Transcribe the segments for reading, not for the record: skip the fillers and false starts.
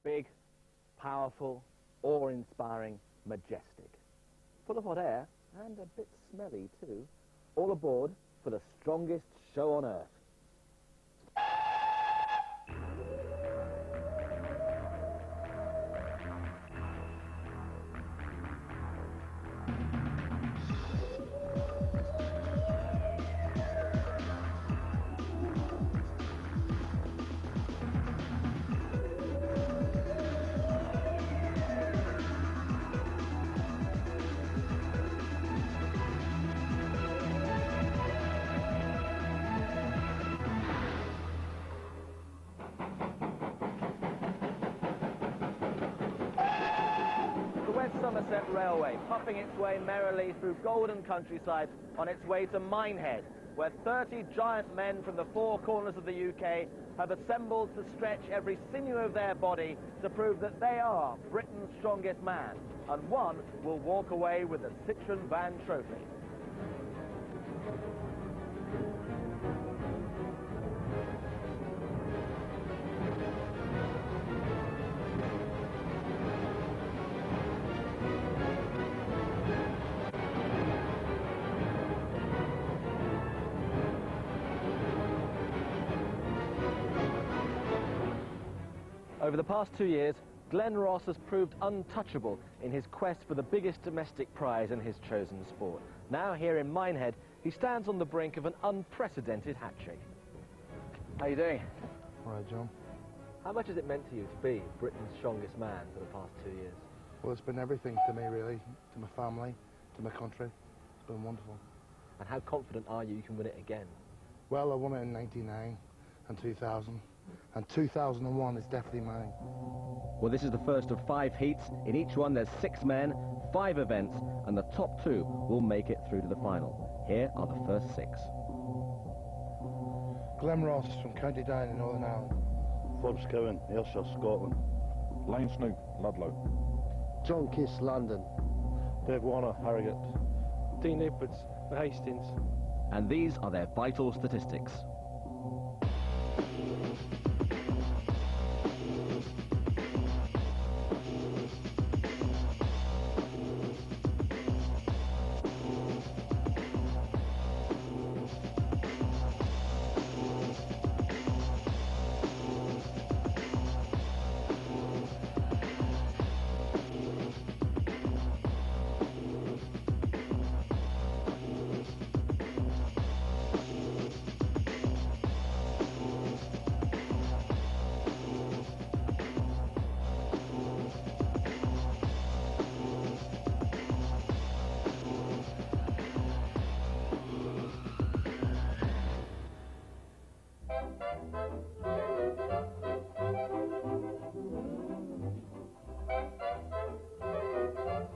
Big, powerful, awe-inspiring, majestic. Full of hot air and a bit smelly too. All aboard for the strongest show on earth. Somerset Railway, puffing its way merrily through golden countryside on its way to Minehead, where 30 giant men from the four corners of the UK have assembled to stretch every sinew of their body to prove that they are Britain's strongest man, and one will walk away with the Citroën Van Trophy. Over the past 2 years, Glen Ross has proved untouchable in his quest for the biggest domestic prize in his chosen sport. Now here in Minehead, he stands on the brink of an unprecedented hat-trick. How are you doing? All right, John. How much has it meant to you to be Britain's strongest man for the past 2 years? Well, it's been everything to me, really, to my family, to my country. It's been wonderful. And how confident are you can win it again? Well, I won it in 99 and 2000. And 2001 is definitely mine. Well, this is the first of 5 heats. In each one there's 6 men, 5 events, and the top 2 will make it through to the final. Here are the first 6. Glen Ross from County Down in Northern Ireland. Forbes Cowan, Ayrshire, Scotland. Lane Snook, Ludlow. John Kiss, London. Dave Warner, Harrogate. Dean Edwards, Hastings. And these are their vital statistics.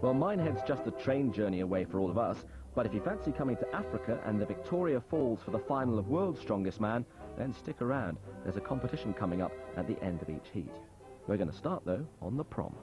Well, Minehead's just a train journey away for all of us, but if you fancy coming to Africa and the Victoria Falls for the final of World's Strongest Man, then stick around. There's a competition coming up at the end of each heat. We're going to start, though, on the prom.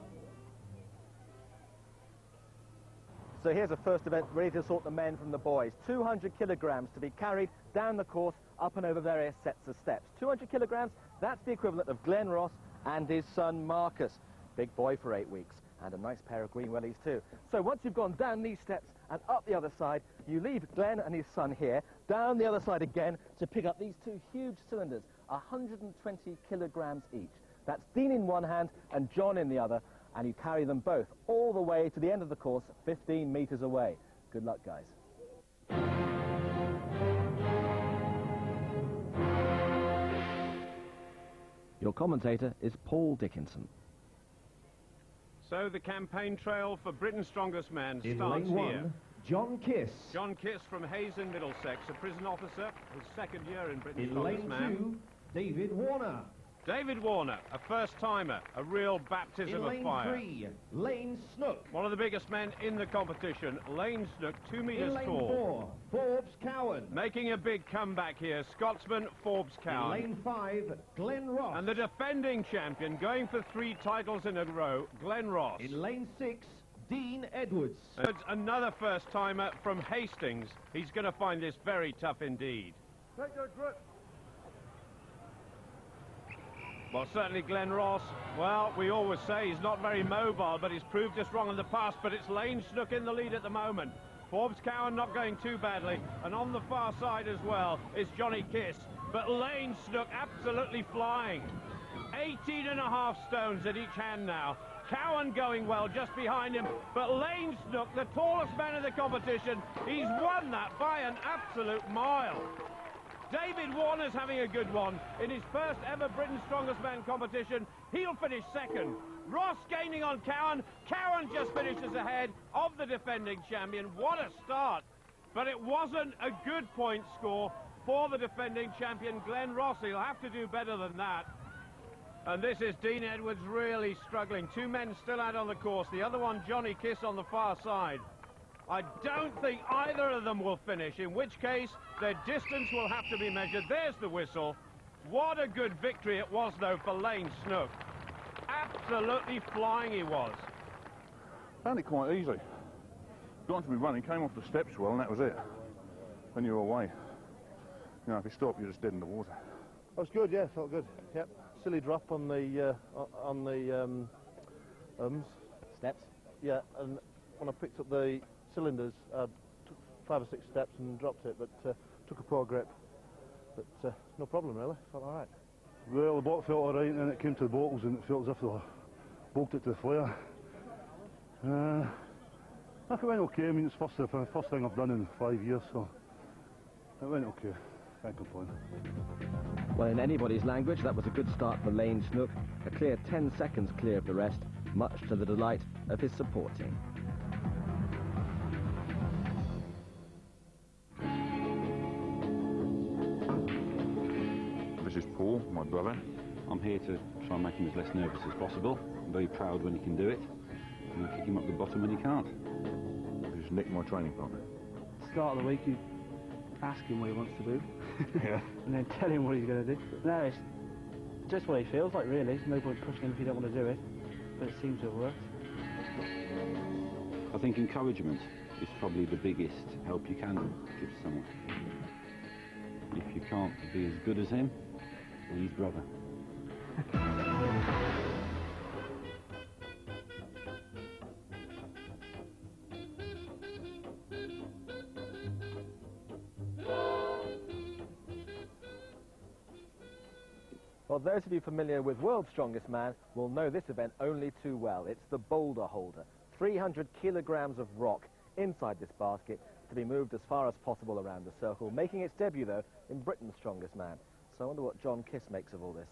So here's the first event, ready to sort the men from the boys. 200 kilograms to be carried down the course, up and over various sets of steps. 200 kilograms, that's the equivalent of Glen Ross and his son Marcus. Big boy for 8 weeks. And a nice pair of green wellies too. So once you've gone down these steps and up the other side, you leave Glen and his son here, down the other side again to pick up these 2 huge cylinders, 120 kilograms each. That's Dean in one hand and John in the other, and you carry them both all the way to the end of the course, 15 metres away. Good luck, guys. Your commentator is Paul Dickinson. So the campaign trail for Britain's Strongest Man In starts lane here. 1, John Kiss. John Kiss from Hayes in Middlesex, a prison officer, his 2nd year in Britain's In Strongest lane Man. 2, David Warner. David Warner, a first-timer, a real baptism In of lane fire. 3, Lane Snook. One of the biggest men in the competition, Lane Snook, 2 metres In lane tall. 4, Forbes Cowan. Making a big comeback here, Scotsman Forbes In Cowan. lane 5, Glen Ross. And the defending champion, going for 3 titles in a row, Glen Ross. In lane 6, Dean Edwards. And another first-timer from Hastings. He's going to find this very tough indeed. Take your grip. Well, certainly Glenn Ross, well, we always say he's not very mobile, but he's proved us wrong in the past. But it's Lane Snook in the lead at the moment. Forbes Cowan not going too badly. And on the far side as well is Johnny Kiss. But Lane Snook absolutely flying. 18.5 stones at each hand now. Cowan going well just behind him. But Lane Snook, the tallest man in the competition, he's won that by an absolute mile. David Warner's having a good one in his first ever Britain's Strongest Man competition. He'll finish second. Ross gaining on Cowan. Cowan just finishes ahead of the defending champion. What a start. But it wasn't a good point score for the defending champion, Glenn Ross. He'll have to do better than that. And this is Dean Edwards really struggling. Two men still out on the course. The other one, Johnny Kiss, on the far side. I don't think either of them will finish, in which case their distance will have to be measured. There's the whistle. What a good victory it was, though, for Lane Snook. Absolutely flying he was. Found it quite easy. Got onto me running, came off the steps well, and that was it. Then you were away. You know, if you stop, you're just dead in the water. That was good, yeah, felt good. Yep. Silly drop on the Steps. yeah, and when I picked up the cylinders, I took 5 or 6 steps and dropped it, but took a poor grip. But no problem, really. Felt all right. Well, the boat felt all right, and then it came to the bottles, and it felt as if they bolted it to the flare. I think it went okay. I mean, it's the first thing I've done in 5 years, so it went okay. Can't complain. Well, in anybody's language, that was a good start for Lane Snook. A clear 10 seconds clear of the rest, much to the delight of his support team. This is Paul, my brother. I'm here to try and make him as less nervous as possible. I'm very proud when he can do it, and I kick him up the bottom when he can't. This is Nick, my training partner. Start of the week, you ask him what he wants to do, Yeah. and then tell him what he's going to do. No, it's just what he feels like, really. There's no point pushing him if you don't want to do it, but it seems to have worked. I think encouragement is probably the biggest help you can give someone. If you can't be as good as him, be his brother. Well, those of you familiar with World's Strongest Man will know this event only too well. It's the boulder holder. 300 kilograms of rock inside this basket to be moved as far as possible around the circle, making its debut, though, in Britain's Strongest Man. So I wonder what John Kiss makes of all this.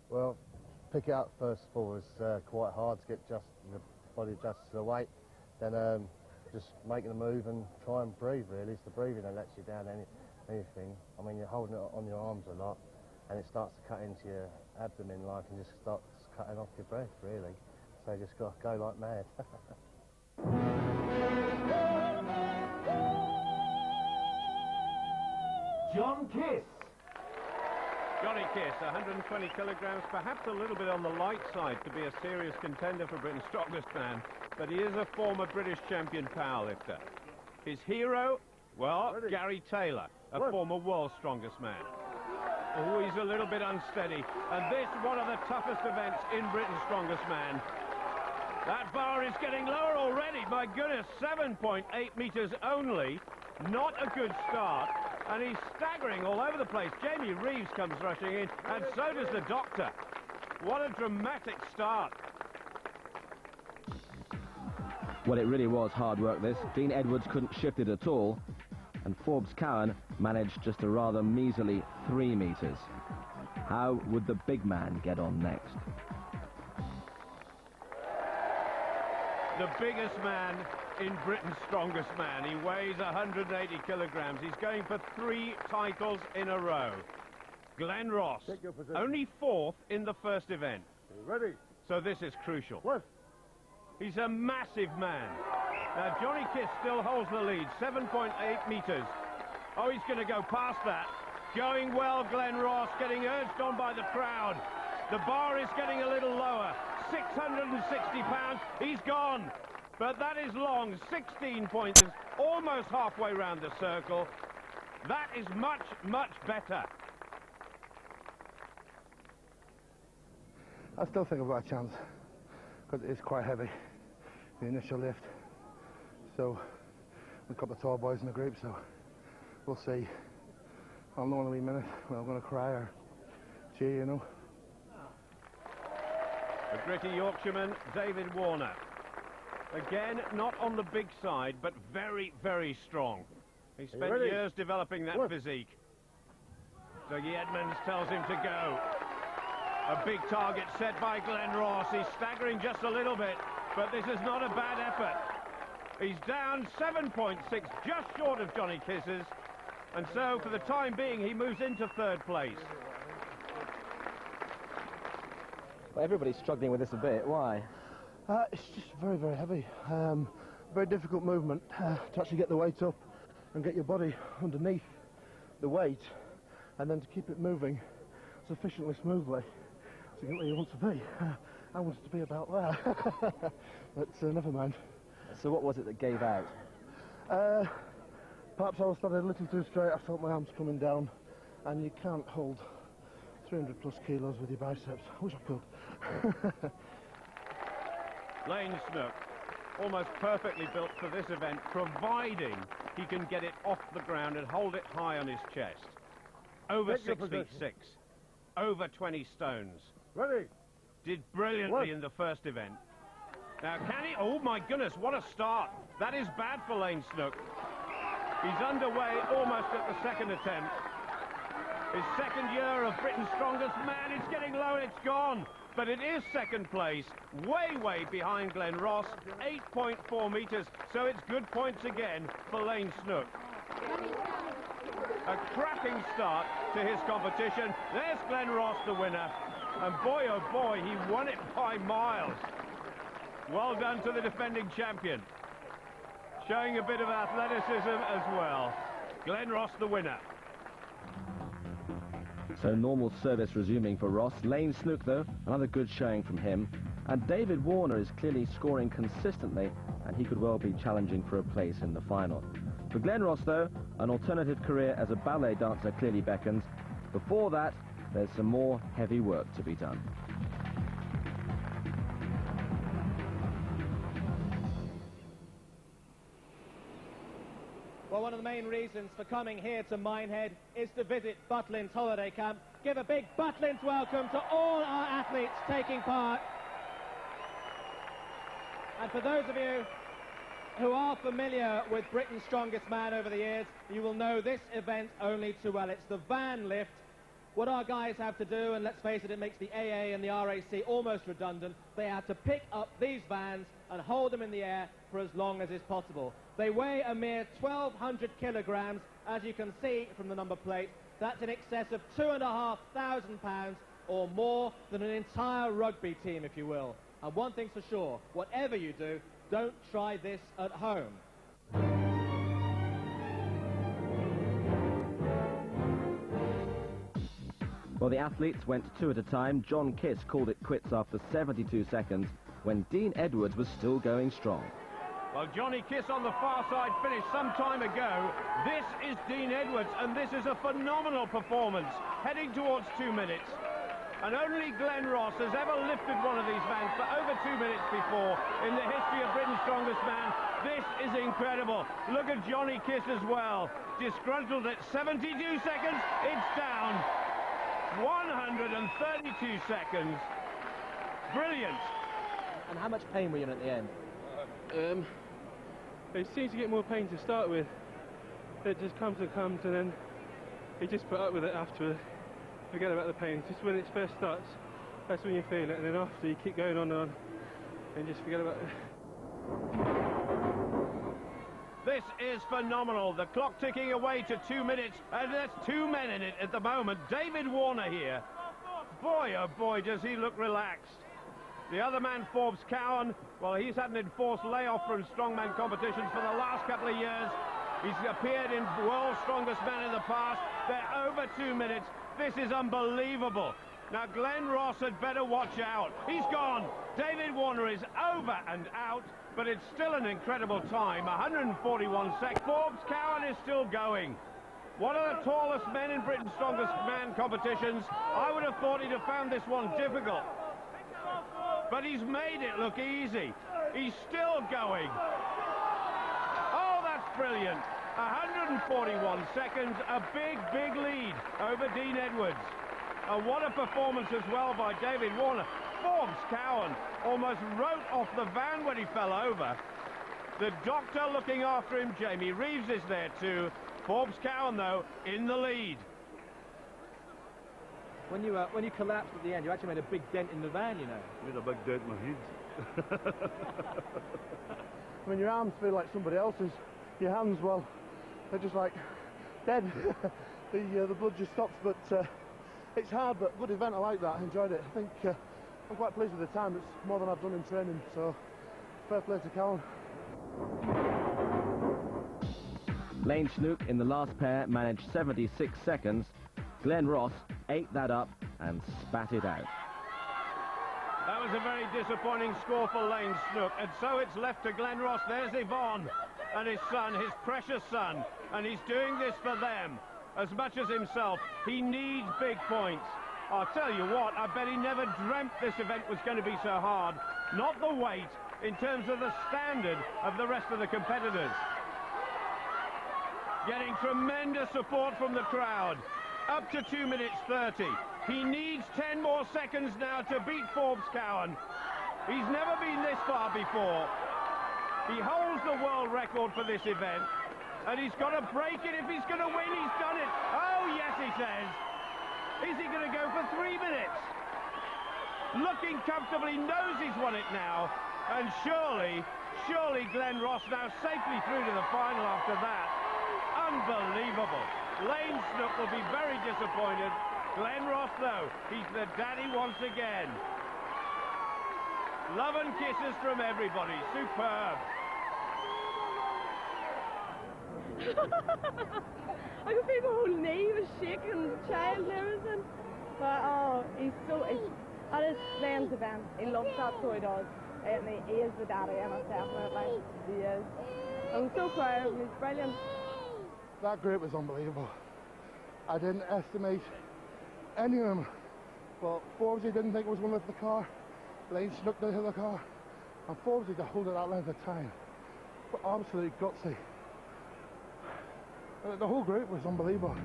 Well, pick it up first of all was quite hard to get the body adjusted to the weight. Then just making a move and try and breathe, really. It's the breathing that lets you down anything. I mean, you're holding it on your arms a lot, and it starts to cut into your abdomen like, and just starts cutting off your breath, really. So you just got to go like mad. John Kiss. Johnny Kiss, 120 kilograms, perhaps a little bit on the light side to be a serious contender for Britain's Strongest Man, but he is a former British champion powerlifter. His hero, well, Gary Taylor, a former World's Strongest Man. Always a little bit unsteady, and this one of the toughest events in Britain's Strongest Man. That bar is getting lower already, my goodness, 7.8 metres only. Not a good start, and he's staggering all over the place. Jamie Reeves comes rushing in, and so does the doctor. What a dramatic start. Well, it really was hard work, this. Dean Edwards couldn't shift it at all, and Forbes Cowan managed just a rather measly 3 metres. How would the big man get on next? The biggest man in Britain's Strongest Man. He weighs 180 kilograms. He's going for 3 titles in a row. Glenn Ross, only 4th in the first event. Ready? So this is crucial. What? He's a massive man. Now, Johnny Kiss still holds the lead, 7.8 metres. Oh, he's going to go past that. Going well, Glenn Ross, getting urged on by the crowd. The bar is getting a little lower. 660 pounds, he's gone. But that is long, 16 pointers, almost halfway round the circle. That is much, much better. I still think I've got a chance, because it is quite heavy, the initial lift. So we've got the tall boys in the group, so we'll see. I'll know in a wee minute when I'm going to cry or cheer, you know. The gritty Yorkshireman, David Warner. Again, not on the big side, but very, very strong. He spent years developing that physique. Dougie Edmonds tells him to go. A big target set by Glen Ross. He's staggering just a little bit, but this is not a bad effort. He's down 7.6, just short of Johnny Kisses. And so, for the time being, he moves into third place. Well, everybody's struggling with this a bit. Why? It's just very, very heavy. Very difficult movement to actually get the weight up and get your body underneath the weight, and then to keep it moving sufficiently smoothly to get where you want to be. I wanted to be about there, but never mind. So what was it that gave out? Perhaps I was standing a little too straight. I felt my arms coming down, and you can't hold 300 plus kilos with your biceps. I wish I could. Lane Snook, almost perfectly built for this event, providing he can get it off the ground and hold it high on his chest. Over 6 feet 6, over 20 stones. Ready? Did brilliantly in the first event. Now can he? Oh my goodness, what a start. That is bad for Lane Snook. He's underway almost at the second attempt. His second year of Britain's Strongest Man. It's getting low and it's gone. But it is second place, way, way behind Glen Ross, 8.4 metres, so it's good points again for Lane Snook. A cracking start to his competition. There's Glen Ross, the winner, and boy, oh boy, he won it by miles. Well done to the defending champion, showing a bit of athleticism as well. Glen Ross, the winner. So normal service resuming for Ross. Lane Snook, though, another good showing from him. And David Warner is clearly scoring consistently, and he could well be challenging for a place in the final. For Glen Ross, though, an alternative career as a ballet dancer clearly beckons. Before that, there's some more heavy work to be done. Well, one of the main reasons for coming here to Minehead is to visit Butlins holiday camp. Give a big Butlins welcome to all our athletes taking part. And for those of you who are familiar with Britain's Strongest Man over the years, you will know this event only too well. It's the van lift. What our guys have to do, and let's face it, it makes the AA and the RAC almost redundant, they have to pick up these vans and hold them in the air for as long as is possible. They weigh a mere 1,200 kilograms, as you can see from the number plate. That's in excess of 2,500 pounds, or more than an entire rugby team, if you will. And one thing's for sure, whatever you do, don't try this at home. Well, the athletes went two at a time. John Kiss called it quits after 72 seconds when Dean Edwards was still going strong. Well, Johnny Kiss on the far side finished some time ago. This is Dean Edwards, and this is a phenomenal performance, heading towards 2 minutes. And only Glen Ross has ever lifted one of these vans for over 2 minutes before in the history of Britain's Strongest Man. This is incredible. Look at Johnny Kiss as well. Disgruntled at 72 seconds, it's down. 132 seconds. Brilliant. And how much pain were you in at the end? It seems to get more pain to start with. It just comes and comes, and then you just put up with it after. Forget about the pain. Just when it first starts, that's when you feel it, and then after you keep going on and just forget about it. This is phenomenal. The clock ticking away to 2 minutes, and there's two men in it at the moment. David Warner here. Boy, oh boy, does he look relaxed. The other man, Forbes Cowan, well, he's had an enforced layoff from strongman competitions for the last couple of years. He's appeared in World's Strongest Man in the past. They're over 2 minutes. This is unbelievable. Now, Glen Ross had better watch out. He's gone. David Warner is over and out, but it's still an incredible time, 141 seconds. Forbes Cowan is still going. One of the tallest men in Britain's Strongest Man competitions. I would have thought he'd have found this one difficult. but he's made it look easy. He's still going. Oh, that's brilliant. 141 seconds, a big, big lead over Dean Edwards. And what a performance as well by David Warner. Forbes Cowan almost wrote off the van when he fell over. The doctor looking after him, Jamie Reeves, is there too. Forbes Cowan, though, in the lead. When you collapsed at the end, you actually made a big dent in the van, you know. Made a big dent in my head. I mean, your arms feel like somebody else's. Your hands, well, they're just like dead. The blood just stops, but it's hard, but good event. I like that. I enjoyed it. I think I'm quite pleased with the time. It's more than I've done in training, so fair play to Cowan. Lane Snook in the last pair managed 76 seconds. Glenn Ross ate that up and spat it out. That was a very disappointing score for Lane Snook, and so it's left to Glenn Ross. There's Yvonne and his son, his precious son, and he's doing this for them as much as himself. He needs big points. I'll tell you what, I bet he never dreamt this event was going to be so hard. Not the weight, in terms of the standard of the rest of the competitors. Getting tremendous support from the crowd. Up to 2 minutes 30. He needs 10 more seconds now to beat Forbes Cowan. He's never been this far before. He holds the world record for this event, and he's got to break it if he's going to win. He's done it. Oh, yes, he says. Is he going to go for 3 minutes? Looking comfortably, knows he's won it now, and surely Glenn Ross now safely through to the final after that. Unbelievable. Lane Snook will be very disappointed. Glenn Ross, though, he's the daddy once again. Love and kisses from everybody. Superb. I could feel my whole knee was shaking, the child and everything. But oh, that is Glen's event. He loves that, so he does. And he is the daddy, and definitely he is. I'm so proud of him. He's brilliant. That grip was unbelievable. I didn't estimate any of them. But Forbesy didn't think it was going to lift the car. Lane Snook didn't hit the car. And Forbesy to hold it that length of time. But absolutely gutsy. The whole group was unbelievable.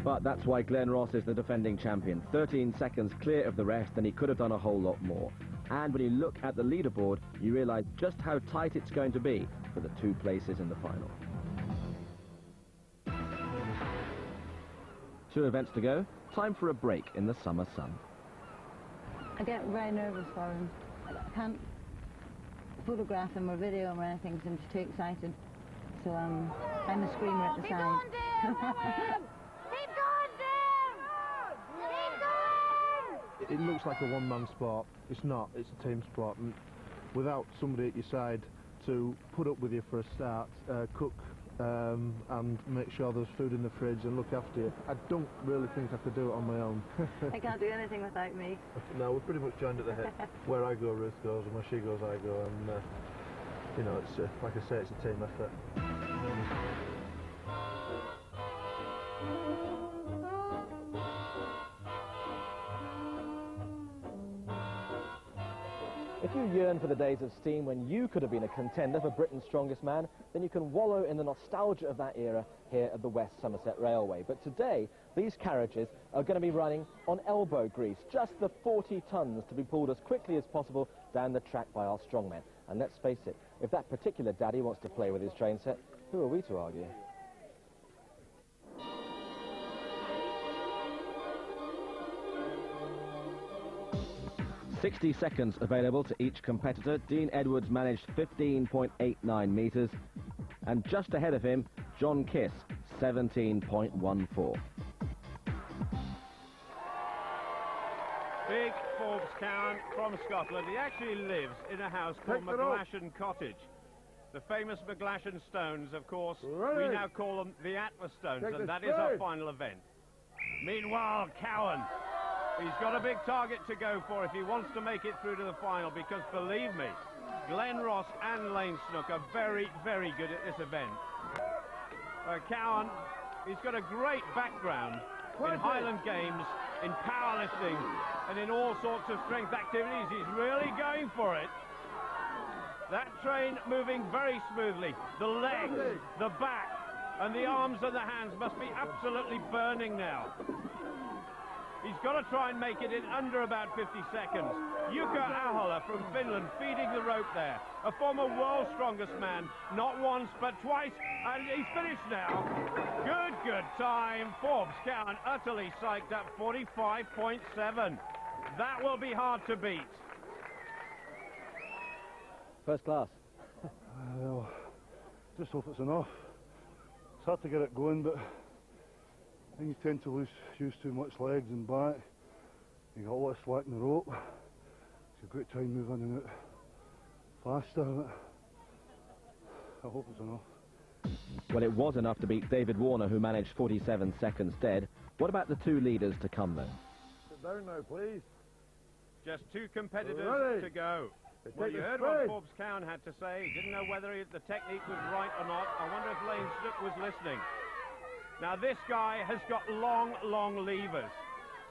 But that's why Glenn Ross is the defending champion. 13 seconds clear of the rest, and he could have done a whole lot more. And when you look at the leaderboard, you realise just how tight it's going to be for the 2 places in the final. 2 events to go. Time for a break in the summer sun. I get very nervous for him. I can't photograph him or video him or anything because I'm just too excited. So I'm a screamer at the side. Keep going, Dan! Keep going! It looks like a one-man sport. It's not. It's a team sport. And without somebody at your side to put up with you for a start, cook, and make sure there's food in the fridge and look after you, I don't really think I could do it on my own. I can't do anything without me. No, we're pretty much joined at the hip. Where I go, Ruth goes, and where she goes, I go. And you know, it's like I say, it's a team effort. If you yearn for the days of steam when you could have been a contender for Britain's Strongest Man, then you can wallow in the nostalgia of that era here at the West Somerset Railway. But today, these carriages are going to be running on elbow grease, just the 40 tons to be pulled as quickly as possible down the track by our strongmen. And let's face it, if that particular daddy wants to play with his train set, who are we to argue? 60 seconds available to each competitor. Dean Edwards managed 15.89 metres, and just ahead of him, John Kiss, 17.14. Big Forbes Cowan from Scotland. He actually lives in a house called McGlashan Cottage. The famous McGlashan stones, of course, we now call them the Atlas stones, and that is our final event. Meanwhile, Cowan, he's got a big target to go for if he wants to make it through to the final, because believe me, Glenn Ross and Lane Snook are very, very good at this event. Cowan, he's got a great background in Highland Games in powerlifting and in all sorts of strength activities. He's really going for it. That train moving very smoothly. The legs, the back, and the arms and the hands must be absolutely burning now. He's got to try and make it in under about 50 seconds. Jukka Ahola from Finland feeding the rope there. A former world's strongest man, not once but twice, and he's finished now. Good time. Forbes Cowan utterly psyched up, 45.7. That will be hard to beat. First class. Well, just hope it's enough. It's hard to get it going, but I think you tend to use too much legs and back. You got a lot of slack in the rope. It's a great time moving in it faster. I hope it's enough. Well, it was enough to beat David Warner, who managed 47 seconds dead. What about the two leaders to come, though? Sit down now, please. Just two competitors to go. Well, you heard what Forbes Cowan had to say. He didn't know whether the technique was right or not. I wonder if Lane Snook was listening. Now, this guy has got long levers.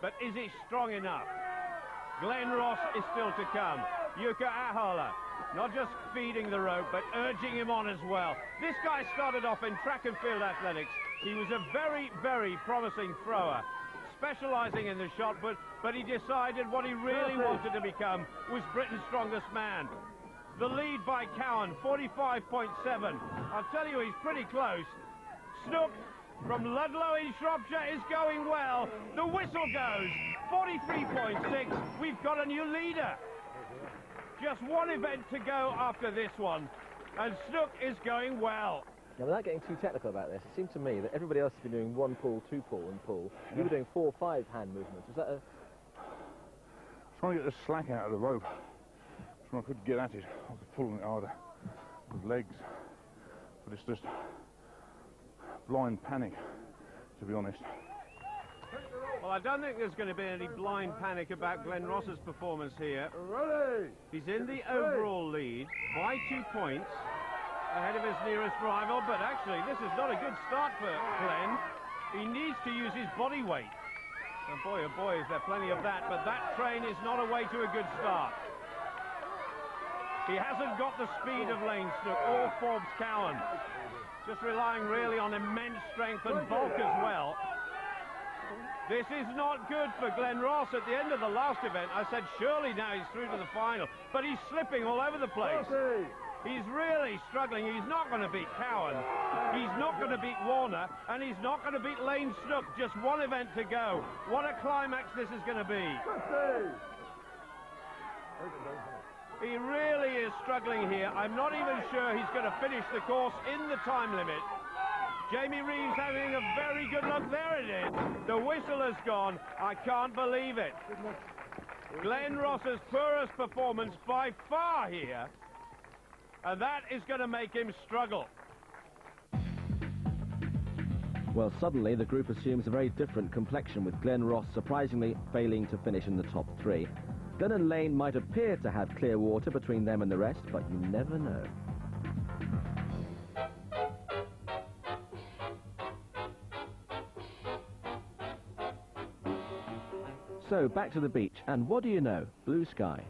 But is he strong enough? Glenn Ross is still to come. Jukka Ahola, not just feeding the rope, but urging him on as well. This guy started off in track and field athletics. He was a very promising thrower, specialising in the shot put, but he decided what he really wanted to become was Britain's strongest man. The lead by Cowan, 45.7. I'll tell you, he's pretty close. Snook from Ludlow in Shropshire is going well. The whistle goes. 43.6. We've got a new leader. Just one event to go after this one. And Snook is going well. Now, without getting too technical about this, it seemed to me that everybody else has been doing one pull, two pull, and pull. You were doing 4 or 5 hand movements. Was that a... Trying to get the slack out of the rope. So I could get at it. I was pulling it harder with legs. But it's just blind panic, to be honest. Well, I don't think there's going to be any blind panic about Glenn Ross's performance here. He's in the overall lead by 2 points ahead of his nearest rival, but actually this is not a good start for Glenn. He needs to use his body weight. And boy, oh boy, is there plenty of that, but that train is not a way to a good start. He hasn't got the speed of Lane Snook or Forbes Cowan. Just relying really on immense strength and bulk as well. This is not good for Glenn Ross. At the end of the last event, I said surely now he's through to the final, but he's slipping all over the place. He's really struggling. He's not going to beat Cowan. He's not going to beat Warner, and he's not going to beat Lane Snook. Just one event to go. What a climax this is going to be. He really is struggling here. I'm not even sure he's going to finish the course in the time limit. Jamie Reeves having a very good look. There it is. The whistle has gone. I can't believe it. Glenn Ross's poorest performance by far here. And that is going to make him struggle. Well, suddenly the group assumes a very different complexion, with Glenn Ross surprisingly failing to finish in the top 3. Glenn and Lane might appear to have clear water between them and the rest, but you never know. So, back to the beach, and what do you know? Blue sky.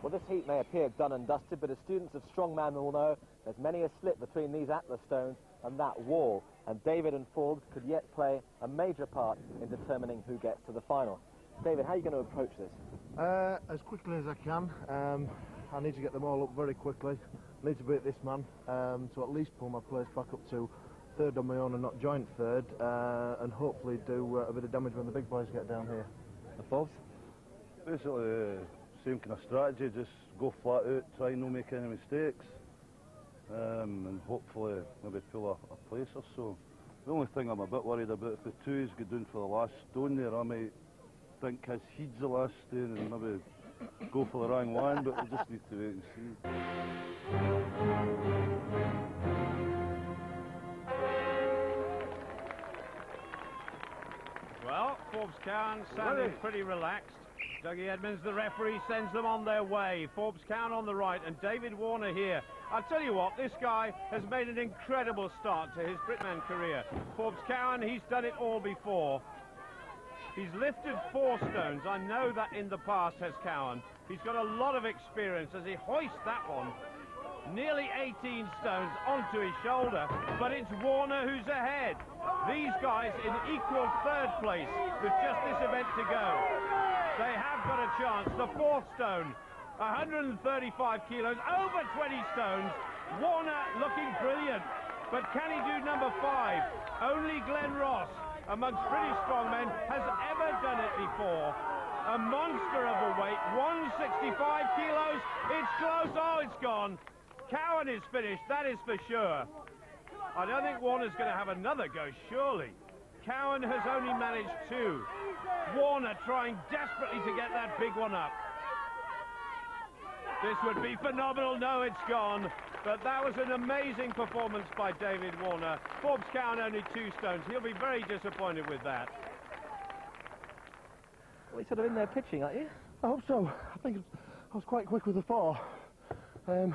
Well, this heat may appear done and dusted, but as students of strongman will know, there's many a slip between these Atlas stones and that wall, and David and Forbes could yet play a major part in determining who gets to the final. David, how are you going to approach this? As quickly as I can. I need to get them all up very quickly. I need to beat this man to at least pull my place back up to 3rd on my own and not joint 3rd, and hopefully do a bit of damage when the big boys get down here. The Forbes? Basically, same kind of strategy, just go flat out, try not make any mistakes, and hopefully maybe pull a place or so. The only thing I'm a bit worried about, if the 2's get down for the last stone there, I might think he's the last stone and maybe go for the wrong one, but we'll just need to wait and see. Well, Forbes Cowan sounding pretty relaxed. Dougie Edmonds, the referee, sends them on their way. Forbes Cowan on the right and David Warner here. I'll tell you what, this guy has made an incredible start to his Britman career. Forbes Cowan, he's done it all before. He's lifted 4 stones. I know that in the past has Cowan. He's got a lot of experience as he hoists that one. Nearly 18 stones onto his shoulder, but it's Warner who's ahead. These guys in equal 3rd place with just this event to go. They have got a chance. The 4th stone, 135 kilos, over 20 stones. Warner looking brilliant, but can he do number 5? Only Glenn Ross, amongst pretty strong men, has ever done it before. A monster of a weight, 165 kilos. It's close. Oh, it's gone. Cowan is finished, that is for sure. I don't think Warner's going to have another go, surely. Cowan has only managed 2. Warner trying desperately to get that big one up. This would be phenomenal. No, it's gone. But that was an amazing performance by David Warner. Forbes Cowan only 2 stones. He'll be very disappointed with that. Well, you're sort of in there pitching, aren't you? I hope so. I think I was quite quick with the 4. I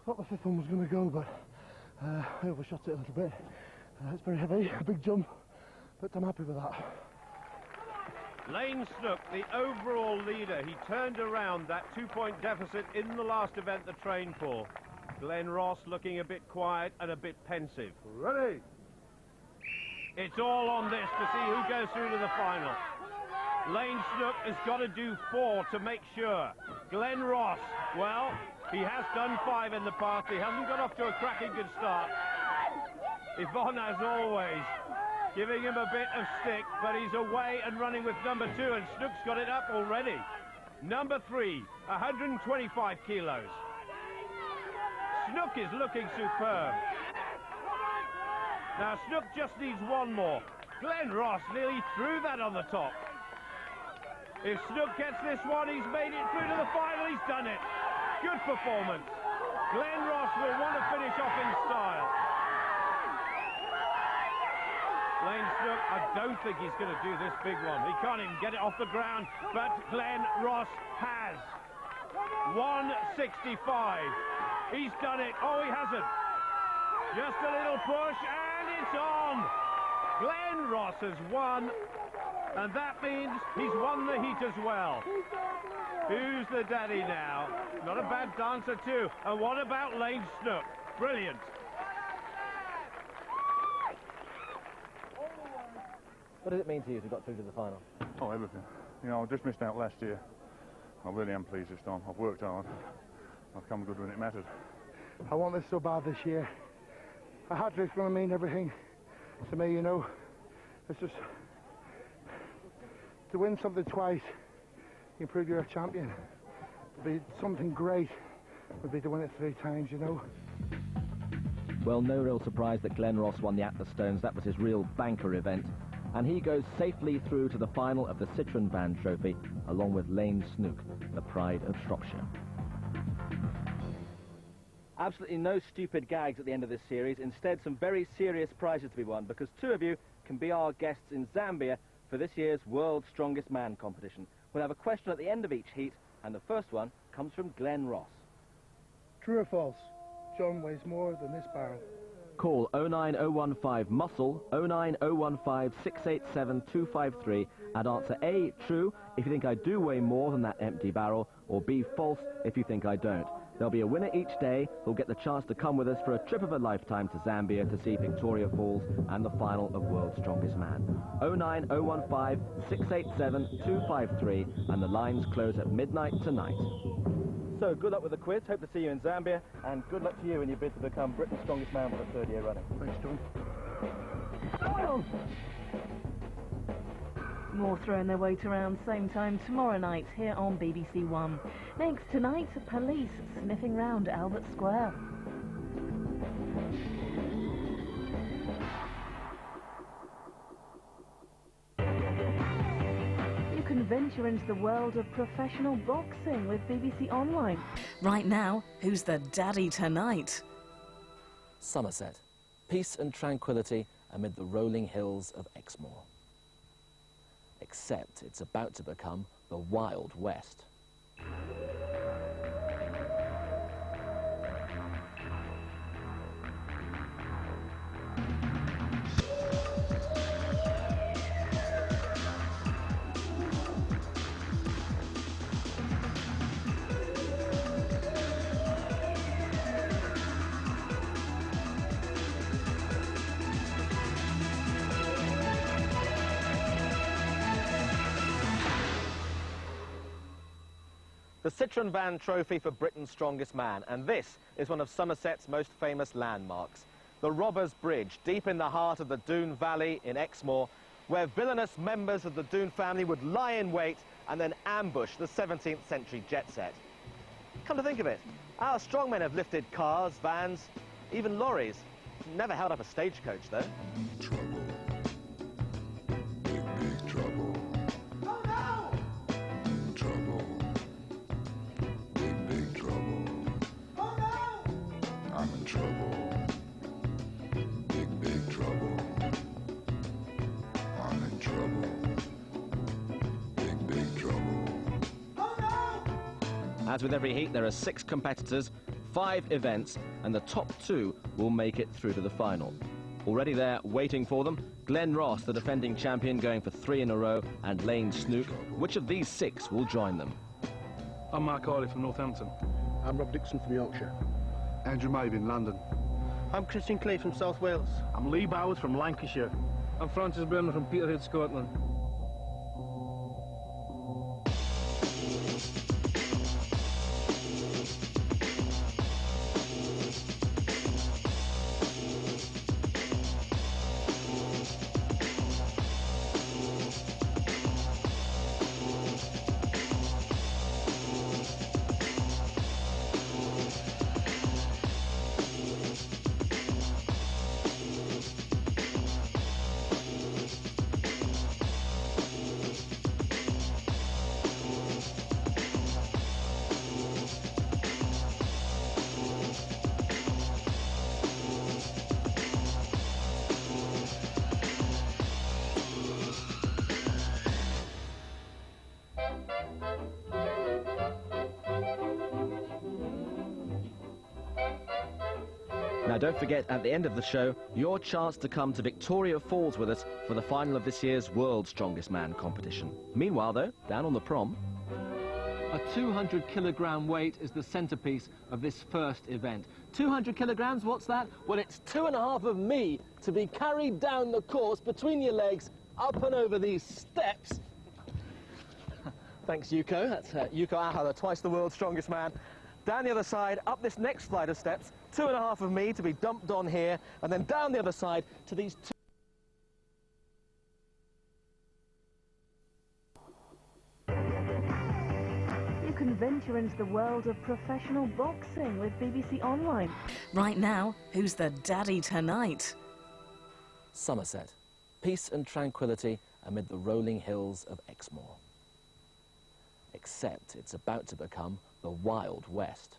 thought the 5th one was going to go, but I overshot it a little bit. It's very heavy, a big jump, but I'm happy with that. Lane Snook, the overall leader, he turned around that 2-point deficit in the last event, the train pull. Glenn Ross looking a bit quiet and a bit pensive. Ready? It's all on this to see who goes through to the final. Lane Snook has got to do 4 to make sure. Glenn Ross, well, he has done 5 in the past. He hasn't got off to a cracking good start. Yvonne, as always, giving him a bit of stick, but he's away and running with number 2, and Snook's got it up already. Number 3, 125 kilos. Snook is looking superb. Now, Snook just needs 1 more. Glenn Ross nearly threw that on the top. If Snook gets this one, he's made it through to the final. He's done it. Good performance. Glenn Ross will want to finish off in style. Lane Snook, I don't think he's going to do this big one. He can't even get it off the ground, but Glenn Ross has. 165. He's done it. Oh, he hasn't. Just a little push, and it's on. Glenn Ross has won, and that means he's won the heat as well. Who's the daddy now? Not a bad dancer too. And what about Lane Snook? Brilliant. What does it mean to you to have got through to the final? Oh, everything. You know, I just missed out last year. I really am pleased this time. I've worked hard. I've come good when it mattered. I want this so bad this year. A hat-trick's going to mean everything to me, you know. It's just... to win something twice, you prove you're a champion. To be something great would be to win it 3 times, you know. Well, no real surprise that Glenn Ross won the Atlas Stones. That was his real banker event. And he goes safely through to the final of the Citroën Band Trophy, along with Lane Snook, the pride of Shropshire. Absolutely no stupid gags at the end of this series. Instead, some very serious prizes to be won, because 2 of you can be our guests in Zambia for this year's World's Strongest Man competition. We'll have a question at the end of each heat, and the first one comes from Glenn Ross. True or false? John weighs more than this barrel. Call 09015-MUSCLE, 0915687-253, and answer A, true, if you think I do weigh more than that empty barrel, or B, false, if you think I don't. There'll be a winner each day who'll get the chance to come with us for a trip of a lifetime to Zambia to see Victoria Falls and the final of World's Strongest Man. 09015-687-253, and the lines close at midnight tonight. So, good luck with the quiz. Hope to see you in Zambia, and good luck to you in your bid to become Britain's strongest man for the 3rd year running. Thanks, John. Oh! More throwing their weight around same time tomorrow night here on BBC One. Next tonight, police sniffing round Albert Square. You can venture into the world of professional boxing with BBC Online. Right now, who's the daddy tonight? Somerset. Peace and tranquility amid the rolling hills of Exmoor. Except it's about to become the Wild West. The Citroën Van Trophy for Britain's Strongest Man, and this is one of Somerset's most famous landmarks. The Robbers Bridge, deep in the heart of the Doon Valley in Exmoor, where villainous members of the Doon family would lie in wait and then ambush the 17th century jet set. Come to think of it, our strongmen have lifted cars, vans, even lorries. Never held up a stagecoach, though. Trouble. Big, big trouble. Oh, no! Trouble. Big, big trouble. Oh, no! I'm in trouble. Big, big trouble. I'm in trouble. Big, big trouble. Oh, no! As with every heat, there are 6 competitors, 5 events, and the top 2 will make it through to the final. Already there, waiting for them, Glenn Ross, the defending champion, going for 3 in a row, and Lane Snook. Which of these 6 will join them? I'm Mark Hawley from Northampton. I'm Rob Dixon from Yorkshire. Andrew Mabin, London. I'm Christian Clay from South Wales. I'm Lee Bowers from Lancashire. I'm Francis Brenner from Peterhead, Scotland. Now don't forget, at the end of the show, your chance to come to Victoria Falls with us for the final of this year's World's Strongest Man competition. Meanwhile though, down on the prom, a 200 kilogram weight is the centerpiece of this first event. 200 kilograms, what's that? Well, it's 2.5 of me to be carried down the course between your legs, up and over these steps. Thanks, Yuko. That's Yuko Ahara, twice the world's strongest man. Down the other side, up this next flight of steps, 2.5 of me to be dumped on here, and then down the other side to these 2. You can venture into the world of professional boxing with BBC Online. Right now, who's the daddy tonight? Somerset. Peace and tranquility amid the rolling hills of Exmoor. Except it's about to become the Wild West.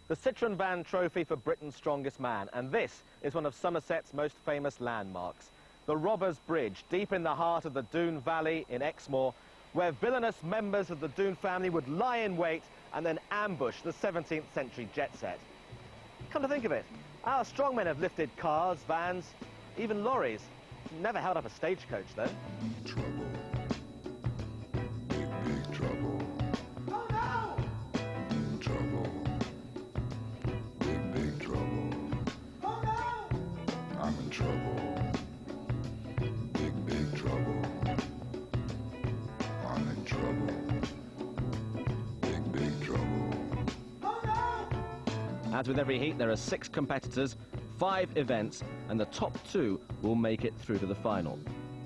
The Citroën Van Trophy for Britain's Strongest Man, and this is one of Somerset's most famous landmarks. The Robbers Bridge, deep in the heart of the Doon Valley in Exmoor, where villainous members of the Doon family would lie in wait and then ambush the 17th century jet set. Come to think of it, our strongmen have lifted cars, vans, even lorries. Never held up a stagecoach, though. Trouble. Big, big trouble. Oh, no! Trouble. Big, big trouble. Oh, no! I'm in trouble. Big, big trouble. I'm in trouble. Big, big trouble. Oh, no! As with every heat, there are 6 competitors, 5 events, and the top 2 will make it through to the final.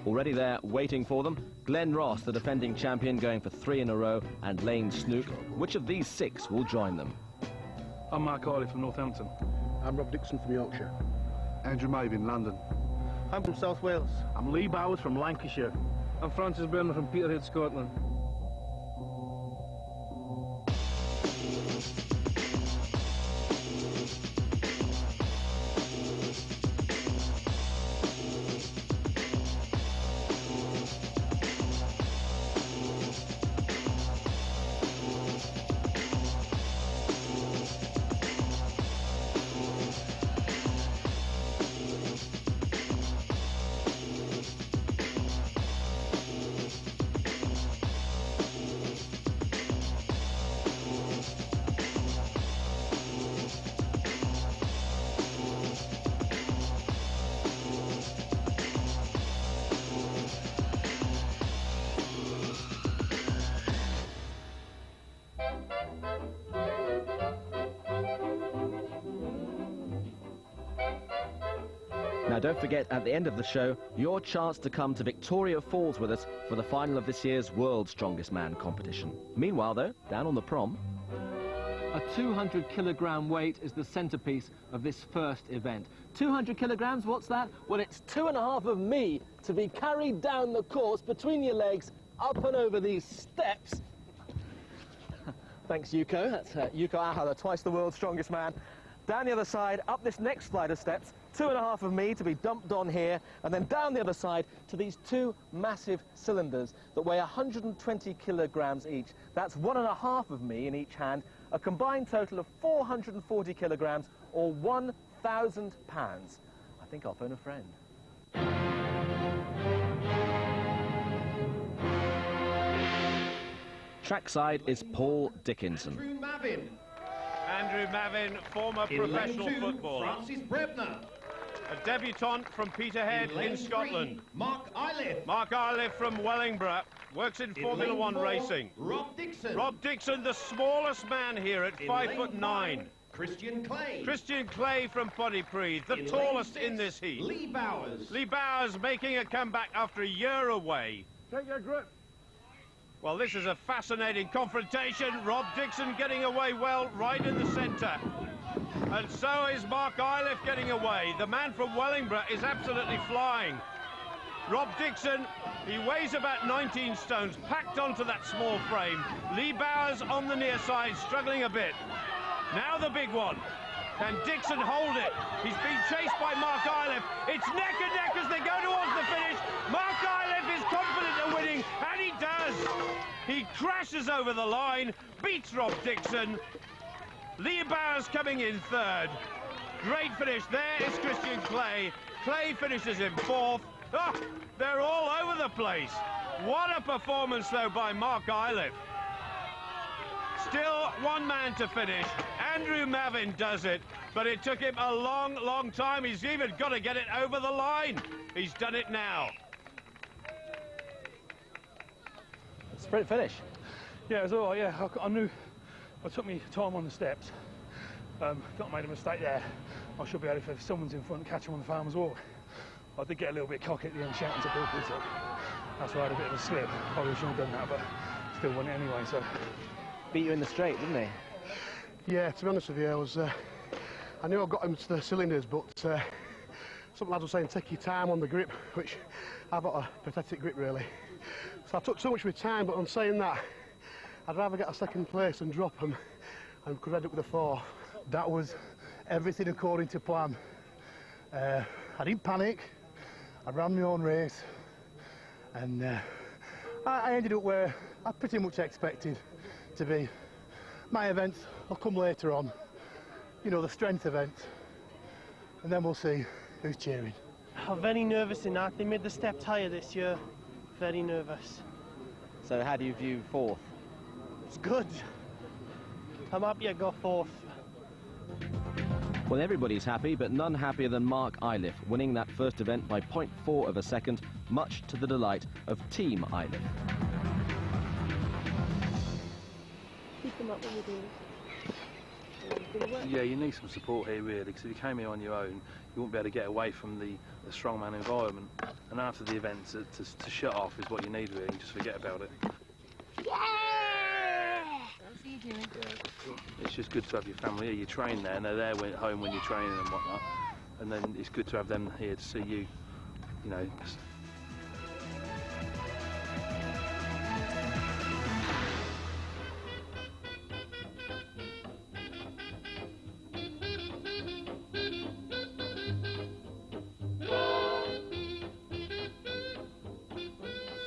Already there, waiting for them, Glenn Ross, the defending champion, going for 3 in a row, and Lane Snook. Which of these 6 will join them? I'm Mark Hawley from Northampton. I'm Rob Dixon from Yorkshire. Andrew Mabin, London. I'm from South Wales. I'm Lee Bowers from Lancashire. I'm Francis Brenner from Peterhead, Scotland. Now, don't forget, at the end of the show, your chance to come to Victoria Falls with us for the final of this year's World's Strongest Man competition. Meanwhile, though, down on the prom, a 200 kilogram weight is the centerpiece of this first event. 200 kilograms, what's that? Well, it's 2.5 of me to be carried down the course between your legs, up and over these steps. Thanks, Yuko. That's Yuko Ahara, twice the world's strongest man. Down the other side, up this next flight of steps, 2.5 of me to be dumped on here, and then down the other side to these two massive cylinders that weigh 120 kilograms each. That's 1.5 of me in each hand, a combined total of 440 kilograms, or 1,000 pounds. I think I'll phone a friend. Trackside is Paul Dickinson. Andrew Mavin, former professional footballer. Francis Brebner. A debutant from Peterhead in Scotland. Mark Iliff. Mark Iliff from Wellingborough. Works in Formula One racing. Rob Dixon. Rob Dixon, the smallest man here at 5'9". Christian Clay. Christian Clay from Pontypridd, the tallest in this heat. Lee Bowers. Lee Bowers making a comeback after a year away. Take your grip. Well, this is a fascinating confrontation. Rob Dixon getting away well right in the centre. And so is Mark Iliff getting away. The man from Wellingborough is absolutely flying. Rob Dixon, he weighs about 19 stones, packed onto that small frame. Lee Bowers on the near side, struggling a bit. Now the big one. Can Dixon hold it? He's being chased by Mark Iliff. It's neck and neck as they go towards the finish. Mark Iliff is confident of winning, and he does. He crashes over the line, beats Rob Dixon. Lee Bowers coming in third. Great finish. There is Christian Clay. Clay finishes in fourth. Oh, they're all over the place. What a performance, though, by Mark Iliff. Still one man to finish. Andrew Mavin does it, but it took him a long, long time. He's even got to get it over the line. He's done it now. Sprint finish. Yeah, it was all right, yeah. I knew I took me time on the steps. Made a mistake there. I should be able to, if someone's in front, catch him on the farmer's walk. I did get a little bit cocky at the end, shouting to Bill Pittock. That's why I had a bit of a slip. I wish I'd done that, but still won it anyway, so. Beat you in the straight, didn't he? Yeah, to be honest with you, I knew I got him to the cylinders, but some lads were saying take your time on the grip, which I've got a pathetic grip really. So I took so much of my time, but on saying that, I'd rather get a second place and drop them and could end up with a 4. That was everything according to plan. I didn't panic. I ran my own race, and I ended up where I pretty much expected to be. My events will come later on, you know, the strength events, and then we'll see who's cheering. I'm very nervous in that. They made the steps higher this year. Very nervous. So how do you view fourth? It's good. I'm happy I got fourth. Well, everybody's happy, but none happier than Mark Iliff, winning that first event by 0.4 of a second, much to the delight of Team Iliff. Keep them up when you do. Yeah, you need some support here really, because if you came here on your own, you wouldn't be able to get away from the strongman environment. And after the event, to shut off is what you need really, just forget about it. It's just good to have your family here. You train there, and they're there at home when you're training and whatnot. And then it's good to have them here to see you, you know.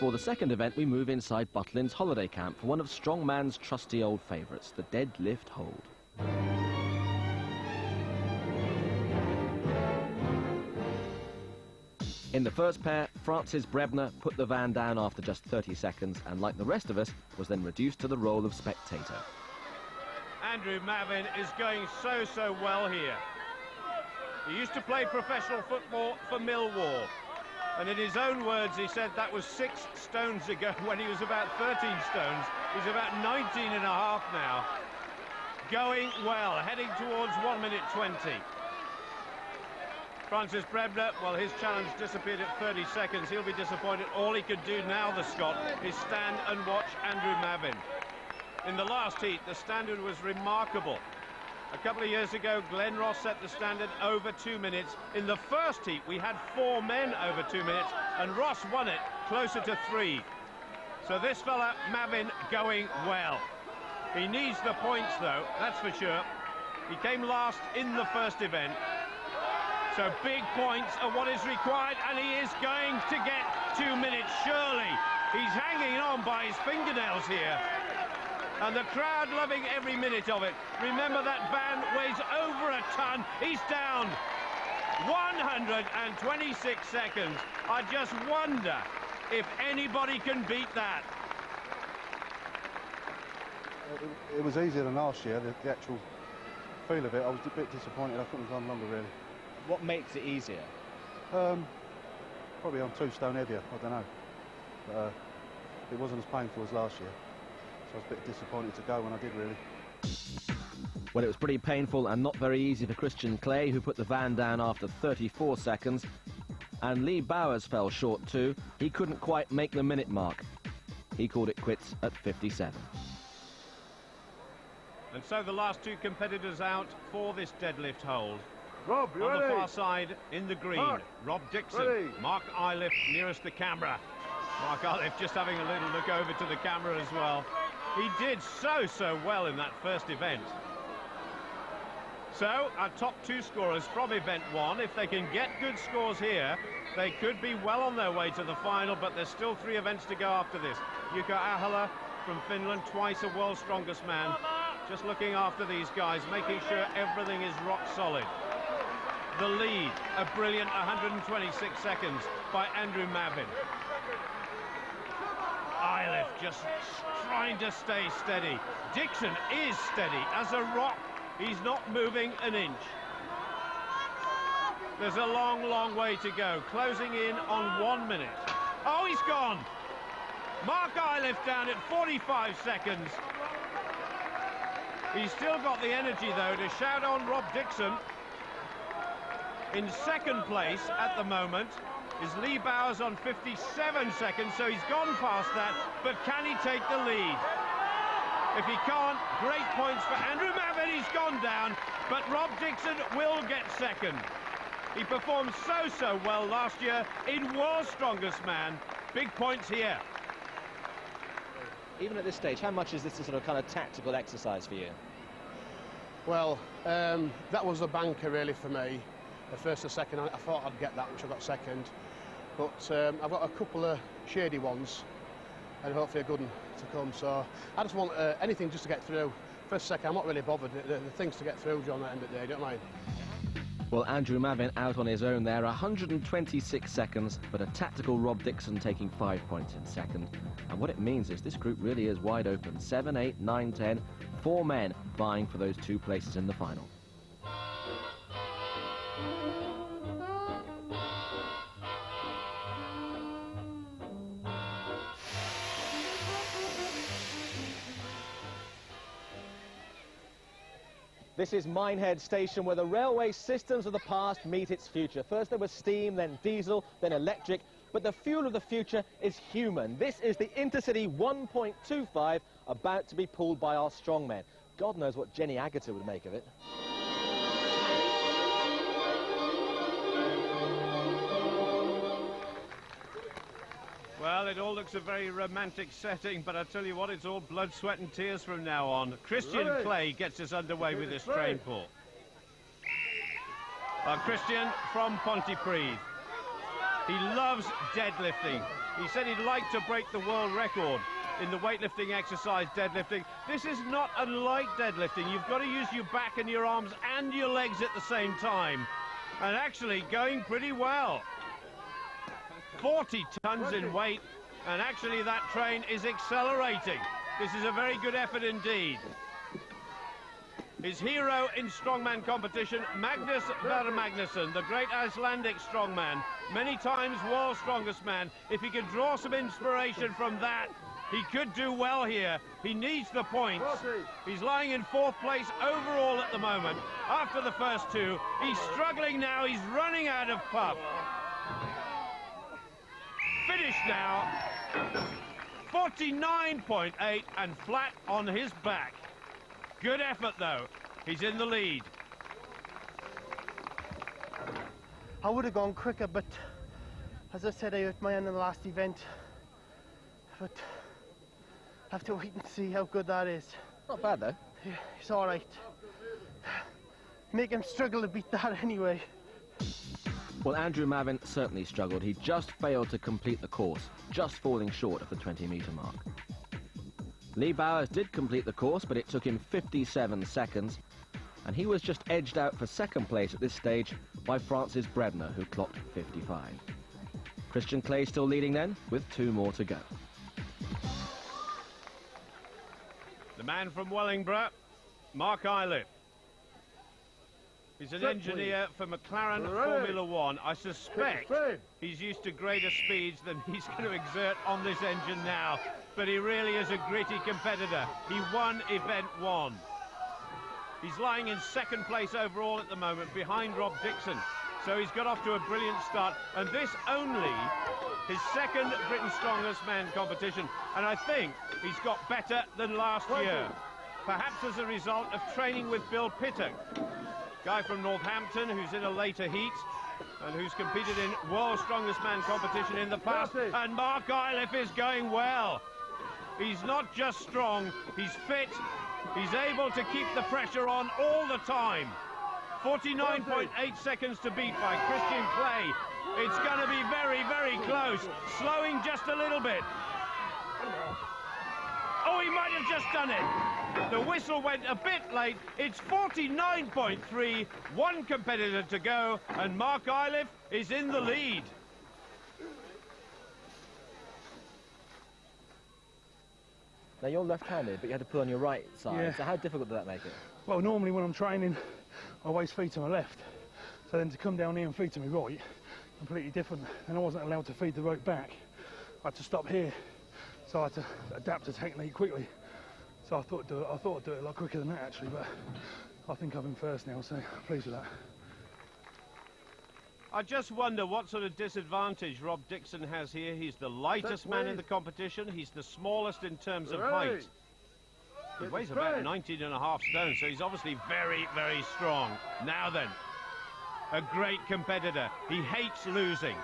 For the second event, we move inside Butlin's holiday camp for one of Strongman's trusty old favourites, the deadlift hold. In the first pair, Francis Brebner put the van down after just 30 seconds and, like the rest of us, was then reduced to the role of spectator. Andrew Mavin is going so well here. He used to play professional football for Millwall. And in his own words, he said that was 6 stones ago when he was about 13 stones. He's about 19 and a half now. Going well, heading towards 1 minute 20. Francis Brebner, well, his challenge disappeared at 30 seconds. He'll be disappointed. All he could do now, the Scot, is stand and watch Andrew Mavin. In the last heat, the standard was remarkable. A couple of years ago, Glenn Ross set the standard over 2 minutes. In the first heat, we had 4 men over 2 minutes, and Ross won it closer to 3. So this fella, Mavin, going well. He needs the points, though, that's for sure. He came last in the first event. So big points are what is required, and he is going to get 2 minutes, surely. He's hanging on by his fingernails here. And the crowd loving every minute of it. Remember, that van weighs over a ton. He's down 126 seconds. I just wonder if anybody can beat that. It was easier than last year, the actual feel of it. I was a bit disappointed I couldn't have gone longer, really. What makes it easier? Probably I'm 2 stone heavier, I don't know. But, it wasn't as painful as last year. So I was a bit disappointed to go when I did, really. Well, it was pretty painful and not very easy for Christian Clay, who put the van down after 34 seconds. And Lee Bowers fell short too. He couldn't quite make the minute mark. He called it quits at 57. And so the last 2 competitors out for this deadlift hold. Rob, you on ready? the far side in the green, Mark, Rob Dixon. ready? Mark Iliff nearest the camera. Mark Iliff just having a little look over to the camera as well. He did so well in that first event. So our top 2 scorers from event 1, if they can get good scores here, they could be well on their way to the final, but there's still 3 events to go after this. Jukka Ahola from Finland, twice a world's strongest man, just looking after these guys, making sure everything is rock solid. The lead, a brilliant 126 seconds by Andrew Mavin. Iliff just trying to stay steady. Dixon is steady as a rock. He's not moving an inch. There's a long way to go. Closing in on 1 minute. Oh, he's gone. Mark Iliff down at 45 seconds. He's still got the energy, though, to shout on Rob Dixon. In second place at the moment is Lee Bowers on 57 seconds, so he's gone past that, but can he take the lead? If he can't, great points for Andrew Mavin. He's gone down, but Rob Dixon will get second. He performed so well last year in World's Strongest Man. Big points here. Even at this stage, how much is this a sort of kind of tactical exercise for you? Well, that was a banker really for me. The first and second, I thought I'd get that, which I got second. But I've got a couple of shady ones, and hopefully a good one to come. So I just want anything just to get through. First, second, I'm not really bothered. The things to get through, John, at the end of the day, don't mind. Well, Andrew Mavin out on his own there, 126 seconds, but a tactical Rob Dixon taking 5 points in second. And what it means is this group really is wide open. 7, 8, 9, 10, 4 men vying for those 2 places in the final. This is Minehead Station, where the railway systems of the past meet its future. First there was steam, then diesel, then electric, but the fuel of the future is human. This is the Intercity 1.25, about to be pulled by our strongmen. God knows what Jenny Agutter would make of it. Well, it all looks a very romantic setting, but I tell you what, it's all blood, sweat and tears from now on. Christian Clay gets us underway with this train pull. Christian from Pontypridd. He loves deadlifting. He said he'd like to break the world record in the weightlifting exercise, deadlifting. This is not unlike deadlifting. You've got to use your back and your arms and your legs at the same time. And actually going pretty well. 40 tons in weight, and actually that train is accelerating. This is a very good effort indeed. His hero in strongman competition, Magnus Ver Magnusson, the great Icelandic strongman, many times world's strongest man. If he can draw some inspiration from that, He could do well here. He needs the points. He's lying in 4th place overall at the moment. After the first 2, he's struggling now. He's running out of puff. Finished now. 49.8 and flat on his back. Good effort though. He's in the lead. I would have gone quicker, but as I said, I hurt my hand in the last event. But I have to wait and see how good that is. Not bad though. Yeah, it's all right. Make him struggle to beat that anyway. Well, Andrew Mavin certainly struggled. He just failed to complete the course, just falling short of the 20-metre mark. Lee Bowers did complete the course, but it took him 57 seconds, and he was just edged out for 2nd place at this stage by Francis Bredner, who clocked 55. Christian Clay still leading then, with 2 more to go. The man from Wellingborough, Mark Iliff. He's an engineer for McLaren Formula One. I suspect he's used to greater speeds than he's going to exert on this engine now. But he really is a gritty competitor. He won event 1. He's lying in 2nd place overall at the moment, behind Rob Dixon. So he's got off to a brilliant start. And this only his 2nd Britain's Strongest Man competition. And I think he's got better than last year. Perhaps as a result of training with Bill Pittock, guy from Northampton who's in a later heat and who's competed in World's Strongest Man competition in the past. And Mark Iliff is going well. He's not just strong, he's fit, he's able to keep the pressure on all the time. 49.8 seconds to beat by Christian Clay. It's going to be very, very close. Slowing just a little bit. Oh, he might have just done it. The whistle went a bit late. It's 49.3, 1 competitor to go, and Mark Iliff is in the lead. Now you're left-handed, but you had to pull on your right side. Yeah. So how difficult did that make it? Well, normally when I'm training, I always feed to my left. So then to come down here and feed to my right, completely different. And I wasn't allowed to feed the right back. I had to stop here. So I had to adapt the technique quickly. So I thought I'd do it a lot quicker than that actually, but I think I'm in first now, so pleased with that. I just wonder what sort of disadvantage Rob Dixon has here. He's the lightest man in the competition. He's the smallest in terms of height. He weighs about 19.5 stone, so he's obviously very, very strong. Now then, a great competitor. He hates losing.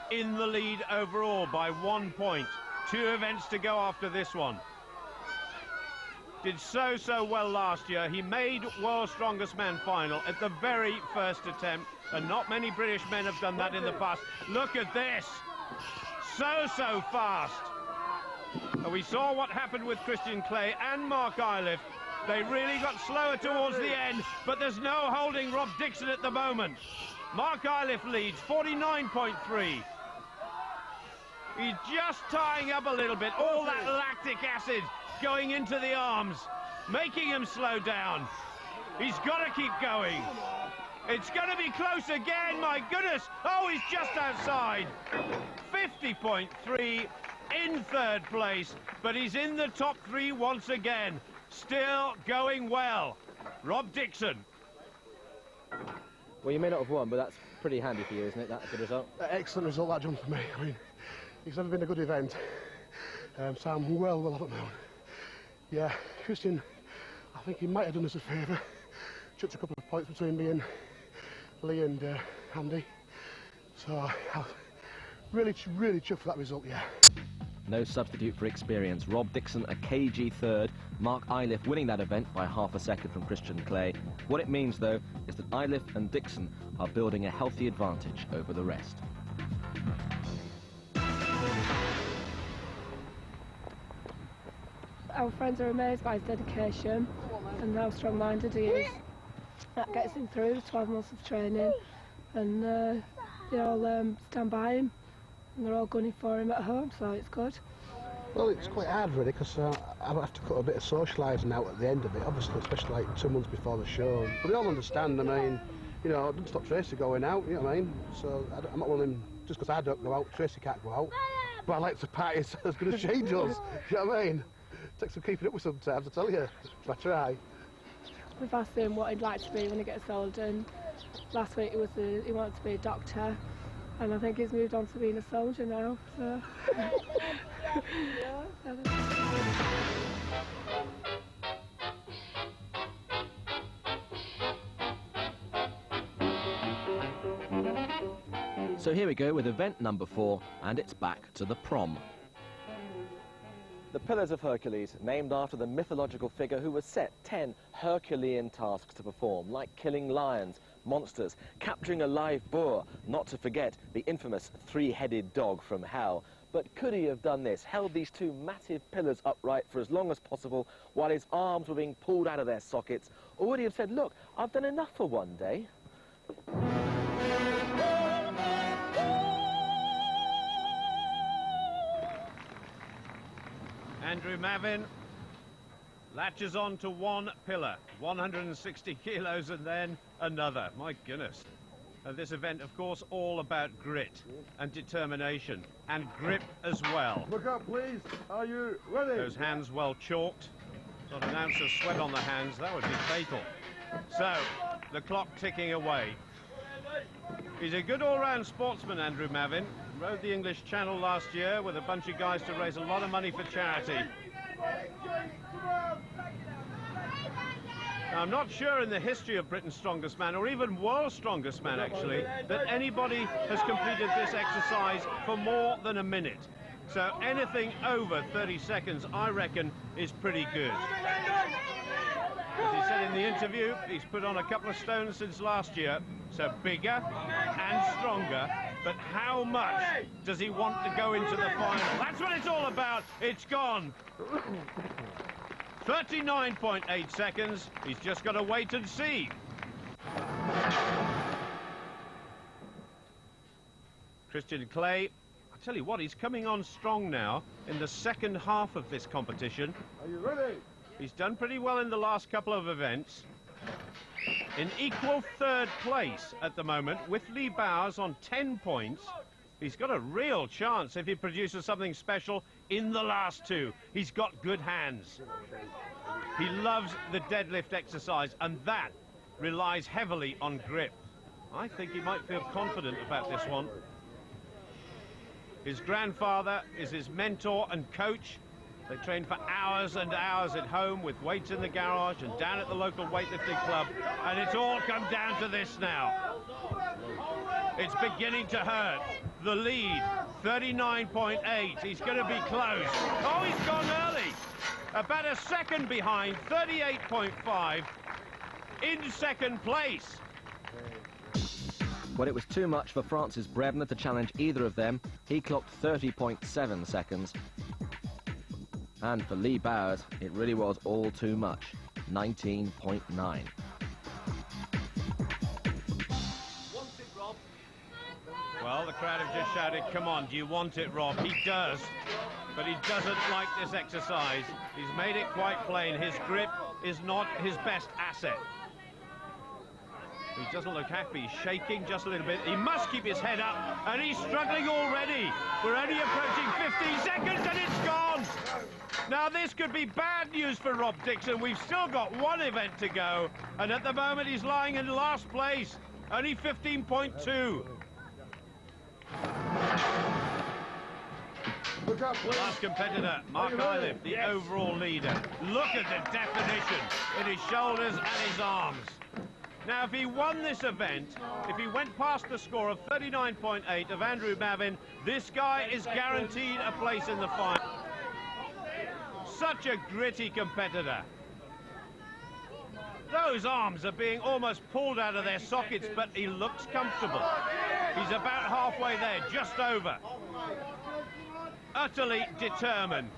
In the lead overall by 1 point. 2 events to go after this one. Did so well last year. He made World's Strongest Man final at the very first attempt, and not many British men have done that in the past. Look at this. So fast. And we saw what happened with Christian Clay and Mark Iliff. They really got slower towards the end, but there's no holding Rob Dixon at the moment. Mark Iliff leads 49.3. He's just tying up a little bit. All that lactic acid going into the arms, making him slow down. He's got to keep going. It's going to be close again, my goodness. Oh, he's just outside. 50.3 in 3rd place, but he's in the top 3 once again. Still going well. Rob Dixon. Well, you may not have won, but that's pretty handy for you, isn't it? That's a good result. Excellent result, that jump for me. I mean, it's never been a good event, so I'm well off at the moment. Yeah, Christian, I think he might have done us a favour. Chucked a couple of points between me and Lee and Andy. So I'm really chuffed for that result, yeah. No substitute for experience. Rob Dixon a cagey 3rd. Mark Iliff winning that event by half a second from Christian Clay. What it means, though, is that Iliff and Dixon are building a healthy advantage over the rest. Our friends are amazed by his dedication and how strong-minded he is. That gets him through 12 months of training, and they all stand by him, and they're all gunning for him at home, so it's good. Well, it's quite hard really, because I have to cut a bit of socialising out at the end of it, obviously, especially like 2 months before the show. But they all understand, I mean, you know, I didn't stop Tracy going out, you know what I mean? So I'm not one of them, just because I don't go out, Tracy can't go out. Well, I like to party as good as she does. You know what I mean? Takes some keeping up with sometimes, I tell you. I try. We've asked him what he'd like to be when he gets older, and last week it was he wanted to be a doctor, and I think he's moved on to being a soldier now. So. So here we go with event number 4, and it's back to the prom. The Pillars of Hercules, named after the mythological figure who was set 10 Herculean tasks to perform, like killing lions, monsters, capturing a live boar, not to forget the infamous 3-headed dog from hell. But could he have done this, held these 2 massive pillars upright for as long as possible while his arms were being pulled out of their sockets? Or would he have said, look, I've done enough for one day? Andrew Mavin latches on to one pillar, 160 kilos, and then another. My goodness. And this event, of course, all about grit and determination, and grip as well. Look up, please. Are you ready? Those hands well chalked. Not an ounce of sweat on the hands. That would be fatal. So, the clock ticking away. He's a good all-round sportsman, Andrew Mavin. Rode the English Channel last year with a bunch of guys to raise a lot of money for charity. Now, I'm not sure in the history of Britain's Strongest Man, or even World's Strongest Man actually, that anybody has completed this exercise for more than a minute. So anything over 30 seconds, I reckon, is pretty good. As he said in the interview, he's put on a couple of stones since last year, so bigger and stronger. But how much does he want to go into the final? That's what it's all about. It's gone. 39.8 seconds. He's just got to wait and see. Christian Clay, I tell you what, he's coming on strong now in the second half of this competition. Are you ready? He's done pretty well in the last couple of events. In equal 3rd place at the moment with Lee Bowers on 10 points. He's got a real chance if he produces something special in the last 2. He's got good hands. He loves the deadlift exercise, and that relies heavily on grip. I think he might feel confident about this one. His grandfather is his mentor and coach. They train for hours and hours at home with weights in the garage and down at the local weightlifting club. And it's all come down to this now. It's beginning to hurt. The lead, 39.8. He's going to be close. Oh, he's gone early. About a second behind, 38.5 in second place. Well, it was too much for Francis Brebner to challenge either of them. He clocked 30.7 seconds. And for Lee Bowers, it really was all too much, 19.9. Well, the crowd have just shouted, come on, do you want it, Rob? He does, but he doesn't like this exercise. He's made it quite plain. His grip is not his best asset. He doesn't look happy. He's shaking just a little bit. He must keep his head up, and he's struggling already. We're only approaching 15 seconds, and it's gone. Now, this could be bad news for Rob Dixon. We've still got one event to go, and at the moment he's lying in last place, only 15.2. Last competitor, Mark Iliff, the overall leader. Look at the definition in his shoulders and his arms. Now, if he won this event, if he went past the score of 39.8 of Andrew Mavin, this guy is guaranteed a place in the final. Such a gritty competitor. Those arms are being almost pulled out of their sockets, but he looks comfortable. He's about halfway there, just over. Utterly determined.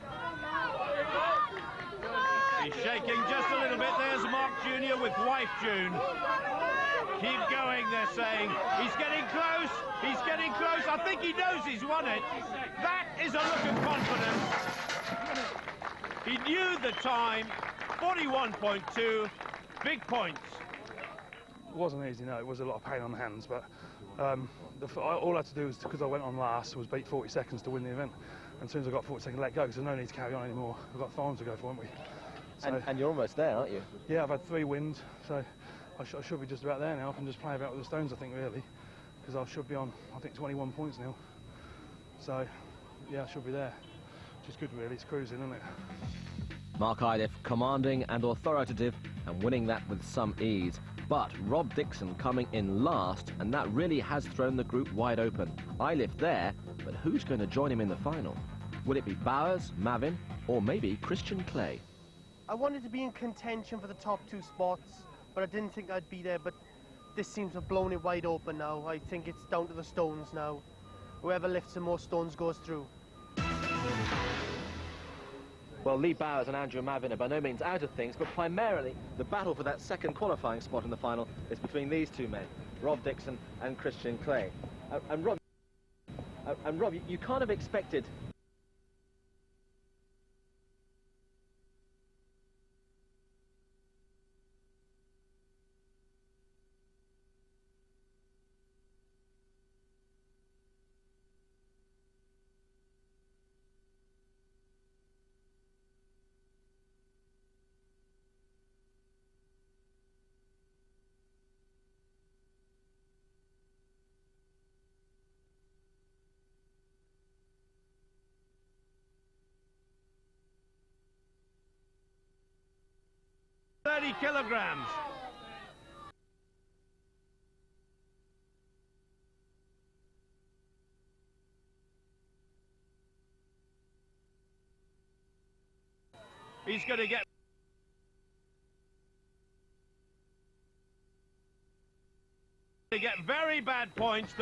He's shaking just a little bit. There's Mark Jr. with wife June. Keep going, they're saying. He's getting close. He's getting close. I think he knows he's won it. That is a look of confidence. He knew the time. 41.2. Big points. It wasn't easy, no. It was a lot of pain on the hands, but all I had to do was, because I went on last, was beat 40 seconds to win the event. And as soon as I got 40 seconds, let go, because there's no need to carry on anymore. We've got time to go for, haven't we? So, and you're almost there, aren't you? Yeah, I've had 3 wins, so I should be just about there now. I can just play about with the stones, I think, really, because I should be on, I think, 21 points now. So, yeah, I should be there, which is good, really. It's cruising, isn't it? Mark Iliff commanding and authoritative and winning that with some ease. But Rob Dixon coming in last, and that really has thrown the group wide open. Iliff there, but who's going to join him in the final? Will it be Bowers, Mavin, or maybe Christian Clay? I wanted to be in contention for the top 2 spots, but I didn't think I'd be there. But this seems to have blown it wide open now. I think it's down to the stones now. Whoever lifts the most stones goes through. Well, Lee Bowers and Andrew Mavin are by no means out of things, but primarily the battle for that second qualifying spot in the final is between these 2 men, Rob Dixon and Christian Clay. And Rob, you kind of expected... kilograms. He's going to get very bad points.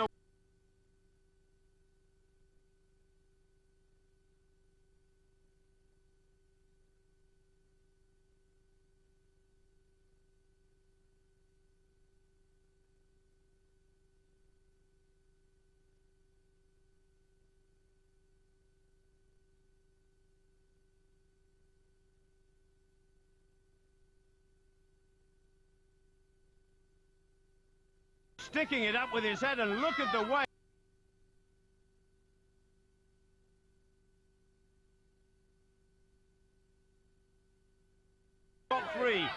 Sticking it up with his head, and look at the way. Top 3.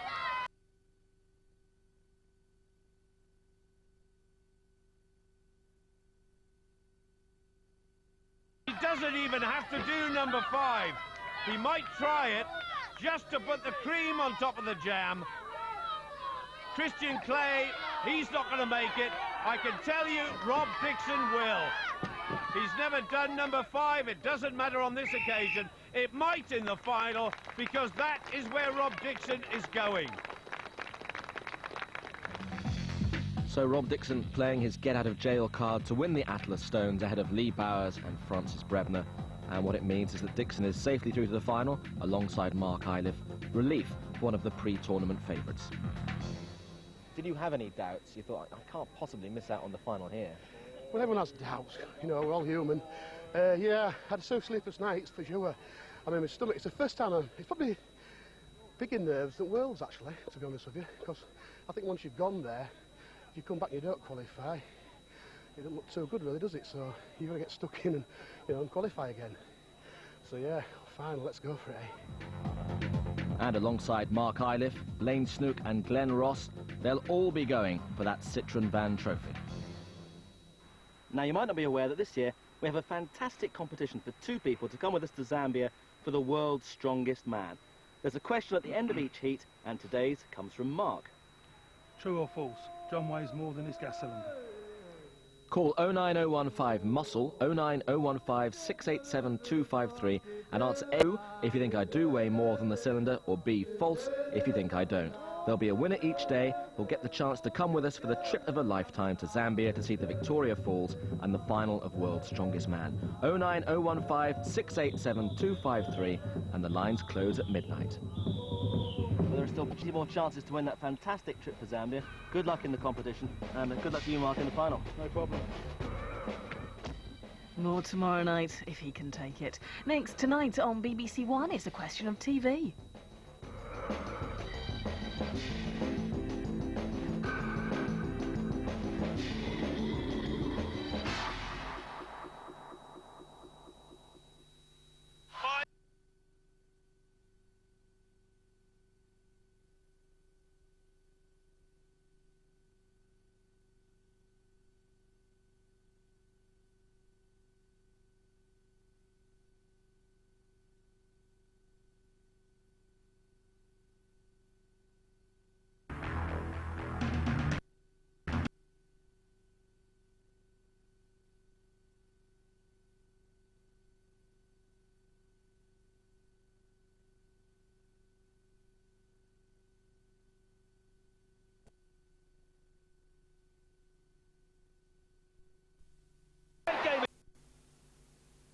He doesn't even have to do number 5. He might try it just to put the cream on top of the jam. Christian Clay, he's not going to make it. I can tell you, Rob Dixon will. He's never done number 5. It doesn't matter on this occasion. It might in the final, because that is where Rob Dixon is going. So Rob Dixon playing his get-out-of-jail card to win the Atlas Stones ahead of Lee Bowers and Francis Brebner. And what it means is that Dixon is safely through to the final alongside Mark Iliff. Relief for one of the pre-tournament favourites. Did you have any doubts? You thought, I can't possibly miss out on the final here? Well, everyone has doubts. You know, we're all human. Yeah, I had so sleepless nights, for sure. I mean, my stomach, it's the first time it's probably bigger nerves than Worlds, actually, to be honest with you, because I think once you've gone there, if you come back and you don't qualify, it doesn't look so good, really, does it? So you've got to get stuck in and, you know, and qualify again. So, yeah, fine, let's go for it, eh? And alongside Mark Iliff, Blaine Snook and Glenn Ross, they'll all be going for that Citroën Van Trophy. Now, you might not be aware that this year we have a fantastic competition for 2 people to come with us to Zambia for the world's strongest man. There's a question at the end of each heat, and today's comes from Mark. True or false? John weighs more than his gas cylinder. Call 09015 Muscle, 09015 687 253, and answer A if you think I do weigh more than the cylinder, or B, false, if you think I don't. There'll be a winner each day who'll get the chance to come with us for the trip of a lifetime to Zambia to see the Victoria Falls and the final of World's Strongest Man. 09015 687 253, and the lines close at midnight. Well, there are still plenty more chances to win that fantastic trip for Zambia. Good luck in the competition, and good luck to you, Mark, in the final. No problem. More tomorrow night, if he can take it. Next, tonight on BBC One, it's a question of TV.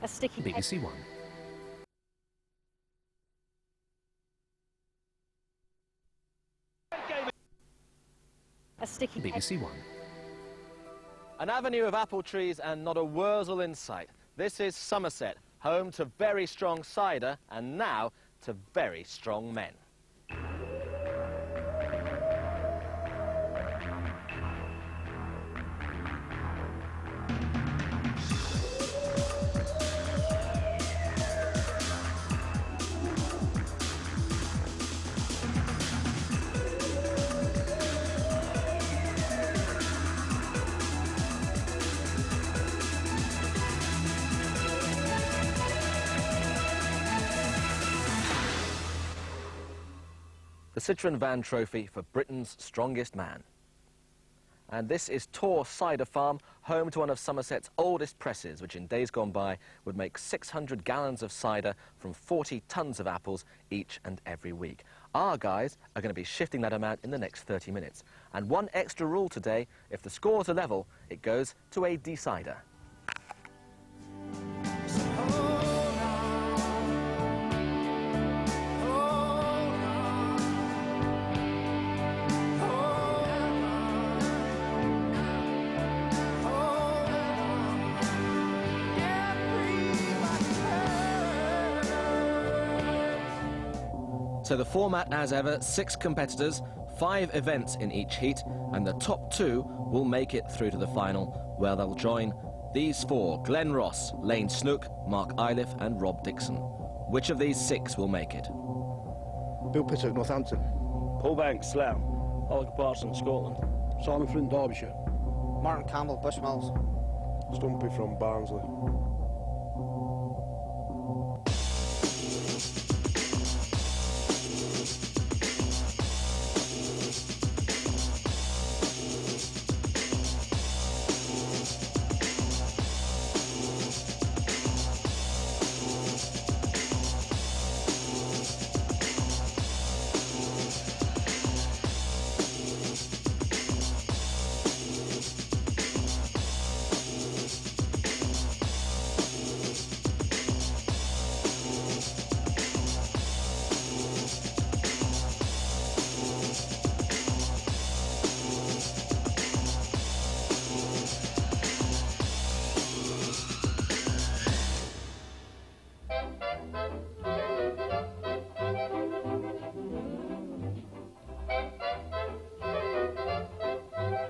A sticky BBC One. A sticky BBC One. An avenue of apple trees and not a wurzel in sight. This is Somerset, home to very strong cider and now to very strong men. The Citroën Van Trophy for Britain's strongest man. And this is Tor Cider Farm, home to one of Somerset's oldest presses, which in days gone by would make 600 gallons of cider from 40 tons of apples each and every week. Our guys are going to be shifting that amount in the next 30 minutes. And one extra rule today, if the scores are level, it goes to a decider. So the format, as ever, 6 competitors, 5 events in each heat, and the top 2 will make it through to the final, where they'll join these 4, Glenn Ross, Lane Snook, Mark Iliff and Rob Dixon. Which of these 6 will make it? Bill Pittock, Northampton. Paul Banks, Slough. Oliver Parsons, Scotland. Simon Flint, Derbyshire. Martin Campbell, Bushmills. Stumpy from Barnsley.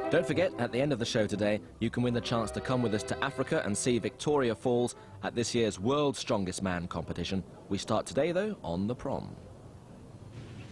Don't forget, at the end of the show today, you can win the chance to come with us to Africa and see Victoria Falls at this year's World's Strongest Man competition. We start today, though, on the prom.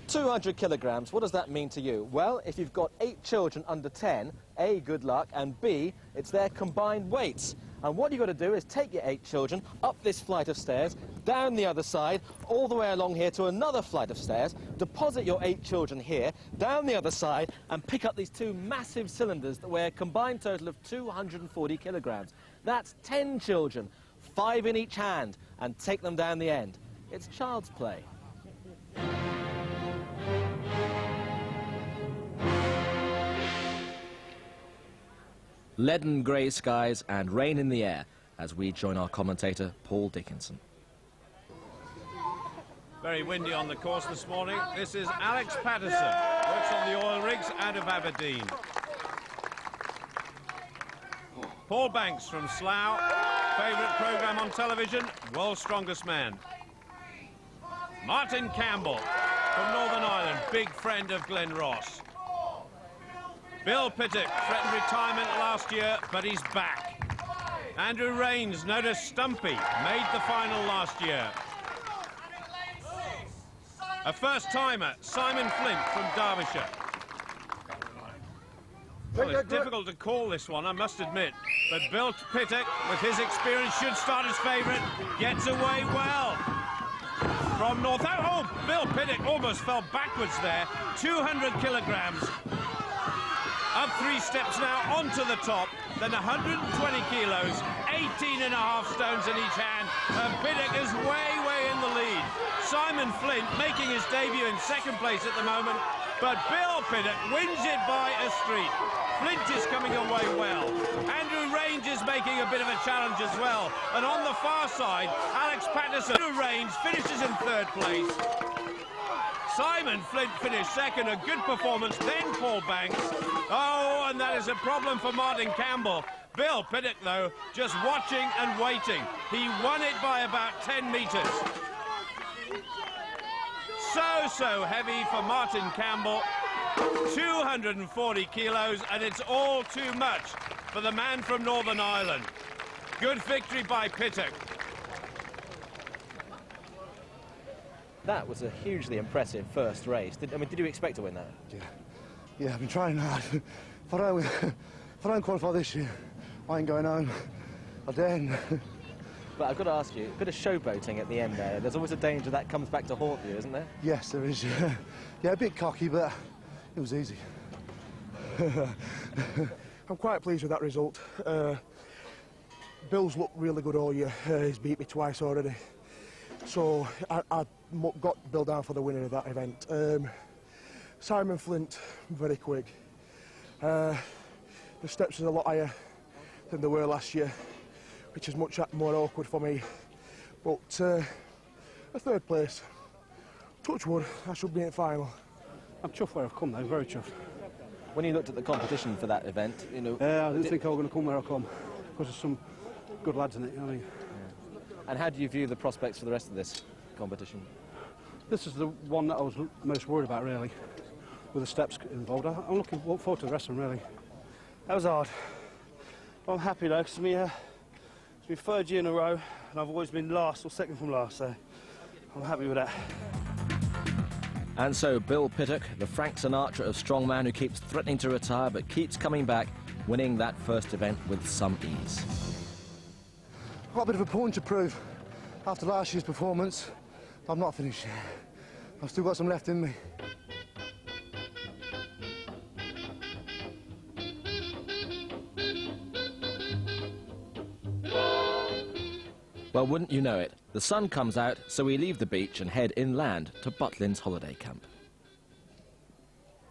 200 kilograms, what does that mean to you? Well, if you've got 8 children under 10, A, good luck, and B, it's their combined weights. And what you've got to do is take your 8 children up this flight of stairs, down the other side, all the way along here to another flight of stairs, deposit your 8 children here, down the other side, and pick up these 2 massive cylinders that weigh a combined total of 240 kilograms. That's 10 children, 5 in each hand, and take them down the end. It's child's play. Leaden grey skies and rain in the air as we join our commentator, Paul Dickinson. Very windy on the course this morning. This is Alex Patterson, works on the oil rigs out of Aberdeen. Paul Banks from Slough, favourite programme on television, World's Strongest Man. Martin Campbell from Northern Ireland, big friend of Glenn Ross. Bill Pittock threatened retirement last year, but he's back. Andrew Rains, known as Stumpy, made the final last year. A first-timer, Simon Flint from Derbyshire. Well, it's difficult to call this one, I must admit. But Bill Pittock, with his experience, should start as favourite. Gets away well. From Northampton, oh, Bill Pittock almost fell backwards there. 200 kilograms. Up 3 steps now, onto the top, then 120 kilos, 18.5 stones in each hand, and Pittock is way in the lead. Simon Flint making his debut in 2nd place at the moment, but Bill Pittock wins it by a street. Flint is coming away well. Andrew Range is making a bit of a challenge as well. And on the far side, Alex Patterson. Andrew Range finishes in third place. Simon Flint finished second, a good performance, then Paul Banks. Oh, and that is a problem for Martin Campbell. Bill Piddock, though, just watching and waiting. He won it by about 10 metres. So heavy for Martin Campbell. 240 kilos, and it's all too much for the man from Northern Ireland. Good victory by Piddock. That was a hugely impressive first race. Did you expect to win that? Yeah, I've been trying hard. If I don't qualify this year, I ain't going home. I dare. But I've got to ask you, a bit of showboating at the end there. There's always a danger that comes back to haunt you, isn't there? Yes, there is. Yeah, a bit cocky, but it was easy. I'm quite pleased with that result. Bill's looked really good all year. He's beat me twice already. So I got Bill down for the winner of that event. Simon Flint, very quick. The steps are a lot higher than they were last year, which is much more awkward for me. But a third place. Touch wood, I should be in final. I'm chuffed where I've come though, very chuffed. When you looked at the competition for that event, you know... I didn't think I was going to come where I come, because there's some good lads in it, you know what I mean? Yeah. And how do you view the prospects for the rest of this competition? This is the one that I was most worried about, really, with the steps involved. I'm looking forward to the rest of them, really. That was hard. I'm happy though, because it's my third year in a row, and I've always been last or second from last, so I'm happy with that. And so Bill Piddock, the Frank Sinatra of strongman who keeps threatening to retire but keeps coming back, winning that first event with some ease. I've got a bit of a point to prove. After last year's performance, I'm not finished yet. I've still got some left in me. Well, wouldn't you know it, the sun comes out, so we leave the beach and head inland to Butlins holiday camp.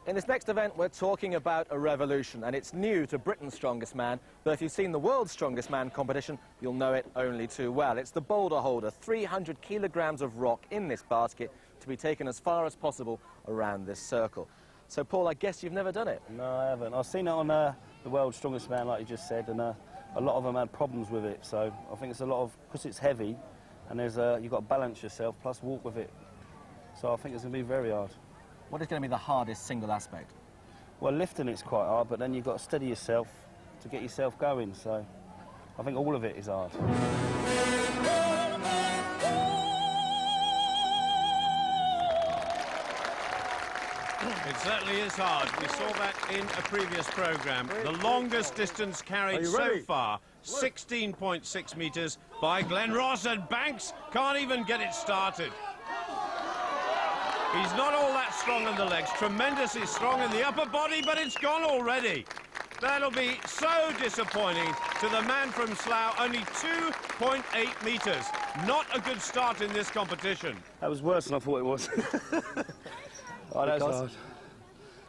In this next event, we're talking about a revolution, and it's new to Britain's Strongest Man, but if you've seen the World's Strongest Man competition, you'll know it only too well. It's the boulder holder, 300 kilograms of rock in this basket to be taken as far as possible around this circle. So, Paul, I guess you've never done it? No, I haven't. I've seen it on the World's Strongest Man, like you just said, and a lot of them had problems with it, so I think it's a lot of, because it's heavy, and there's you've got to balance yourself, plus walk with it. So I think it's going to be very hard. What is going to be the hardest single aspect? Well, lifting it's quite hard, but then you've got to steady yourself to get yourself going, so I think all of it is hard. It certainly is hard. We saw that in a previous programme. The longest distance carried so far, 16.6 metres by Glen Ross, and Banks can't even get it started. He's not all that strong in the legs, tremendously strong in the upper body, but it's gone already. That'll be so disappointing to the man from Slough, only 2.8 metres. Not a good start in this competition. That was worse than I thought it was. Oh, that's hard.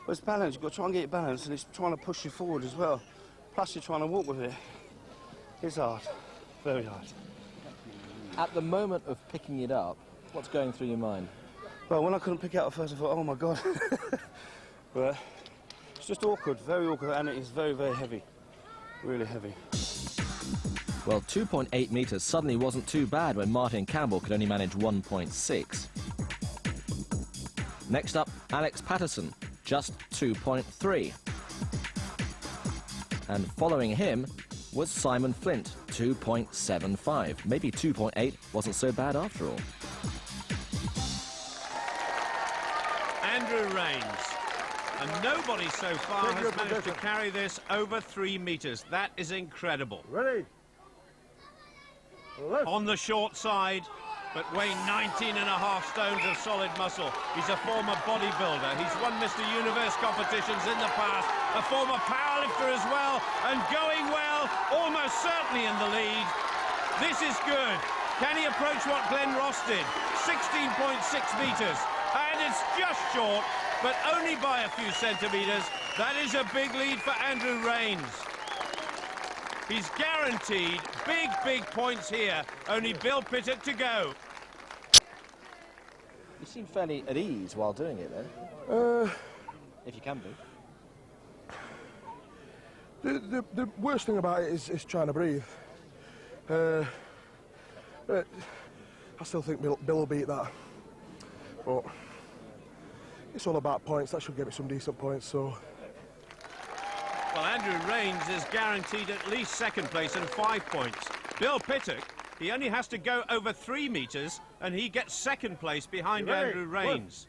Well, it's balance. You've got to try and get it balanced, and it's trying to push you forward as well. Plus, you're trying to walk with it. It's hard. Very hard. At the moment of picking it up, what's going through your mind? Well, when I couldn't pick it up at first, I thought, oh, my God. But it's just awkward, very awkward, and it is very, very heavy. Really heavy. Well, 2.8 metres suddenly wasn't too bad when Martin Campbell could only manage 1.6. Next up, Alex Patterson, just 2.3. And following him was Simon Flint, 2.75. Maybe 2.8 wasn't so bad after all. Andrew Rains. And nobody so far has managed to carry this over 3 metres. That is incredible. Ready. On the short side, but weighing 19.5 stones of solid muscle. He's a former bodybuilder. He's won Mr. Universe competitions in the past. A former powerlifter as well, and going well, almost certainly in the lead. This is good. Can he approach what Glen Ross did? 16.6 metres. And it's just short, but only by a few centimetres. That is a big lead for Andrew Rains. He's guaranteed big points here. Only Bill Pittock to go. You seem fairly at ease while doing it, then. If you can be. The worst thing about it is trying to breathe. But I still think Bill will beat that. But it's all about points. That should give it some decent points, so... Well, Andrew Rains is guaranteed at least second place and 5 points. Bill Pittock, he only has to go over 3 metres and he gets second place behind Andrew Rains.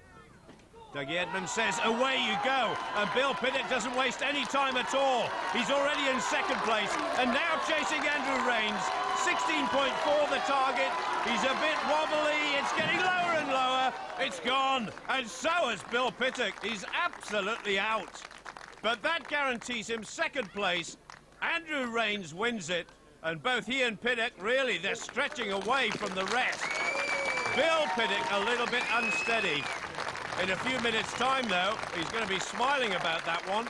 Dougie Edmonds says, away you go. And Bill Pittock doesn't waste any time at all. He's already in second place and now chasing Andrew Rains. 16.4 the target. He's a bit wobbly. It's getting lower and lower. It's gone. And so is Bill Pittock. He's absolutely out. But that guarantees him second place. Andrew Rains wins it. And both he and Pittock, really, they're stretching away from the rest. Bill Pittock a little bit unsteady. In a few minutes' time, though, he's going to be smiling about that one.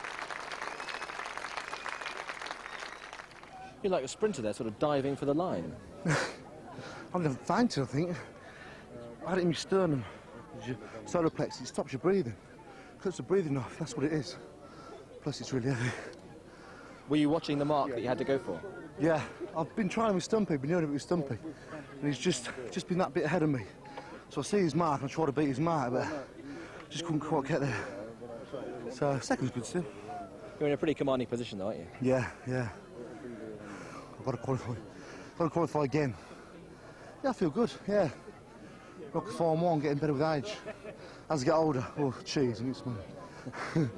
You're like a sprinter there, sort of diving for the line. I'm going to find it, I think. I had it in my sternum. Your solar plexus, it stops your breathing. Cuts the breathing off, that's what it is. Plus, it's really heavy. Were you watching the mark that you had to go for? Yeah, I've been trying with Stumpy, been doing it with Stumpy. And he's just been that bit ahead of me. So I see his mark and I try to beat his mark, but just couldn't quite get there. So, second's good still. You're in a pretty commanding position, though, aren't you? Yeah. I've got to qualify. Got to qualify again. Yeah, I feel good, yeah. Rock Form 1, getting better with age. As I get older, oh, cheese, and it's money.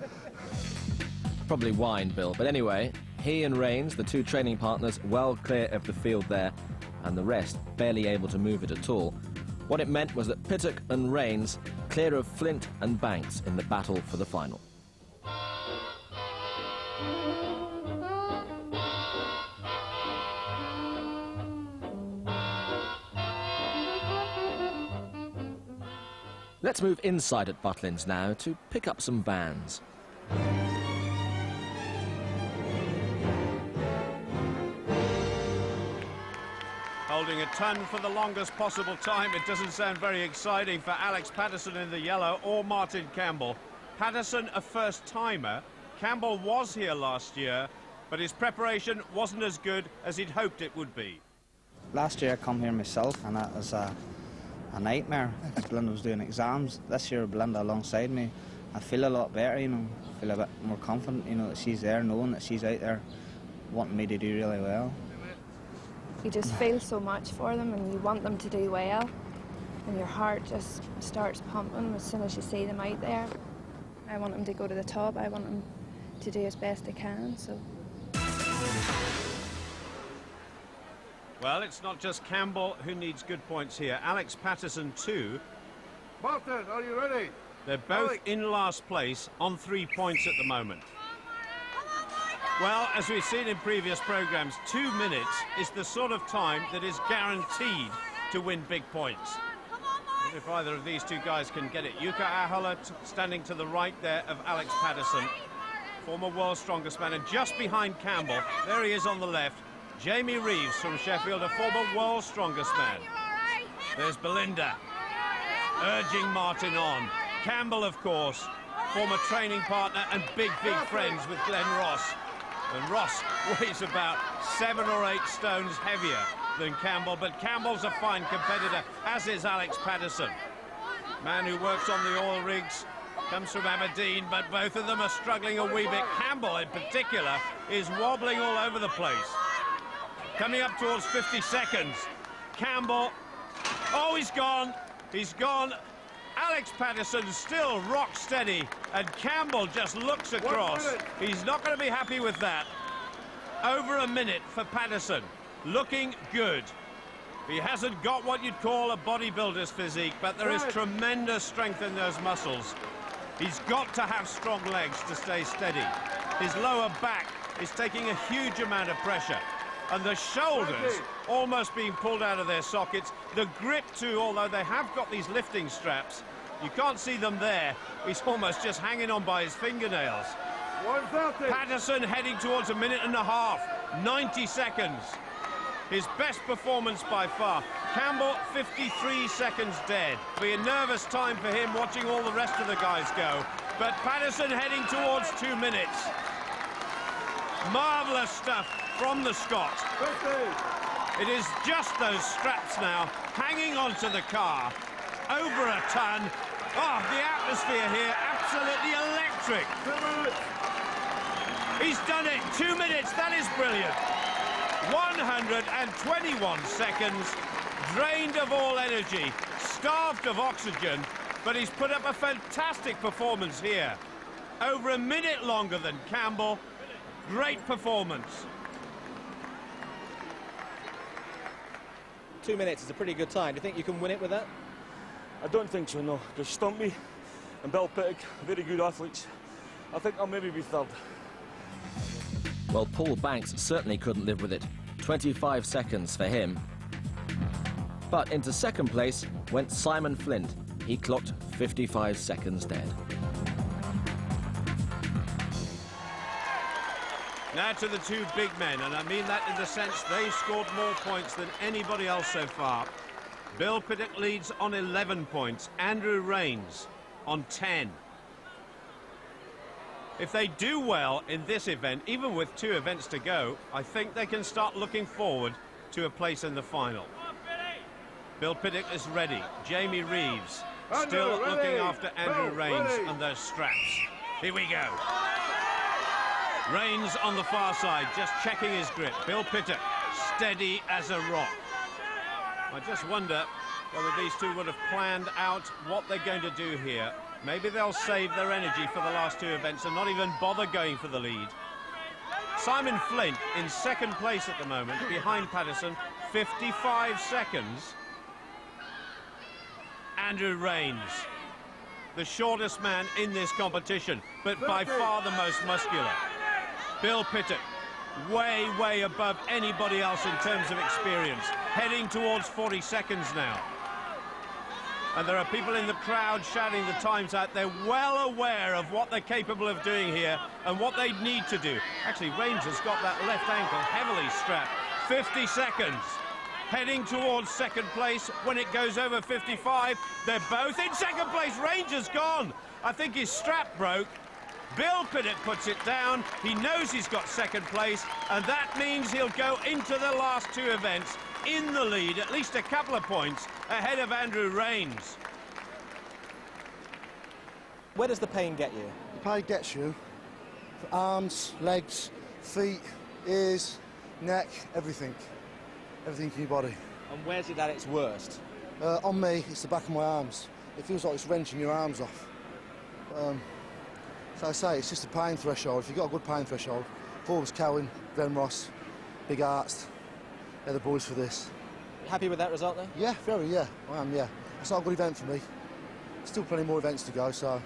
Probably wine, Bill. But anyway, he and Rains, the two training partners, well clear of the field there, and the rest barely able to move it at all. What it meant was that Pittock and Rains clear of Flint and Banks in the battle for the final. Let's move inside at Butlins now to pick up some vans. Holding a ton for the longest possible time. It doesn't sound very exciting for Alex Patterson in the yellow or Martin Campbell. Patterson a first-timer. Campbell was here last year, but his preparation wasn't as good as he'd hoped it would be. Last year I come here myself and it was a nightmare as Belinda was doing exams. This year Belinda alongside me, I feel a lot better, you know. I feel a bit more confident, you know, that she's there, knowing that she's out there wanting me to do really well. You just feel so much for them and you want them to do well, and your heart just starts pumping as soon as you see them out there. I want them to go to the top. I want them to do as best they can, so... Well, it's not just Campbell who needs good points here. Alex Patterson too. Martin, are you ready? They're both in last place on 3 points at the moment. Well, as we've seen in previous programmes, 2 minutes is the sort of time that is guaranteed to win big points. And if either of these two guys can get it. Jukka Ahola standing to the right there of Alex Patterson, former world's strongest man, and just behind Campbell, there he is on the left, Jamie Reeves from Sheffield, a former world's strongest man. There's Belinda, urging Martin on. Campbell, of course, former training partner and big friends with Glenn Ross. And Ross weighs about 7 or 8 stones heavier than Campbell, but Campbell's a fine competitor, as is Alex Patterson. Man who works on the oil rigs, comes from Aberdeen, but both of them are struggling a wee bit. Campbell, in particular, is wobbling all over the place. Coming up towards 50 seconds. Campbell, oh, he's gone. He's gone. Alex Patterson still rock steady, and Campbell just looks across. He's not going to be happy with that. Over a minute for Patterson, looking good. He hasn't got what you'd call a bodybuilder's physique, but there is tremendous strength in those muscles. He's got to have strong legs to stay steady. His lower back is taking a huge amount of pressure, and the shoulders almost being pulled out of their sockets. The grip too, although they have got these lifting straps, You can't see them there. He's almost just hanging on by his fingernails. 130. Patterson heading towards a minute and a half. 90 seconds. His best performance by far. Campbell, 53 seconds dead. Be a nervous time for him watching all the rest of the guys go. But Patterson heading towards 2 minutes. Marvellous stuff from the Scot. 50. It is just those straps now, hanging onto the car. Over a ton. Oh, the atmosphere here, absolutely electric. 2 minutes. He's done it. 2 minutes, that is brilliant. 121 seconds, drained of all energy, starved of oxygen, but he's put up a fantastic performance here. Over a minute longer than Campbell. Great performance. 2 minutes is a pretty good time. Do you think you can win it with that? I don't think so, no. Because Stumpy and Bill Pittock, very good athletes. I think I'll maybe be third. Well, Paul Banks certainly couldn't live with it. 25 seconds for him. But into second place went Simon Flint. He clocked 55 seconds dead. Now to the two big men, and I mean that in the sense they scored more points than anybody else so far. Bill Pittock leads on 11 points, Andrew Rains on 10. If they do well in this event, even with 2 events to go, I think they can start looking forward to a place in the final. Bill Pittock is ready. Jamie Reeves still looking after Andrew Rains and those straps. Here we go. Rains on the far side, just checking his grip. Bill Pittock, steady as a rock. I just wonder whether these two would have planned out what they're going to do here. Maybe they'll save their energy for the last 2 events and not even bother going for the lead. Simon Flint in second place at the moment, behind Patterson, 55 seconds. Andrew Rains, the shortest man in this competition, but by far the most muscular. Bill Pittock, way, way above anybody else in terms of experience, heading towards 40 seconds now. And there are people in the crowd shouting the times out. They're well aware of what they're capable of doing here and what they need to do. Actually, Rains has got that left ankle heavily strapped. 50 seconds. Heading towards second place. When it goes over 55, they're both in second place. Rains has gone. I think his strap broke. Bill Pittock puts it down. He knows he's got second place, and that means he'll go into the last 2 events in the lead, at least a couple of points ahead of Andrew Rains. Where does the pain get you? The pain gets you for arms, legs, feet, ears, neck, everything. Everything in your body. And where's it at its worst? On me, it's the back of my arms. It feels like it's wrenching your arms off. So I say, it's just a pain threshold. If you've got a good pain threshold, Forbes, Cowan, Glenn Ross, Big Arts, they're the boys for this. Happy with that result, though? Yeah, very, yeah. I am, yeah. It's not a good event for me. Still plenty more events to go, so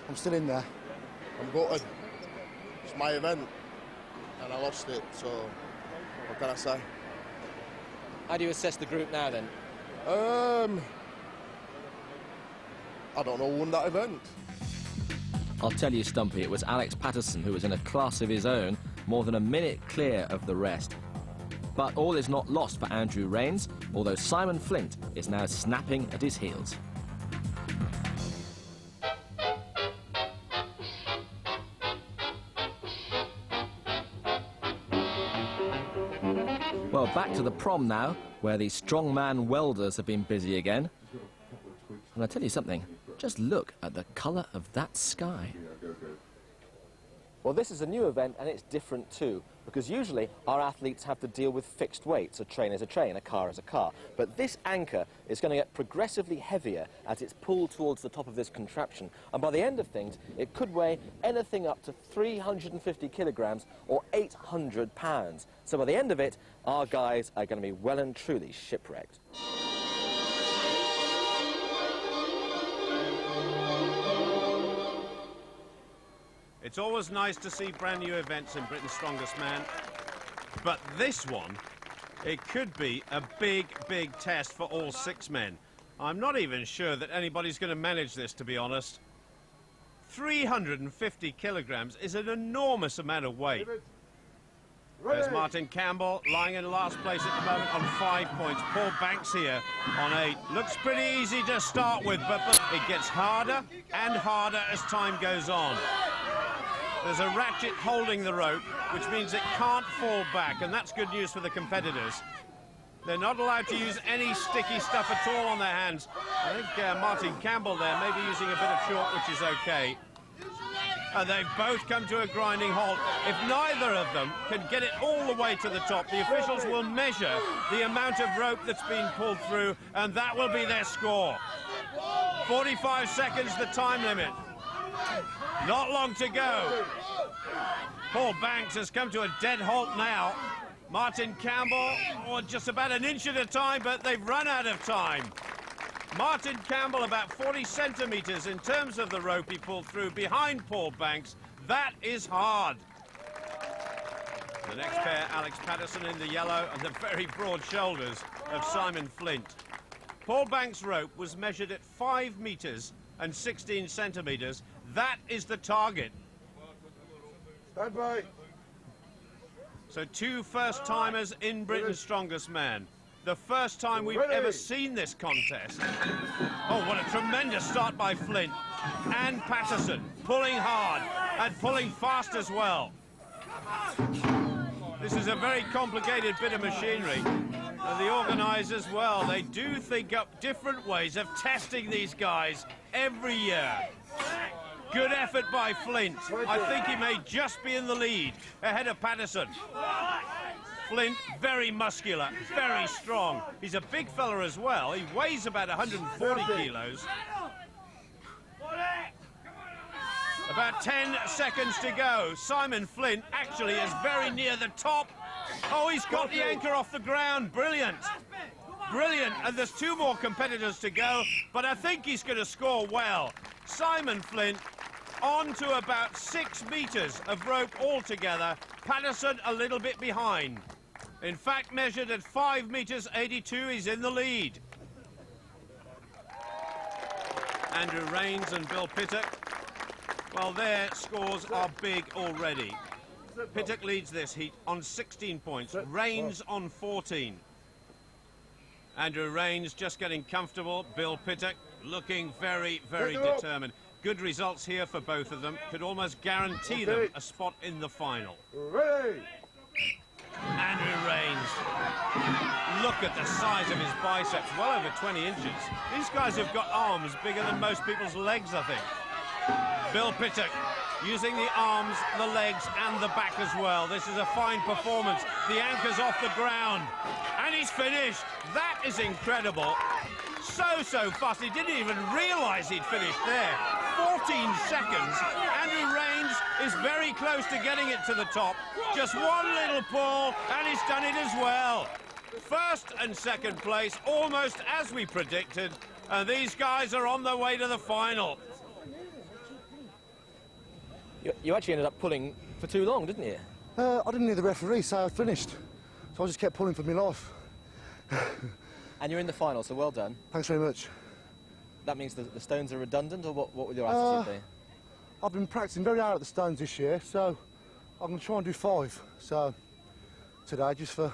I'm still in there. I'm gutted. It's my event, and I lost it, so what can I say? How do you assess the group now, then? I don't know who won that event. I'll tell you, Stumpy, it was Alex Patterson who was in a class of his own, more than a minute clear of the rest. But all is not lost for Andrew Rains, although Simon Flint is now snapping at his heels. Well, back to the prom now, where the strongman welders have been busy again. And I'll tell you something, just look at the colour of that sky. Well, this is a new event, and it's different too, because usually our athletes have to deal with fixed weights. A train is a train, a car is a car. But this anchor is going to get progressively heavier as it's pulled towards the top of this contraption. And by the end of things, it could weigh anything up to 350 kilograms or 800 pounds. So by the end of it, our guys are going to be well and truly shipwrecked. It's always nice to see brand new events in Britain's Strongest Man, but this one, it could be a big, big test for all 6 men. I'm not even sure that anybody's going to manage this, to be honest. 350 kilograms is an enormous amount of weight. There's Martin Campbell lying in last place at the moment on 5 points. Paul Banks here on 8. Looks pretty easy to start with, but it gets harder and harder as time goes on. There's a ratchet holding the rope, which means it can't fall back, and that's good news for the competitors. They're not allowed to use any sticky stuff at all on their hands. I think Martin Campbell there may be using a bit of chalk, which is okay. And they've both come to a grinding halt. If neither of them can get it all the way to the top, the officials will measure the amount of rope that's been pulled through, and that will be their score. 45 seconds, the time limit. Not long to go. Paul Banks has come to a dead halt now. Martin Campbell, just about an inch at a time, but they've run out of time. Martin Campbell about 40 centimetres in terms of the rope he pulled through behind Paul Banks. That is hard. The next pair, Alex Patterson in the yellow and the very broad shoulders of Simon Flint. Paul Banks' rope was measured at 5 metres and 16 centimetres. That is the target. Stand by. So 2 first-timers in Britain's Strongest Man. The first time we've ever seen this contest. Oh, what a tremendous start by Flint. And Patterson, pulling hard and pulling fast as well. This is a very complicated bit of machinery. And the organisers, well, they do think up different ways of testing these guys every year. Good effort by Flint. I think he may just be in the lead, ahead of Patterson. Flint, very muscular, very strong. He's a big fella as well. He weighs about 140 kilos. About 10 seconds to go. Simon Flint actually is very near the top. Oh, he's got the anchor off the ground. Brilliant. Brilliant. And there's 2 more competitors to go, but I think he's going to score well. Simon Flint on to about 6 metres of rope altogether. Patterson a little bit behind. In fact, measured at 5 metres 82, he's in the lead. Andrew Rains and Bill Pittock, well, their scores are big already. Pittock leads this heat on 16 points, Rains on 14. Andrew Rains just getting comfortable. Bill Pittock looking very, very determined. Good results here for both of them. Could almost guarantee them a spot in the final. Ready. Andrew Rains. Look at the size of his biceps, well over 20 inches. These guys have got arms bigger than most people's legs, I think. Bill Pittock using the arms, the legs and the back as well. This is a fine performance. The anchor's off the ground. And he's finished. That is incredible. So fast. He didn't even realise he'd finished there. 14 seconds. Andrew Rains is very close to getting it to the top. Just one little pull, and he's done it as well. First and second place, almost as we predicted. And these guys are on their way to the final. You actually ended up pulling for too long, didn't you? I didn't hear the referee say I'd finished, so I just kept pulling for my life. And you're in the final, so well done. Thanks very much. That means the stones are redundant, or what will your attitude be? I've been practicing very hard at the stones this year, so I'm going to try and do 5. So today, just for